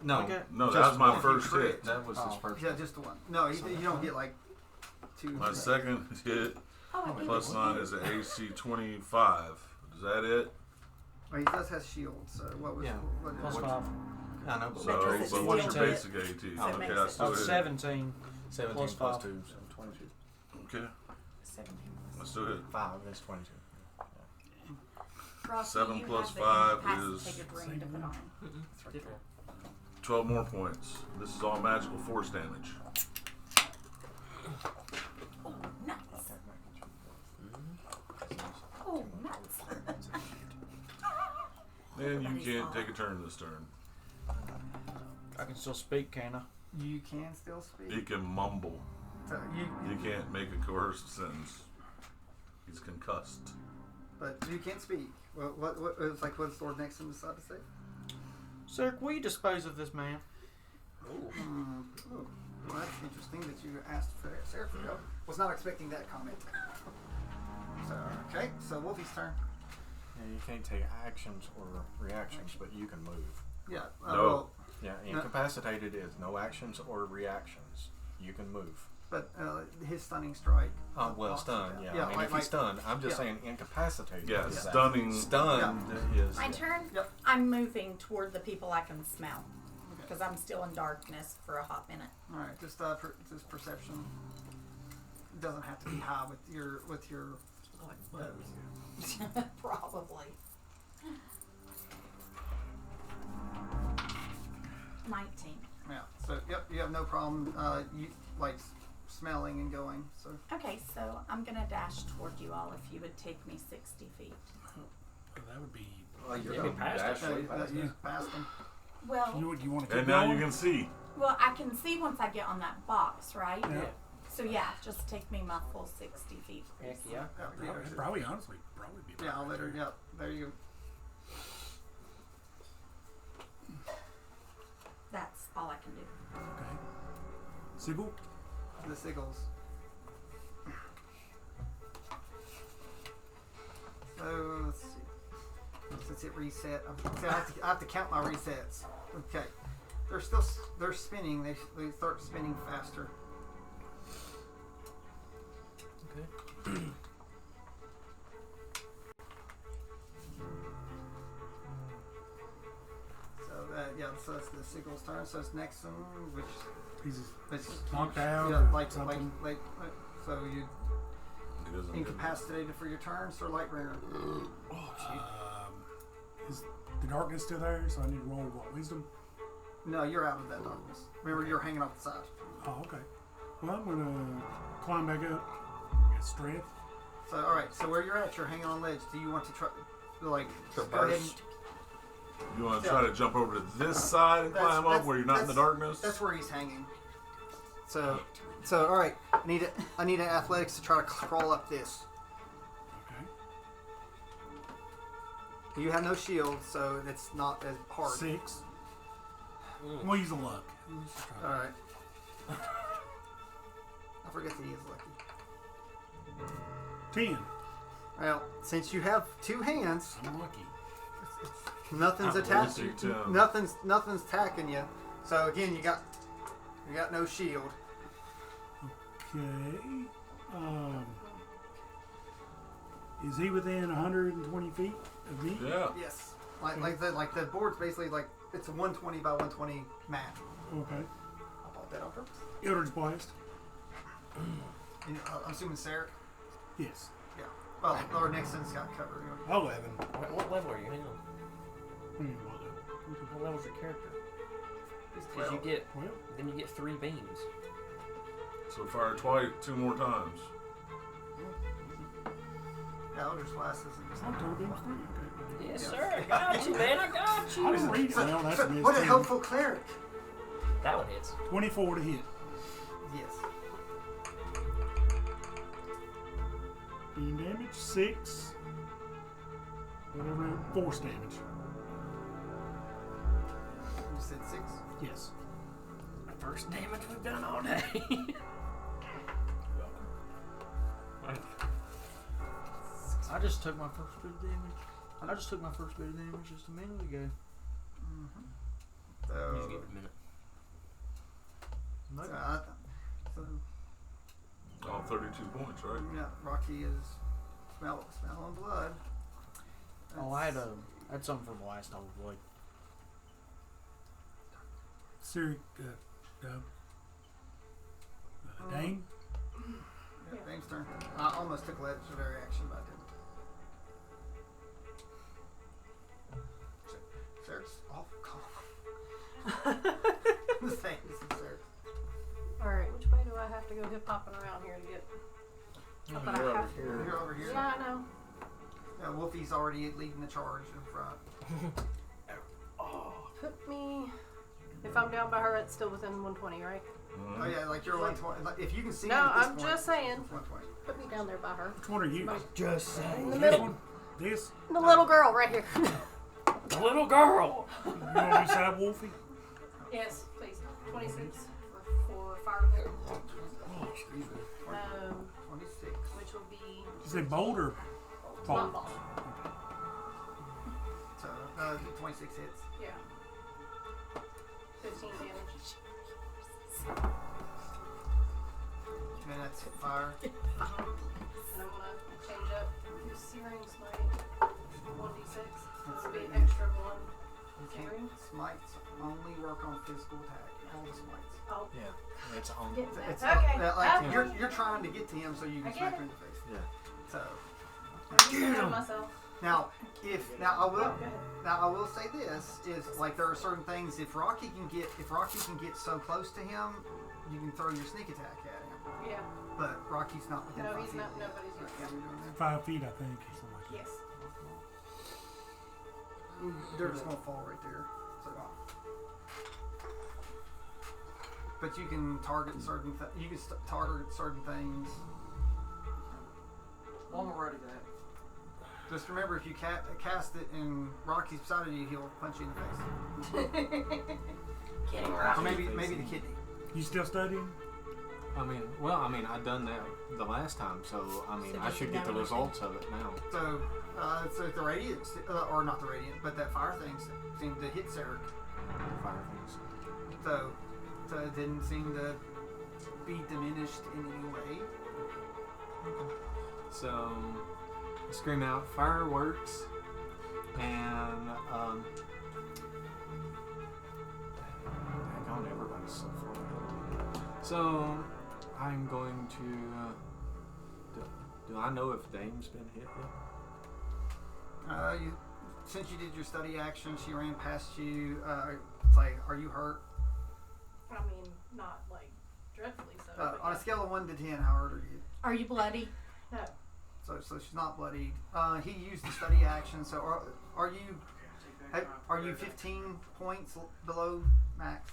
No, Okay. No, that just was my one. first Crit. hit. That was his Oh. first. Yeah, just the one. No, you don't get like 2. My second hit Oh, I plus 9 is an AC 25. Is that it? Well, he does have shield. So what was? Yeah. What, Plus what, 5. I know, but So, Because it's but what's your still basic AT? So it Okay, makes I it- still Oh, hit. 17. 17 Plus plus 5. 2, so 22. Okay, 17. I still hit. 5 is 22. Rocky, 7 you plus have the 5 incapacitated is- ring to put on. 12 more points. This is all magical force damage. Oh, nuts. Oh, nuts. And you Everybody's can't off. take a turn this turn. I can still speak, can I? you can still speak. He can mumble. So You can't make a coercive sentence. He's concussed. but you can't speak. What it's like? What's the Lord next to him decide to say? Sir, will you dispose of this man? Oh, well, that's interesting that you asked for Sarah for help. Was not expecting that comment. So okay, so Wolfie's turn. Yeah, you can't take actions or reactions, but you can move. Yeah. No. Well, Yeah, incapacitated is no actions or reactions. You can move. but his stunning strike. Oh, well, knocks stun, him yeah. down. I mean, if he's stunned, I'm just yeah. saying incapacitated. Yeah, is that. stunning. Stunned is. My turn? Yep. I'm moving toward the people I can smell. Because I'm still in darkness for a hot minute. All right, just just perception. Doesn't have to be high with your Probably. 19. yeah. So yep, you have no problem. You like smelling and going. So Okay, so I'm going to dash toward you all if you would take me 60 feet. That would be. Well, you're Yeah, gonna past dash it. way past you it. passed him. Well, You want to keep And now going? you can see. well, I can see once I get on that box, right? Yeah. So yeah, just take me my full 60 feet. Heck please. yeah. Yeah, Probably, honestly, probably be. yeah, I'll let her. Yep, there you go. That's all I can do. Okay. Sigil? The sigils. So let's see. Since it reset, I have to count my resets. Okay, they're spinning. They start spinning faster. Okay. So that's the seagull's turn. So it's next one, which He's it's knocked out Yeah, or like something. so you He doesn't get incapacitated for your turn, so Lightbringer. Is the darkness still there? So I need to roll what, wisdom? No, you're out of that darkness. Remember, you're hanging off the side. Oh, okay. Well, I'm gonna climb back up. Get strength. So all right. So where you're at, you're hanging on ledge. Do you want to try, like, Traverse. go ahead and You want to try to jump over to this side and climb up where you're not in the darkness? That's where he's hanging. So all right. I need an athletics to try to crawl up this. Okay. You have no shield, so it's not as hard. 6. I'm gonna use a luck. All right. I forget that he is lucky. 10. Well, since you have two hands, I'm lucky. nothing's I'm attached. lucky too. Nothing's attacking you. So again, you got no shield. Okay. Is he within 120 feet of me? Yeah. Yes. Like the board's basically like it's a 120 by 120 map. Okay. I bought that on purpose. Eldritch Blast. I'm assuming Sarah. Yes. Yeah. Well, our next one's got covered. 11. What level are you hanging on? Hmm, What level's your character? It's Because 12. then you get 3 beams. So fire twice, 2 more times. Yeah, Eldritch Blast isn't just. I'm total beams 3. Okay. Yes, Yeah. sir. I got you, man. I got you. I didn't read it. Well, that's a miss. What a helpful cleric. That one hits. 24 to hit. Yes. Beam damage 6. Whatever. Force damage. You said 6. Yes. First damage we've done all day. I just took my first bit of damage. Just a minute ago. So, Just give it a minute. so All 32 points, right? yeah, Rocky is smelling blood. Oh, I had something from the last time we played. Siri, Dane? Yeah, Dame's turn. I almost took legendary action, but I didn't. Sarah's awful calm. The same as Sarah. Alright, which way do I have to go hip hopping around here to get? But I have to. You're over here. Yeah, I know. Yeah, Wolfie's already leading the charge in front. Put me. If I'm down by her, it's still within 120, right? Mm-hmm. Oh yeah, like you're 120. Like, if you can see No, him at this I'm point, just saying. it's 120. Put me down there by her. Which one are you? Just In the This middle. one? This? The little girl right here. The little girl. You want to be side Wolfie? Yes, please. 26 for fireball. Oh, excuse me. 26. Which will be Is it bold or not ball? ball. So 26 hits. Yeah. 15 damage. And that's fire. And I'm gonna change up Searing Smite 1d6. This will be extra 1 You can't Searing. smites only work on physical attack. All the smites. Oh, Yeah, it's on. get that. It's Okay. like okay. you're trying to get to him so you I can get smack it. him in the face. Yeah. So I'm using to myself. now I will Go ahead. now I will say this is like there are certain things if Rocky can get so close to him, you can throw your sneak attack at him. Yeah. But Rocky's not within No, 5 he's feet not. yet. Nobody's So, using yeah, we're doing 5 feet, I think. Or something like that. Yes. that. They're just gonna fall right there. So. But you can target certain target certain things. Well, I'm ready to that. Just remember, if you cast it and Rocky's beside of you, he'll punch you in the face. Getting Or right. maybe the kidney. You still studying? I done that the last time, so I should get the results of it now. So the radiant, or not the radiant, but that fire thing seemed to hit Sarah. Fire things. So it didn't seem to be diminished in any way. So I scream out fireworks, and on everybody's so far ahead of me. So I'm going to. Do I know if Dame's been hit yet? Since you did your study action, she ran past you. It's like, are you hurt? I mean, not like dreadfully so. But On a yeah. scale of 1 to 10, how hurt are you? Are you bloody? No. So she's not bloodied. He used the study action. So are you 15 points below max?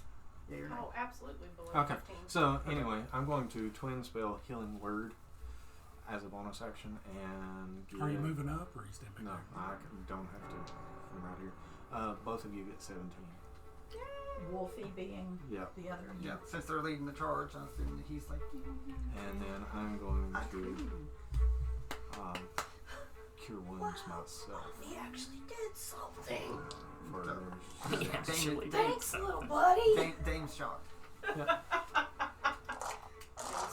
Yeah, you're not. Oh, absolutely below Okay. 15. So anyway, I'm going to twin spell Healing Word as a bonus action, and Are you get- moving up or are you standing No, back? don't have to from right here. Both of you get 17. Wolfie being Yeah. the other. Yeah, since they're leading the charge, I'm assuming that he's like. And then I'm going to cure wounds myself. He actually did something. For He actually did Thanks, something. little buddy. Dame's shocked. Give us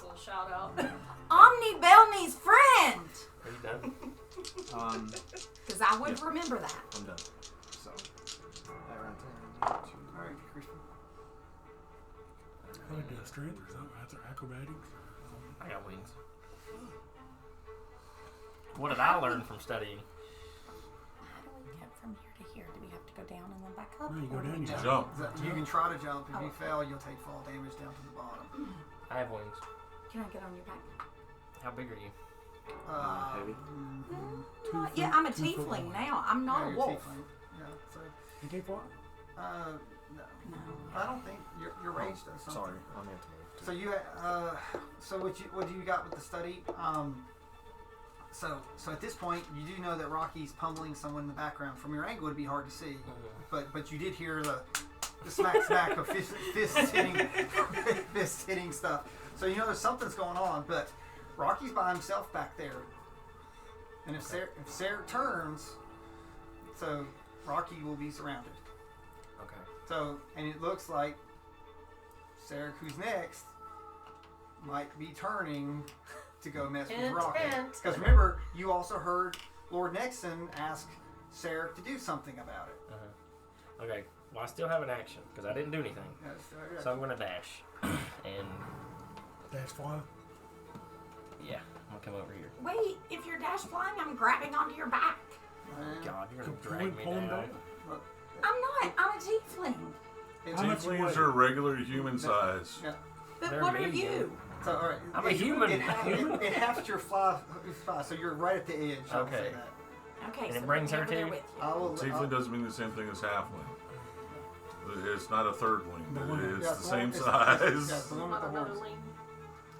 a little shout out. Omni Belny's friend. Are you done? Because I would remember that. I'm done. So that right there. All right, Christian. I would do a strength or something. That's acrobatics. I got wings. What did I learn from studying? How do we get from here to here? Do we have to go down and then back up? No, you go Or do down, we you just- Jump. You can try to jump. If you fail, you'll take fall damage down to the bottom. I have wings. Can I get on your back? How big are you? Heavy. Mhm. Yeah, I'm a 2 foot tiefling one. now. I'm not Yeah, a you're wolf. tiefling. Yeah, so, You take what? no. No. I don't think your range does something. Sorry, I meant to move. So you, so what do you got with the study? So at this point, you do know that Rocky's pummeling someone in the background. From your angle, it'd be hard to see, but you did hear the smack of fist hitting stuff. So you know there's something's going on. But Rocky's by himself back there, and if Sarah turns, so Rocky will be surrounded. Okay. So, and it looks like Sarah, who's next, might be turning to go mess with Hint, Rocky. hint. Because remember, you also heard Lord Nexon ask Sarah to do something about it. Okay. Well, I still have an action because I didn't do anything. So I'm going to dash. And Dash fly. yeah, I'm going to come over here. Wait, if you're dash flying, I'm grabbing onto your back. God, you're going to Pull drag me him down. down. I'm not. I'm a tiefling. How much you Tieflings weigh? are regular human size. Yeah. But They're what are medium. you? So, all right. I'm a human. It halves your fly, so you're right at the edge. I'll say Okay. that. Okay, And so it brings bring her me over there too? with you. I will. Tiefling doesn't mean the same thing as halfling. It's not a third wing. It's Yeah, the same it's- size. Yeah, it's the one with Not the another horns. link.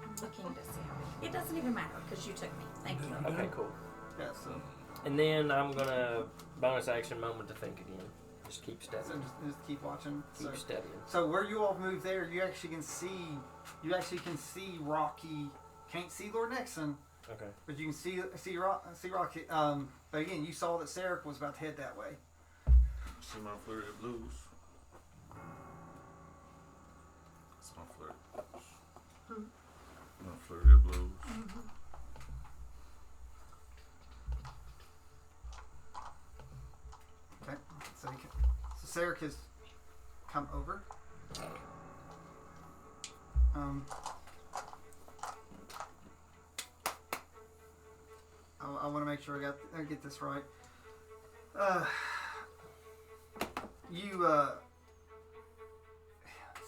I'm looking to see. It doesn't even matter because you took me. Thank you. Okay, cool. Yeah, so And then I'm going to bonus action moment to think again. Just keep So studying. just keep watching. Keep studying. So where you all move there, you actually can see. You actually can see Rocky. Can't see Lord Nexon, Okay. but you can see Rocky. But again, you saw that Sarek was about to head that way. See my flurry of blues. That's my flurry of blues. My flurry of blues. Okay, so Sarek has come over. I want to make sure I get this right.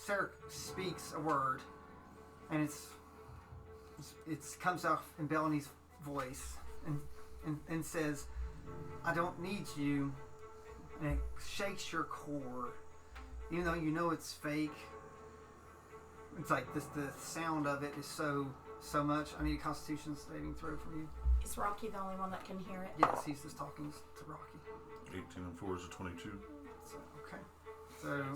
Sarek speaks a word, and it comes out in Bellamy's voice, and says, "I don't need you," and it shakes your core, even though you know it's fake. It's like this. The sound of it is so much. I need a Constitution saving throw from you. Is Rocky the only one that can hear it? Yes, he's just talking to Rocky. 18 and 4 is a 22. So okay, so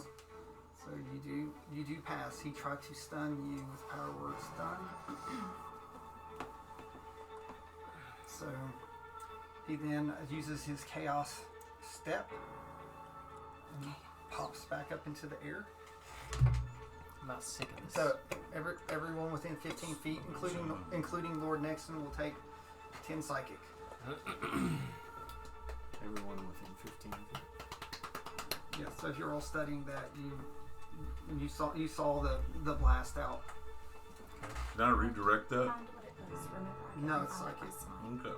you do pass. He tried to stun you with power word stun. So he then uses his chaos step and pops back up into the air. I'm not sick of this. So everyone within 15 feet, including Lord Nexon, will take 10 psychic. Everyone within 15 feet. Yeah, so if you're all studying that, you saw the blast out. Can I redirect that? Find what it was. Remember, I No, couldn't it's find it psychic. last night. Okay.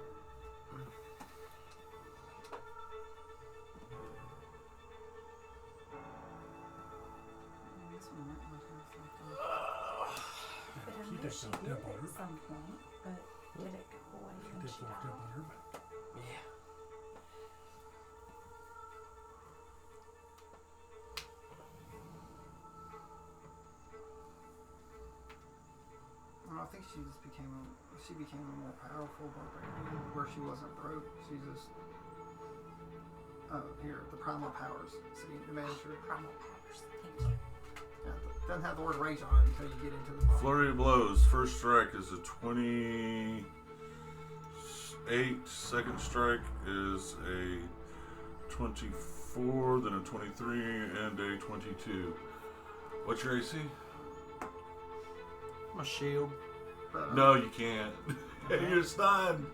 This one might not have something. But I She knew takes she those did temple at herbs. some point, but did it go away She when takes she those died? temple herb. Yeah. Well, I think she became a more powerful barbarian where she wasn't broke. She just here the primal powers. See the manager. Primal powers. Thank you. Yeah, doesn't have the word rage on it until you get into the bottom. Flurry of blows. First strike is a 28. Second strike is a 24, then a 23, and a 22. What's your AC? My shield. But, No, you can't. You're stunned.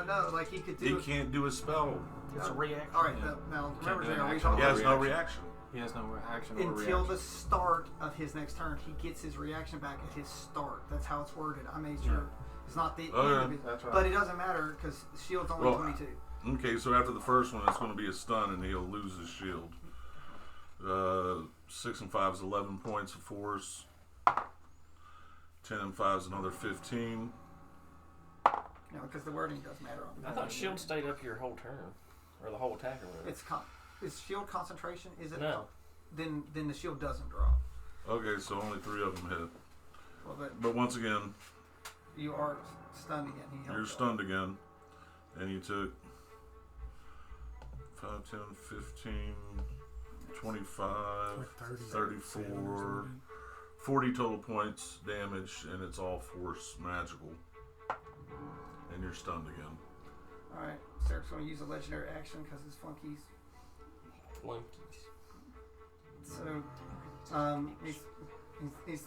no, like he could He do. can't do a spell. It's a reaction. All right, Yeah. now Can't remember, do an Jay, are we action. He talking has no Reaction. reaction. He has no action or until reaction. the start of his next turn? He gets his reaction back at his start. That's how it's worded. I made sure it's not the Oh, end yeah. of it, That's right. but it doesn't matter because shield's only Well, 22. Okay, so after the first one, it's going to be a stun, and he'll lose his shield. 6 and 5 is 11 points of force. 10 and 5 is another 15. Because the wording does matter. I thought shield stayed up your whole turn, or the whole attack, or whatever. Is shield concentration? Is it? No. Then the shield doesn't drop. Okay, so only 3 of them hit. Well, but But once again, you are stunned again. He you're helped stunned again. And you took 5, 10, 15, 25, Like 30, 34, something. 40 total points damage, and it's all force magical. And you're stunned again. All right, Sarah's going to use a legendary action because his flunkies. Flunkies. So, he's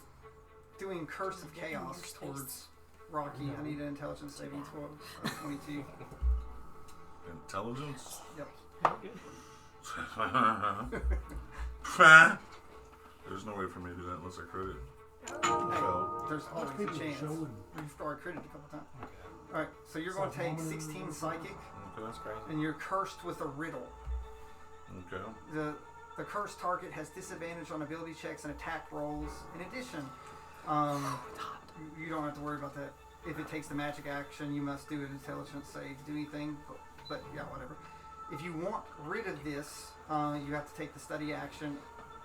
doing Curse of Chaos towards Rocky. I need an intelligence saving throw of 22. Intelligence? Yep. There's no way for me to do that unless I crit it. Hey, there's always a people chance. showing. You've already critted a couple times. Alright, so you're going to take 16 psychic, Okay. That's crazy. and you're cursed with a riddle. Okay. The cursed target has disadvantage on ability checks and attack rolls. In addition, you don't have to worry about that. If it takes the magic action, you must do an intelligence save to do anything. But yeah, whatever. If you want rid of this, you have to take the study action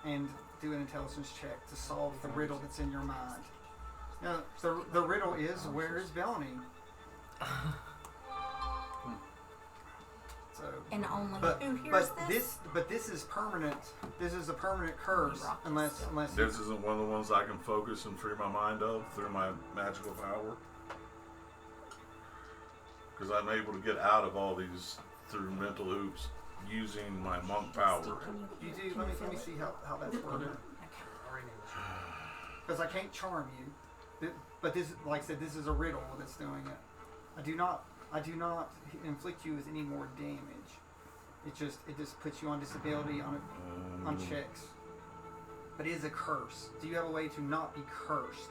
and do an intelligence check to solve the riddle that's in your mind. Now, the riddle is, where is Bellamy? So, And only but who hears this is permanent. This is a permanent curse unless This isn't one of the ones I can focus and free my mind of through my magical power. Because I'm able to get out of all these through mental hoops using my monk power. you do. Let me see how that's worded. Because I can't charm you, but this, like I said, this is a riddle that's doing it. I do not inflict you with any more damage. It just puts you on disability on checks. But it is a curse. Do you have a way to not be cursed?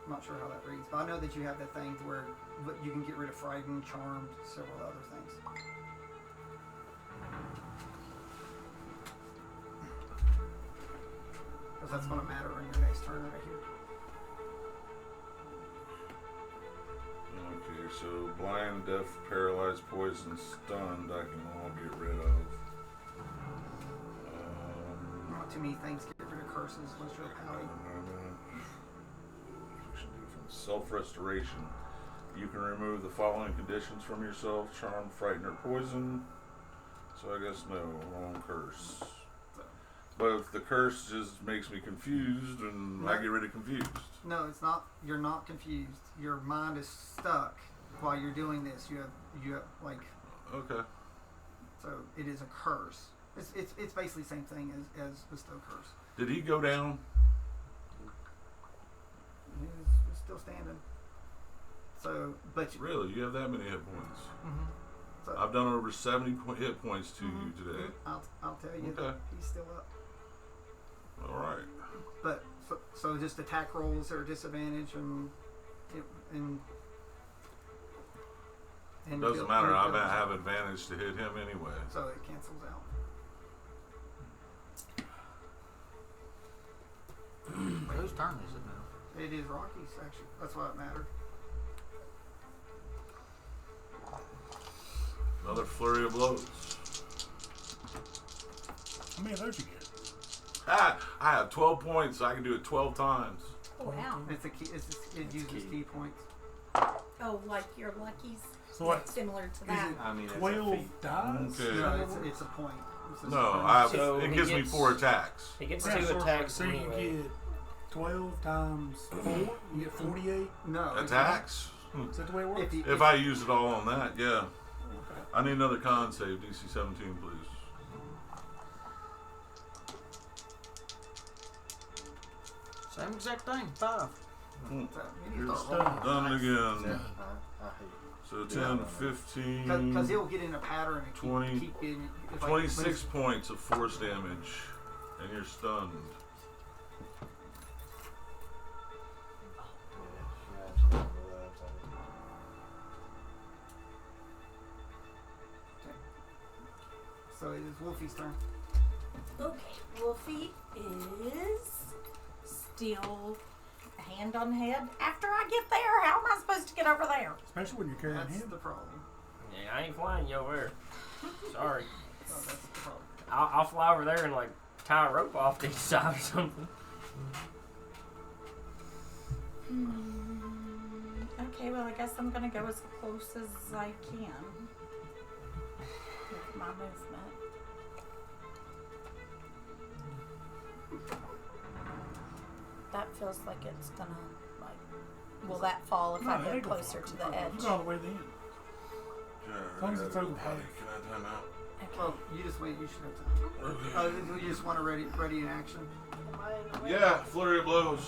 I'm not sure how that reads, but I know that you have that thing where you can get rid of frightened, charmed, several other things. Because that's going to matter in your next turn right here. Okay, so blind, deaf, paralyzed, poisoned, stunned, I can all get rid of. Not too many things get rid of curses unless you're a pally. Self-restoration. You can remove the following conditions from yourself: charm, frighten, or poison. So I guess no, wrong curse. But if the curse just makes me confused, and I get rid of confused. No, it's not. You're not confused. Your mind is stuck while you're doing this. You have like. Okay. So it is a curse. It's basically the same thing as bestow curse. Did he go down? He's still standing. So, but Really, you have that many hit points? so, I've done over 70 hit points to you today. I'll tell you Okay. that he's still up. All right. But so just attack rolls are disadvantage and Doesn't matter. I have advantage to hit him anyway. So it cancels out. Whose turn is it now? It is Rocky's actually. That's why it mattered. Another flurry of blows. How many of those you get? Ah, I have 12 points. I can do it 12 times. Oh, wow. It's a key. It uses key points. Oh, like your luckies? So what? Similar to that. I mean, it's a 12 feat. dice? Okay. No, it's a point. It's a No, point. So it he gives me gets- 4 attacks. He gets Yeah, 2 attacks So you anyway. get 12 times 4, you get 48. No Attacks? Is that the way it works? If, you, If I use it all on that, yeah. I need another con save. DC 17, please. Same exact thing. 5. You're stunned. done again. Yeah, I hate So 10, 15, because he'll get in a pattern and 20, keep getting. If 26 points of force damage, and you're stunned. So it is Wolfie's turn. Okay, Wolfie is still hand on head. After I get there, how am I supposed to get over there? Especially when you're carrying That's him. the problem. Yeah, I ain't flying you over there. Sorry. Oh, that's the problem. I'll fly over there and like tie a rope off to each side or something. Okay, well, I guess I'm gonna go as close as I can with my movement. That feels like it's gonna, like, will that fall if I No, get it'll closer fall. to the edge? You go all the way to the end. As long as it's over Can I half. time out? Well, you just wait. You should have time. Oh, you just want to ready in action Am I in the way? Yeah, flurry of blows.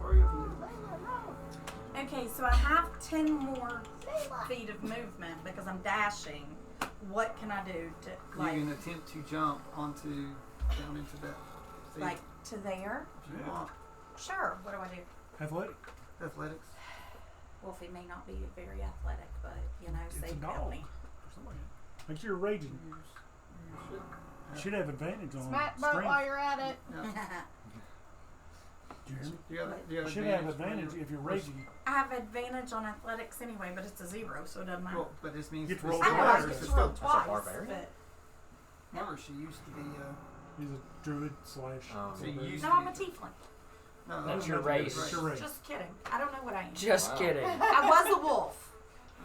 for you. Okay, so I have 10 more feet of movement because I'm dashing. What can I do to, You like, can attempt to jump onto down into that. So like to there? if you want Sure. What do I do? Athletic. athletics. Wolfie may not be very athletic, but, you know, It's a save dog. Melanie. Or something like that. Make sure you're raging. You should have advantage on Smack boat strength. while you're at it. Do you hear me? You You have should have advantage if you're raging. I have advantage on athletics anyway, but it's a 0, so it doesn't matter. Well, but this means You get to this roll I know I twice. get is to still- roll twice, barbarian. but Remember, she used to be. He's a druid slash. So you used no, to I'm a be. tiefling. No, That's no, your no, race. That's your race. Just kidding. I don't know what I am. Just Wow. kidding. I was a wolf.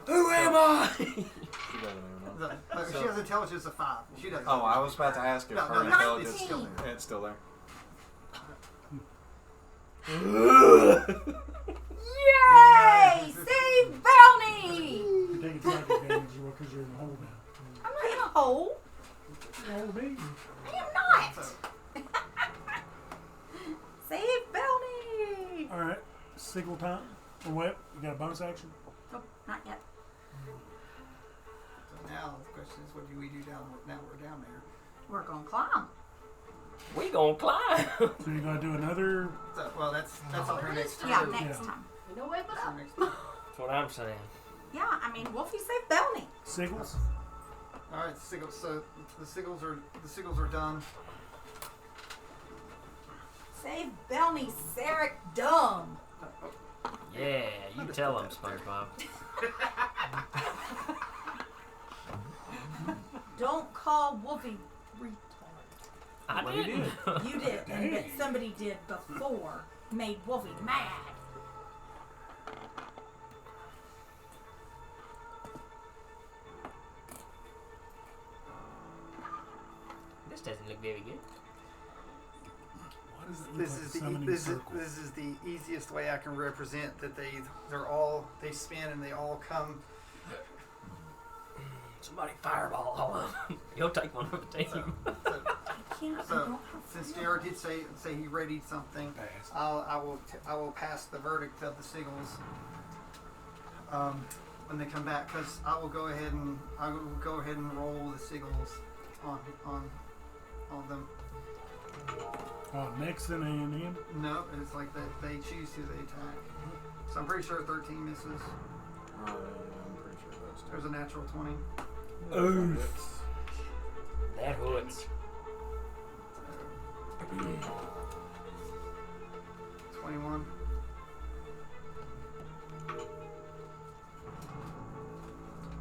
Who am I? She doesn't even know. She has intelligence of 5. She doesn't. Oh, I was about to ask if No, her no, intelligence it's still there. it's still there. Yay! Save Bounty! You take attack advantage because you're in the hole now. I'm not in a hole. Oh, me. I am not. Save Bounty! Alright. Signal time. Or what? You got a bonus action? Oh, not yet. So now the question is, what do we do now we're down there? We're gonna climb. We gonna climb. So you're going to do another. So, well, that's on her next turn. Yeah, next Yeah. time. You know, whip it That's her up. next turn. That's what I'm saying. Yeah, I mean, Wolfie saved Bounty. Signals. All right, sigils. So the sigils are done. Save Bounty, Sarek Dumb. Yeah, you tell him, SpongeBob. Don't call Wolfie retard. I Well, you didn't. You did, but somebody did before. Made Wolfie mad. This doesn't look very good. Why does it look This like is a the summoning this is circle? this is the easiest way I can represent that they spin and they all come. Somebody fireball all of them. You'll take one for the team. So, I can't. I so don't have since Jared did say he readied something, Pass. I will pass the verdict of the sigils. when they come back, because I will go ahead and roll the sigils on them. On Nixon and him. No, it's like that they choose who they attack. So I'm pretty sure 13 misses. Yeah, I'm pretty sure that's There's a natural 20. Oof. That hurts. 21.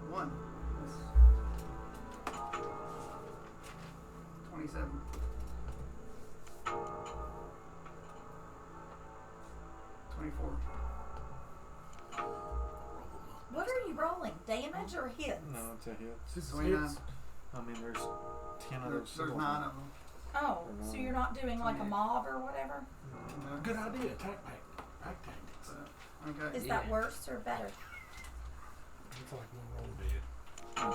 1. That's 27. 24. What are you rolling? Damage or hits? No, it's a hit. This is 29. hits. I mean, there's 10 of There's those. 9 of them. Oh, so you're not doing like a mob or whatever? No. Good idea. Pack tactics. So, okay. Is that worse or better? It's like one roll dead. 9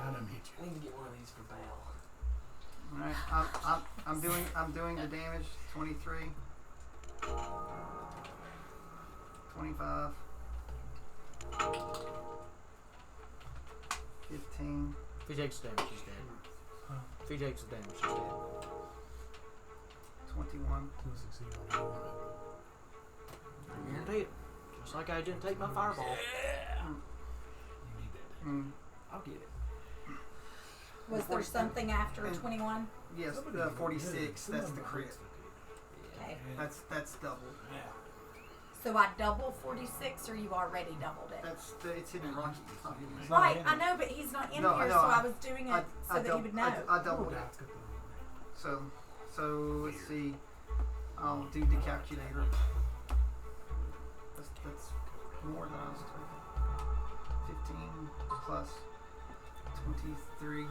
of them hit I need to get one of these for Val. Alright, I'm doing the damage. 23. 25. 15. If he takes the damage, he's dead. If he takes the damage, he's dead. 21. you. To succeed on one of I guarantee it. Just like I didn't take my fireball. them. You need that. Mm. I'll get it. Was there something after 21? Yes, 46. That's the crit. Okay. That's double. So I double 46, or you already doubled it? It's hidden Rocky. It's not hidden. Right, I know, but he's not in No, I here, know, so I- I was doing it so that he would know. I doubled it. So let's see. I'll do the calculator. That's more than I was expecting. 15 plus 23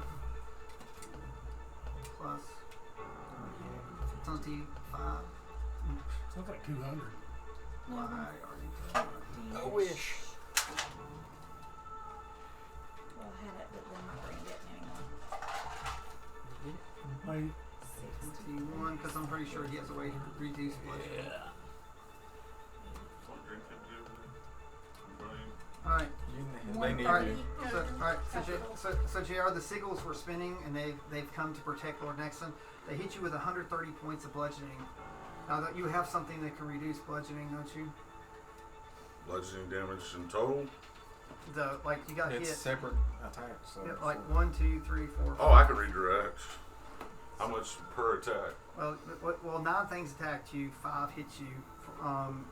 plus 25. Sounds like 200. Well, I already did that. I wish. Well, I had it, but then my brain didn't anymore. Wait, 61, because I'm pretty sure he has a way to reduce bludgeoning. Alright. They need Alright, to. so JR, the sigils were spinning, and they've come to protect Lord Nexon. They hit you with 130 points of bludgeoning. Now that you have something that can reduce bludgeoning, don't you? Bludgeoning damage in total? You got It's hit. separate attacks. So Yeah, like 1, 2, 3, 4. Oh, I can redirect. How much per attack? Well, 9 things attacked you, 5 hit you.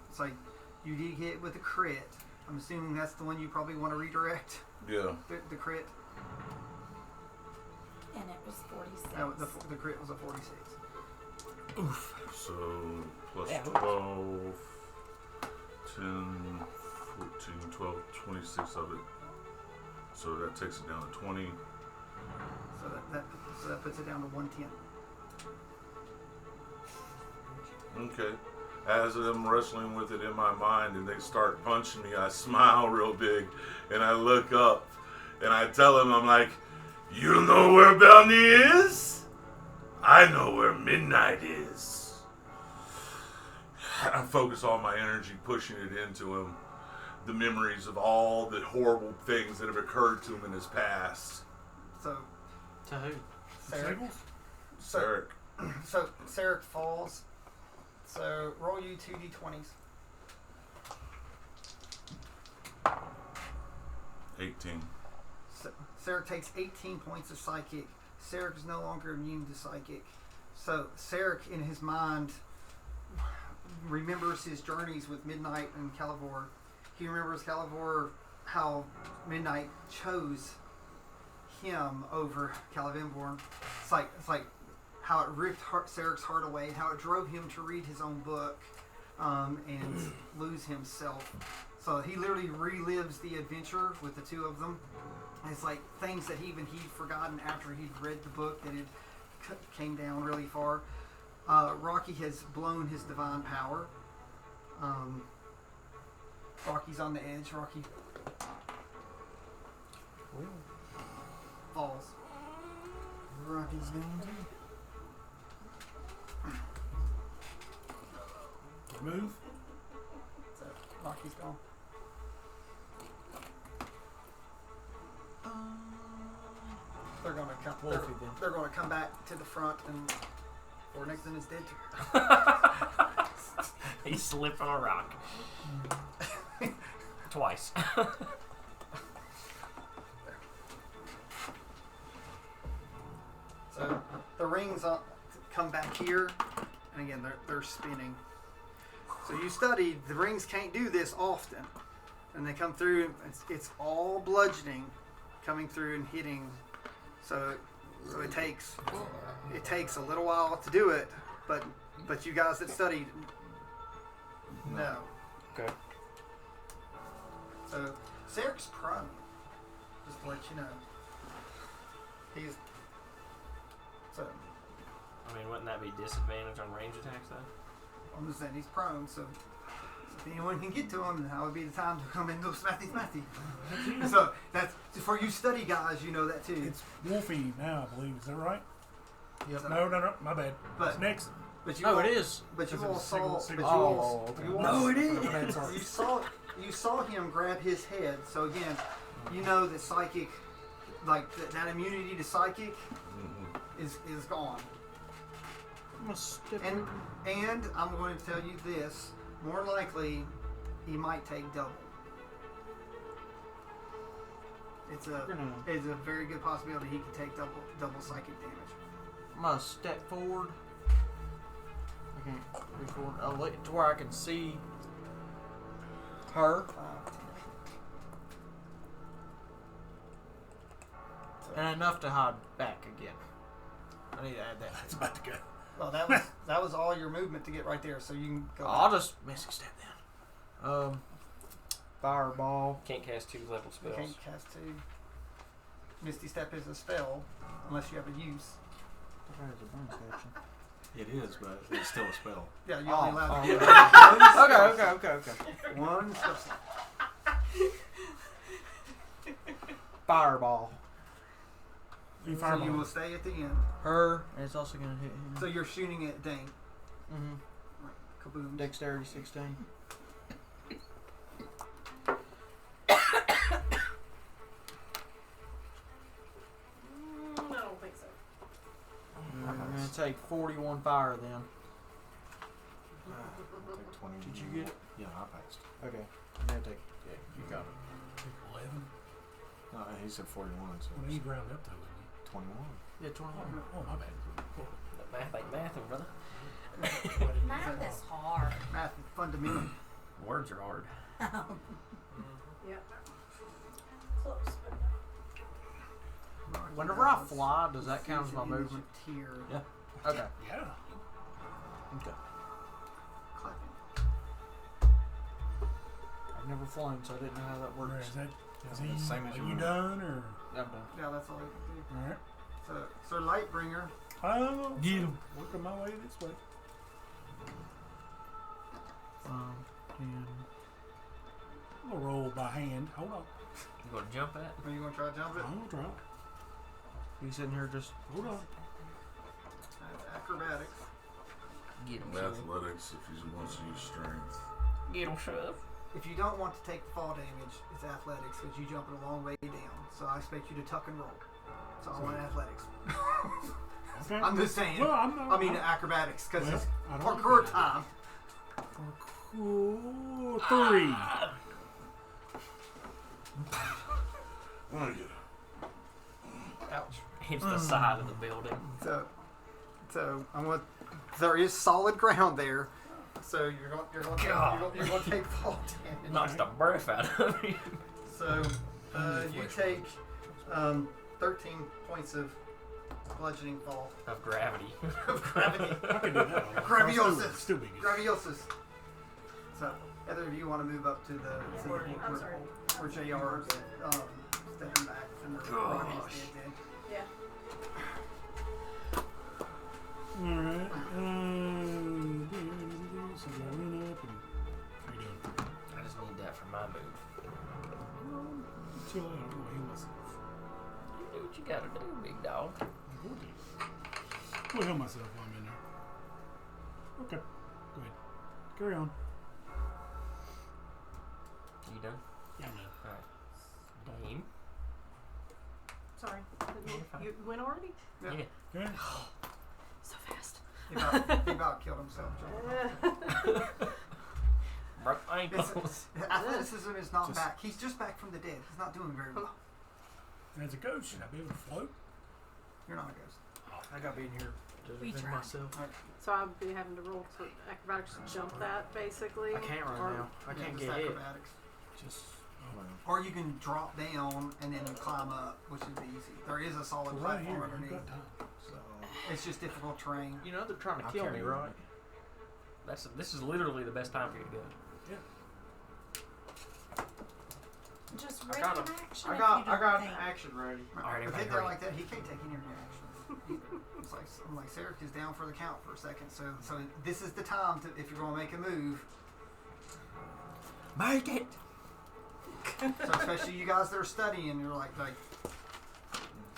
It's like you did hit with a crit. I'm assuming that's the one you probably want to redirect. Yeah. The crit. And it was 46. No, the crit was a 46. So plus Yeah. 12, 10, 14, 12, 26 of it. So that takes it down to 20. So that puts it down to 110. Okay. As I'm wrestling with it in my mind and they start punching me, I smile real big and I look up and I tell them, I'm like, you know where Bounty is? I know where Midnight is. I focus all my energy pushing it into him. The memories of all the horrible things that have occurred to him in his past. So To who? Sarek. Sarek. So Sarek falls. So roll you 2d20s. 18. Sarek takes 18 points of psychic. Sarek is no longer immune to psychic. So Sarek, in his mind, remembers his journeys with Midnight and Calivor. He remembers Calivor, how Midnight chose him over Calivimborn. It's like how it ripped Sarek's heart away, how it drove him to read his own book and lose himself. So he literally relives the adventure with the two of them. And it's like things that he'd forgotten after he'd read the book that it came down really far. Rocky has blown his divine power. Rocky's on the edge. Rocky falls. Rocky's going to. Move. So Rocky's gone. Wolfie then. they're going to come back to the front, and or next in is dead. He slipped on a rock. Twice. So the rings come back here, and again they're spinning. So you studied the rings can't do this often, and they come through. It's all bludgeoning, coming through and hitting. So it takes a little while to do it, but you guys that studied know. Okay. So Sarek's prone. Just to let you know. He's so. I mean, wouldn't that be disadvantage on range attacks though? I'm just saying he's prone, so if anyone can get to him, then that would be the time to come and go smathy. So that's for you study guys, you know that too. It's Wolfie now, I believe. Is that right? Yep. No, my bad. But It's next. but you No, all, it is. But you Because all it's saw. single- But you all. okay. You all No, it is. You saw him grab his head. So again, you know that psychic, like that immunity to psychic, is gone. I'm gonna step And over. and I'm going to tell you this: more likely, he might take double. It's a very good possibility he can take double psychic damage. I'm gonna step forward. I can't be forward. I'll look to where I can see her. And enough to hide back again. I need to add that. It's about to go. Well, that was all your movement to get right there, so you can go. I'll just Mystic Step then. Fireball. Can't cast 2 level You spells. can't cast 2. Misty Step is a spell, unless you have a use. It is, but it's still a spell. Yeah, you're only allowed to oh. get Okay. one spell. Fireball. You So fireball. you will stay at the end. Her, and it's also gonna hit him. So you're shooting at Dane. Mm-hmm. Kaboom. Dexterity 16. I don't think so. I'm gonna take 41 fire then. Take 20. Did you get it? Yeah, I passed. Okay. I'm gonna take. Yeah, you got it. 11. No, he said 41, so What do you round up to? Wouldn't 21. Yeah, 21. you? Oh, my bad. Math ain't mathing, brother. Math is hard. Math is fundamental. Words are hard. Yep. Close. Whenever I fly, does that count as my movement? Here. Yeah. Okay. Yeah. Okay. Clapping. I've never flown, so I didn't know how that Or works. is that? Is he? It's the same as Are your you move. done or? I'm done. Yeah, that's all I can do. All right. So Lightbringer. Oh, Get him. working my way this way. 10. I'm gonna roll by hand. Hold on. You gonna jump at? Are you gonna try to jump it? I'm gonna try. You sitting here just. Hold on. That's acrobatics. Get him, In athletics, if he wants to use strength. Get him, shove. If you don't want to take fall damage, it's athletics because you jump it a long way down. So I expect you to tuck and roll. So I want athletics. Okay. I'm just saying. Well, I'm not. I mean acrobatics because Well, it's I don't parkour like time. Cool. 3. I get it. Ouch. Hits the side of the building. So I'm going. There is solid ground there. So you're going to take fall damage. Knocks the breath out of you. So you take 13 points of bludgeoning fall. Of gravity. Of gravity. I can do that. Graviosis. Still be good. Graviosis. So, either of you want to move up to the I'm sorry. where JR is stepping back from where Rocky's dead. Yeah. Alright. So I run up and. How you doing? I just need that for my move. Chill out. I'm gonna heal myself. You do what you gotta do, big dog. I'm going to. I'm gonna heal myself while I'm in there. Okay. Go ahead. Carry on. You done? Yeah, man. Alright. Dame. Sorry. Didn't You went already? Yeah. Yeah. Yeah. So fast. He about killed himself. Joe. Broke ankles. Athleticism is not Just- back. He's just back from the dead. He's not doing very well. As a ghost, should I be able to float? You're not a ghost. I got being here to We defend tried. myself. So I'll be having to roll for acrobatics to jump that, basically. I can't right Or- now. I Yeah, can't just get hit. acrobatics. Just Or you can drop down and then climb up, which is easy. There is a solid so right platform here, you've underneath. got time. So It's just difficult terrain. You know they're trying to I'll kill carry me, you. right? This is literally the best time for you to go. Just I ready got in a- action. I if got you don't an think. action ready. Alright, With everybody hit there hurry. like that, he can't take any of your actions. either. It's like I'm like Sarah is down for the count for a second. So this is the time to if you're going to make a move. Make it. So especially you guys that are studying, you're like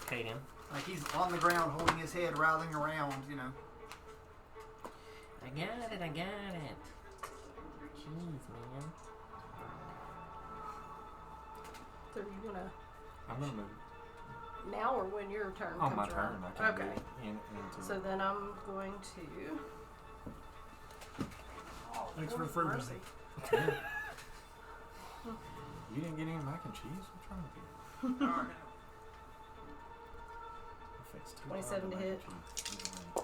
Kaden. he's on the ground holding his head, rattling around. You know. I got it. Jeez, man. So you wanna I'm gonna move. now or when your turn On comes my turn, around? I can Okay. move into. So then I'm going to. Thanks for the Lord fruit. mercy. You didn't get any mac and cheese? What's wrong with you? Alright. If it's too 27 hard to mac hit. and cheese, you can-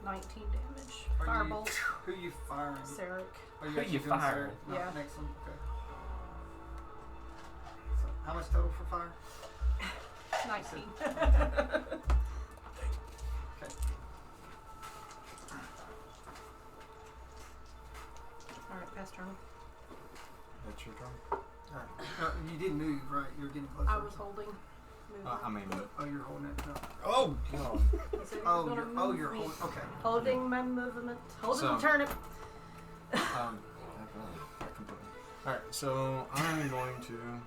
19 damage. Are you- Firebolt. Who you firing? Sarek. Are you Who actually you doing firing? Sarah? Not Yeah. Next one. Okay. So how much total for fire? 19. Okay. Alright, pass turn. That's your turn? You didn't move, right? You're getting closer. I was holding. Movement. I mean, Oh, you're holding it. No. oh god. He said he was Oh, gonna move you're me. holding. Okay. Holding my movement. Holding So- the turnip. Alright, so I'm going to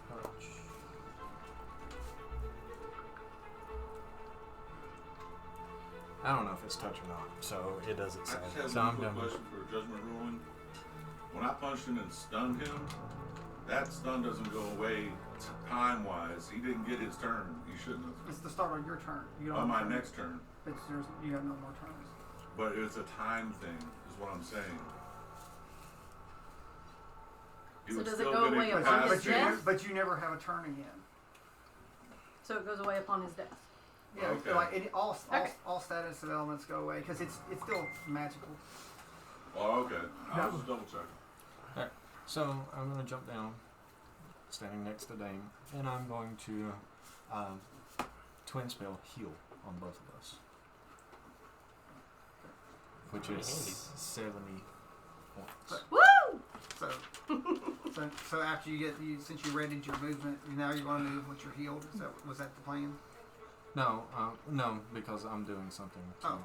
touch. I don't know if it's touch or not, so it doesn't say. I just have So one I'm quick done. question for judgment ruling. When I punched him and stunned him, that stun doesn't go away time-wise. He didn't get his turn. He shouldn't have. It's the start of your turn. You don't On have my turn. next turn. You have no more turns. But it's a time thing, is what I'm saying. He So was does it still go getting away upon past his me. death? But you never have a turn again. So it goes away upon his death. Yeah, Okay. like all Okay. status of elements go away because it's still magical. Oh, okay. I was just double checking. So I'm going to jump down, standing next to Dame, and I'm going to twin spell heal on both of us, which Pretty is handy. 70 points. Woo! So after since you readied your movement, now you're going to move once you're healed. Was that the plan? No, no, because I'm doing something. To, Oh.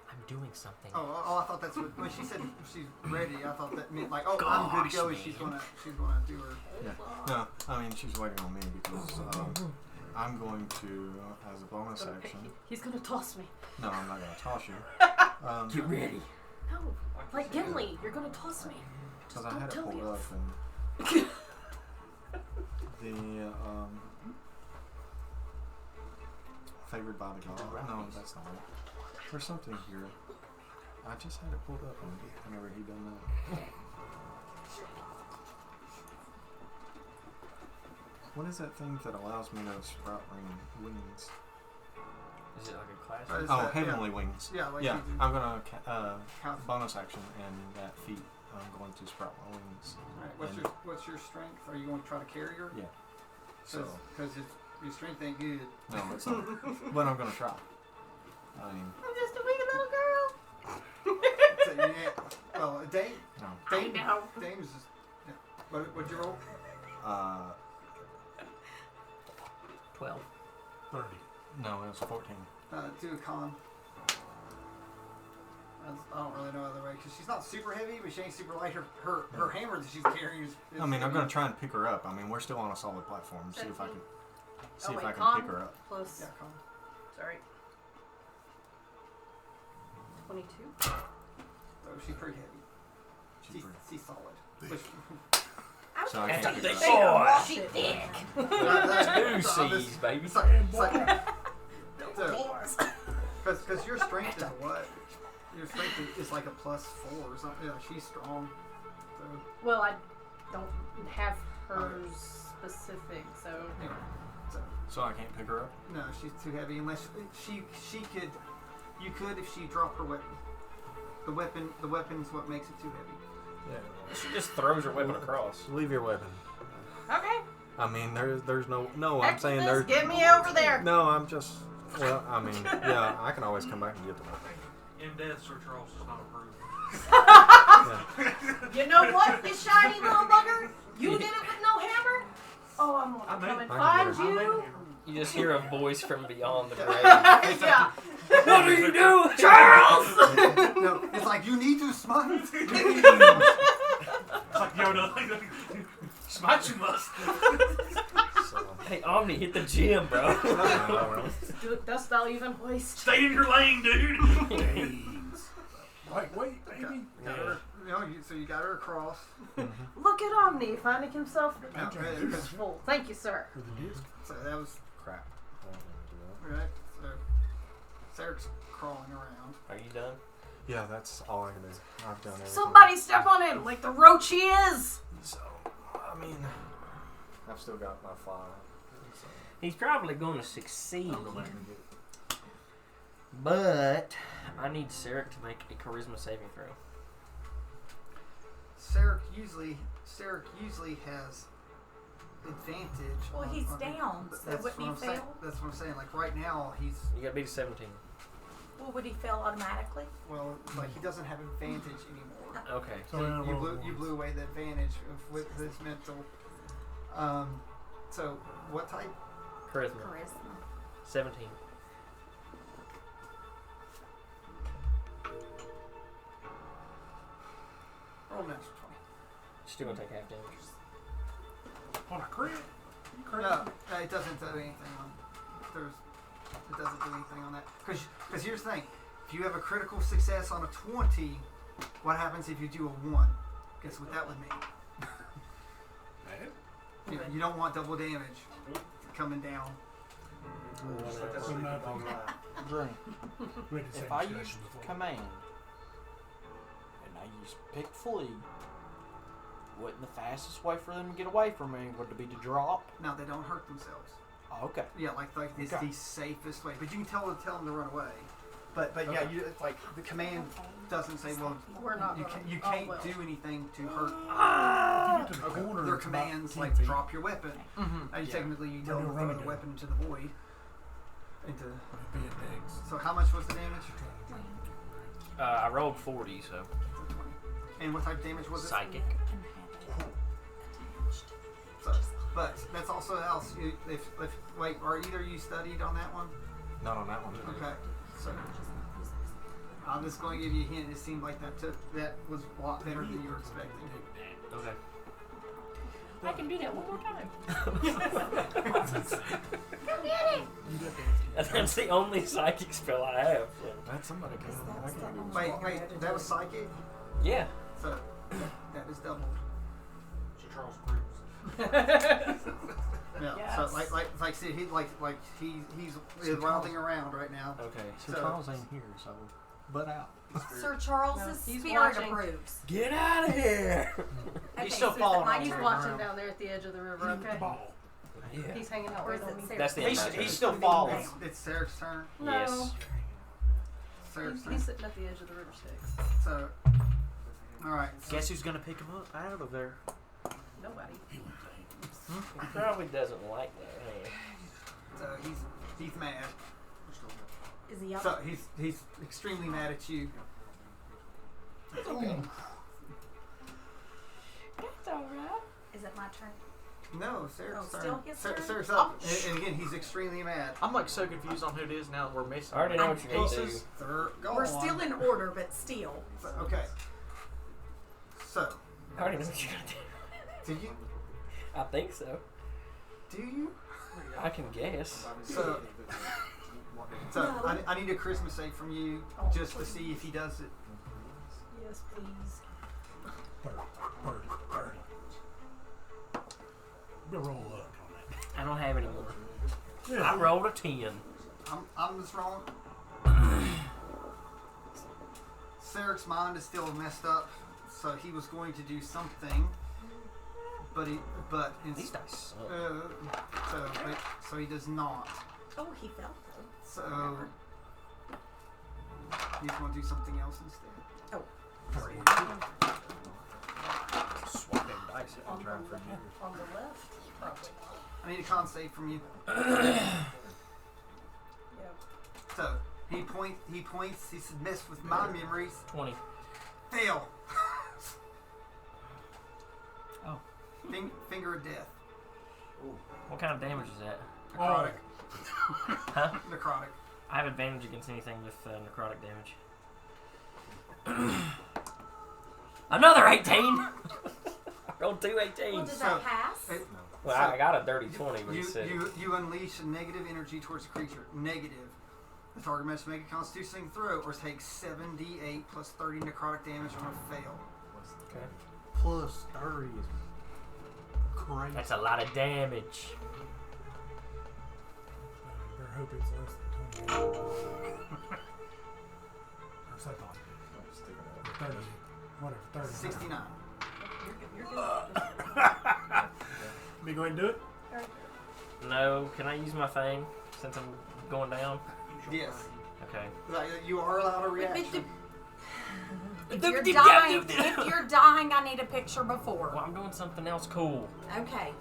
I'm doing something. Oh, I thought that's what when she said she's ready. I thought that meant like, oh, I'm good to go. And Gosh, she's man. gonna do her. Yeah. No, I mean she's waiting on me because I'm going to, as a bonus Gonna pick action. you. He's gonna toss me. No, I'm not going to toss you. Get ready. No, like Gimli, you're gonna toss me. Because I Don't had it tell pulled me. up and the favored by the god. No, that's not it. There's something here. I just had it pulled up and whenever he done that. What is that thing that allows me to sprout wings? Is it like a class? Is Oh, that- heavenly wings. Yeah, like Yeah, you do. I'm gonna Count. bonus action and that feat. I'm going to sprout my wings. Alright, And- what's your strength? Are you going to try to carry her? Yeah. So Because your strength ain't good. no, it's not. But I'm gonna try. I mean, I'm just a wee little girl. So, yeah. Well, Dame. no. I know. Dame's just. Yeah. What'd you roll? 12. 30. No, it was 14. Do a con. I don't really know other way because she's not super heavy, but she ain't super light. Her hammer that she's carrying is I mean, I'm heavy. gonna try and pick her up. I mean, we're still on a solid platform. See if I can. See Oh, if wait, I can con pick her up. Plus, Yeah, come. sorry. 22. So she's pretty heavy. She's solid. Which, I was So I gonna can't say get the that. thing. She thick. Two C's, baby. It's like because your strength is what? Your strength is like a +4 or something. Yeah, she's strong. So, Well, I don't have hers specific, so. anyway, So I can't pick her up. no, she's too heavy. Unless she could, you could if she dropped her weapon. The weapon's what makes it too heavy. Yeah. She just throws her weapon across. Leave your weapon. Okay. I mean, there's no. I'm Heck with saying this, there's. get me over there. No, I'm just. Well, I mean, yeah, I can always come back and get the weapon. In death, Sir Charles does not approve. You know what, you shiny little bugger? You did it with no hammer? Oh, I'm gonna come and find you. You just hear a voice from beyond the grave. Yeah. What are you doing, Charles? No, it's like you need to smite. It's like Yoda. Smite you must. So, Hey, Omni, hit the gym, bro. Dost thou even hoist? Stay in your lane, dude. Like, wait, baby. Got her, so you got her across. Look at Omni finding himself Yeah, useful. Thank you, sir. For the disc. so that was crap. I don't want to do right. So Sarek's crawling around. Are you done? that. Yeah, that's all I can do. I've done everything. Somebody step on him like the roach he is. So, I mean, I've still got my 5. So, He's probably going to succeed. I'm glad to get it. But I need Sarek to make a charisma saving throw. Sarek usually has advantage. Well, he's down, so that's wouldn't what he I'm saying. fail? That's what I'm saying. Like right now, he's You gotta beat a 17. Well, would he fail automatically? well, like he doesn't have advantage anymore. Okay. So So we you blew away the advantage with his mental. So what type? Charisma. Charisma. 17. Roll natural 20. Still gonna take half damage. On a crit? You crit? No, it doesn't do anything on. It doesn't do anything on that. Because here's the thing: if you have a critical success on a 20, what happens if you do a 1? Guess what that would mean? You don't want double damage coming down. So not Dream. we had the same If I discussion use before. command and I use pick flee, wouldn't the fastest way for them to get away from me would it be to drop? Now they don't hurt themselves. Oh, okay. Yeah, like it's Okay. the safest way. But you can tell them to run away. But yeah, Okay. it's like the command doesn't say, well, We're not you going. can't well. do anything to hurt. If you get to the corner, Their it's about commands 10 like feet. drop your weapon. Mm-hmm. And Yeah. technically you tell We're them to doing throw running the down. weapon into the void. Into It'd be a dex. so how much was the damage? I rolled 40, so. 20. And what type of damage was it? Psychic. So, but that's also else. If wait, are either of you studied on that one? Not on that one. Okay. So I'm just going to give you a hint. It seemed like that was a lot better than you were expecting. Okay. I can do that one more time. And that's the only psychic spell I have. So. That's somebody can. I can do Wait, that was psychic. Yeah. So that is doubled. Sir Charles proves. Yeah. Yes. So like see he's wilding around right now. Okay. Sir Charles ain't here, so butt out. Sir Charles's No, he's spirit watching. approves. Get out of here! Okay, He's still so is it falling my on He's there. turn? watching down there at the edge of the river. The Okay. ball. Yeah. He's hanging out Or right is on it me. Sarah's That's the turn? end of my He's turn. still falling. It's Sarek's turn. No. Yes. Sarek's turn. He's sitting at the edge of the river Styx. So all right. So, Guess who's gonna pick him up out of there? Nobody. He probably doesn't like that. Hey. so he's mad. Is he up? So he's extremely mad at you. It's okay. That's alright. Is it my turn? No, Sarah's Oh, turn. still his turn? Sarah's up. And again, he's extremely mad. I'm like so confused on who it is now that we're missing. I already know what you're gonna do. Aces. Go We're on. still in order, but still. Okay. So, I already know what you're gonna do. do you? I think so. Do you? I can guess. So, I need a Christmas save from you just to see if he does it. Yes, please. 30. We'll roll up on that. I don't have any more. Yeah. I rolled a 10. I'm just wrong. Sarek's mind is still messed up, so he was going to do something, but These dice suck. so he does not. Oh, he fell though. So he's going to do something else instead. Oh. Swapping dice On every the, turn for years. on the left? Probably. I need a con save from you. Yep. So he points. He said, "Mess with my memories." 20. Fail. Oh. Finger of death. What kind of damage is that? Necrotic. Huh? Necrotic. I have advantage against anything with necrotic damage. Another 18! I rolled 2 18s. Well, did So, that pass? Well, I got a dirty 20, but he said. You unleash a negative energy towards the creature. Negative. The target must make a Constitution saving throw or take 7d8 plus 30 necrotic damage on a fail. Okay. Plus 30 is crazy. That's a lot of damage. Better hope it's less than 20. Or something. Or 30. Whatever. 30. 69. You're good. Me go ahead and do it? No, can I use my thing since I'm going down? Yes. Okay. You are allowed a reaction. If you're dying, I need a picture Well, before. I'm doing something else cool. Okay.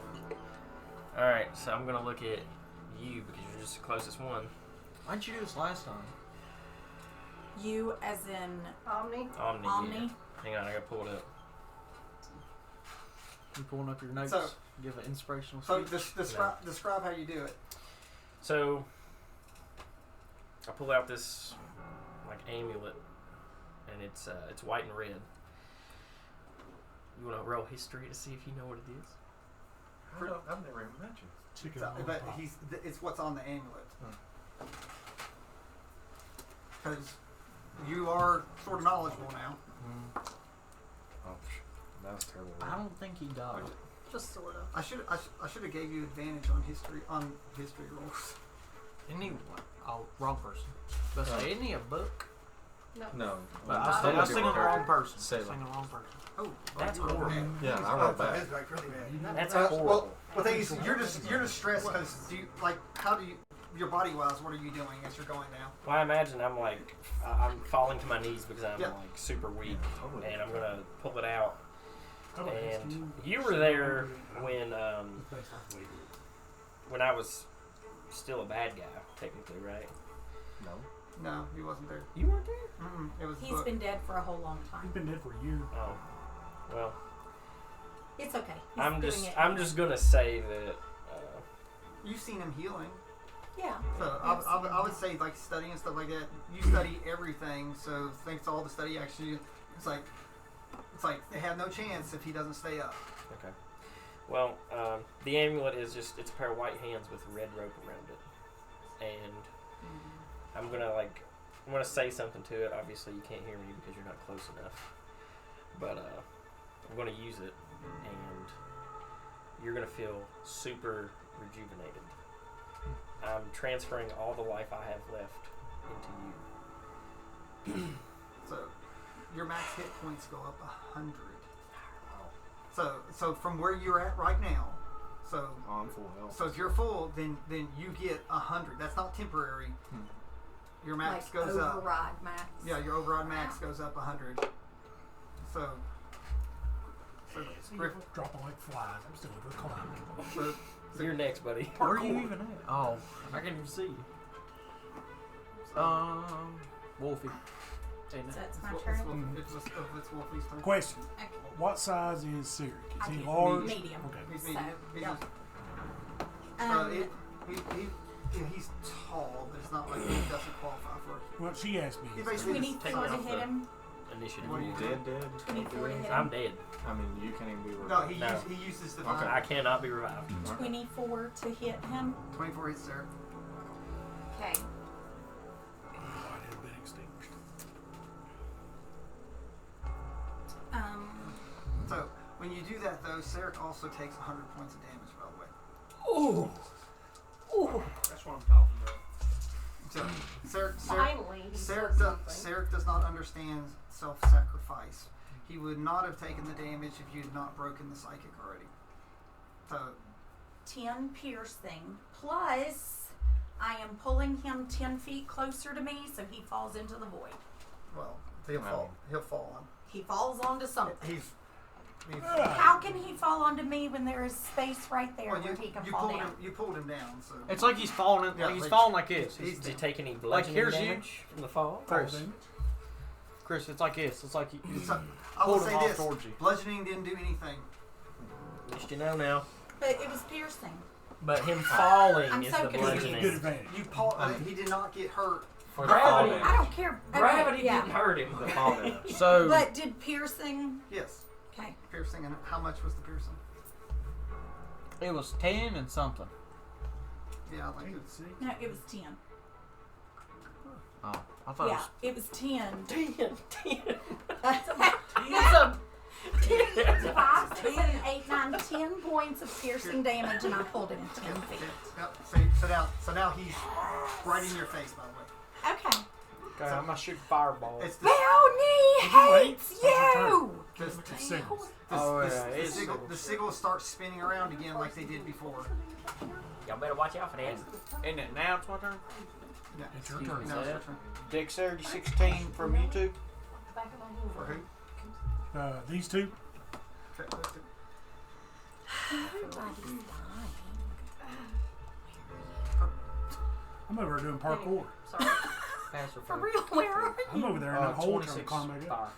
Alright, so I'm gonna look at you because you're just the closest one. Why didn't you do this last time? You as in Omni. Omni. Omni. Yeah. Hang on, I gotta pull it up. You pulling up your notes? So- Give an inspirational So speech? describe how you do it. So I pull out this like amulet, and it's white and red. You want to roll history to see if you know what it is? I've never even met you. Chicken. But it's what's on the amulet. Because you are sort of knowledgeable now. Oh, that was terrible. I don't think he died. Just sort of. I should have gave you advantage on history rolls. Isn't he? Oh, wrong person. But say, isn't he a book? No. But I'm I still was thinking looking the at wrong person. Sailor. Thinking the wrong person. Oh, That's you rolled horrible. bad. Yeah, I rolled bad. That's like really bad. That's Well, horrible. the thing is, you're just stressed because how do you your body wise? What are you doing as you're going down? Well, I imagine I'm like I'm falling to my knees because I'm Yeah. like super weak, and I'm gonna pull it out. And you were there when I was still a bad guy, technically, right? No. No, he wasn't there. You weren't there? It was. He's been dead for a whole long He's time. been dead for a year. Oh, well, It's okay. He's I'm doing it. just gonna say that. You've seen him healing. Yeah. So I would say like studying and stuff like that. You study everything, so thanks to all the study, actually, it's like they have no chance if he doesn't stay up. Okay. Well, the amulet is just it's a pair of white hands with a red rope around it, and I'm gonna say something to it. Obviously, you can't hear me because you're not close enough, but I'm gonna use it, and you're gonna feel super rejuvenated. I'm transferring all the life I have left into you. So your max hit points go up 100. So from where you're at right now, so Oh, I'm full health. so if you're full, then you get 100. That's not temporary. Your max Like goes up. override max. Yeah, your override max goes up 100. So Griff, Dropping like flies. I'm still over climbing. so You're next, buddy. Where are you even at? Oh, I can't even see you. Wolfie. Ain't So it? it's my It's turn. Wolfie's turn. Question: Okay. what size is Syric? Is I he do. large? Medium. Okay. He's So, medium. He's, yeah. he's tall, but it's not like he doesn't qualify for it. Well, she asked me. He basically just 24 to off hit the- him. Initiative. What do You you dead? 24 to hit him. I'm dead. I mean, you can't even be revived. No, he, No. he uses the Okay. I cannot be revived. 24 to hit him. 24 hits there. Okay. Oh, it had been extinguished. So when you do that, though, Sarek also takes 100 points of damage, by the way. Ooh. That's what I'm talking about. So Sarek, Finally, he Sarek, said does, something. Sarek does not understand self-sacrifice. He would not have taken the damage if you had not broken the psychic already. So 10 piercing. Plus, I am pulling him 10 feet closer to me, so he falls into the void. well, he'll fall. He'll fall on. He falls onto something. He's How can he fall onto me when there is space right there well, where he can you fall pulled down? him. You pulled him down. So It's like he's falling. Yeah, He's like- falling like this. he's Did you take any bludgeoning Like, here's you. damage from the fall? Chris, Damage? Chris, it's like this. It's like you So, I will pulled him say off this: towards you. bludgeoning didn't do anything. At least you know now. But it was piercing. But him falling I'm is so the confused. Good bludgeoning. advantage. You he did not get hurt. For Gravity. the fall I damage. don't care. Okay, Gravity yeah. didn't hurt him. The fall damage. So But did piercing? Yes, Okay. piercing. And how much was the piercing? it was 10 and something. Yeah, like it's. See? No, it was 10. Oh, I thought Yeah, it was 10. 10. It's a 5, 6, 7, 8, 9, 10 points of piercing damage, and I pulled him 10 feet. Yep. So now he's right in your face. By the way, Okay. okay, I'm gonna shoot fireball. it's Velny hates you! this, Signals. Oh, this, yeah, the it's sigil, signals. the sigils start spinning around again like they did before. Y'all better watch out for that. Isn't it now? It's my turn. Yeah. It's your Excuse turn. me. Now it's your turn. Dexterity 16 from you two. Back of my hand. For who? These two. Okay, that's it. Everybody's dying. I'm over here doing parkour. Sorry. Pass or For fail? real, where are I'm you? over there in that hole trying to 26 climb back up. fire.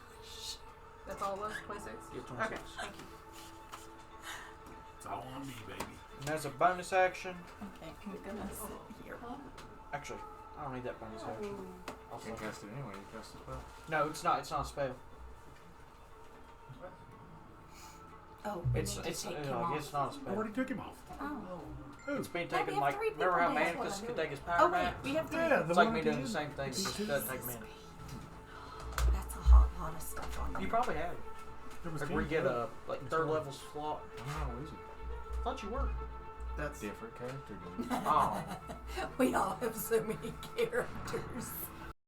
That's all it was? 26? Yeah, Okay, 26. thank you. It's all on me, baby. And that's a bonus action. Okay, I'm gonna sit here. Actually, I don't need that bonus action. I'll You can save it. cast it anyway. You cast the spell. No, it's not. It's not a spell. Oh, we It's need to it's take it's him off. not a I spell. already took him off. Oh. Who? It's been No, we taken have like. 3 Remember how people. Manicus could take his Oh power wait, back? we have 3. Yeah, the It's like one me I doing did. the same thing. It just doesn't take mana. That's a hot lot of stuff on You there. probably have. There was Like 10. where you get a like third level slot. Oh, is it? Thought you were. That's Different character. Dude. Oh. We all have so many characters.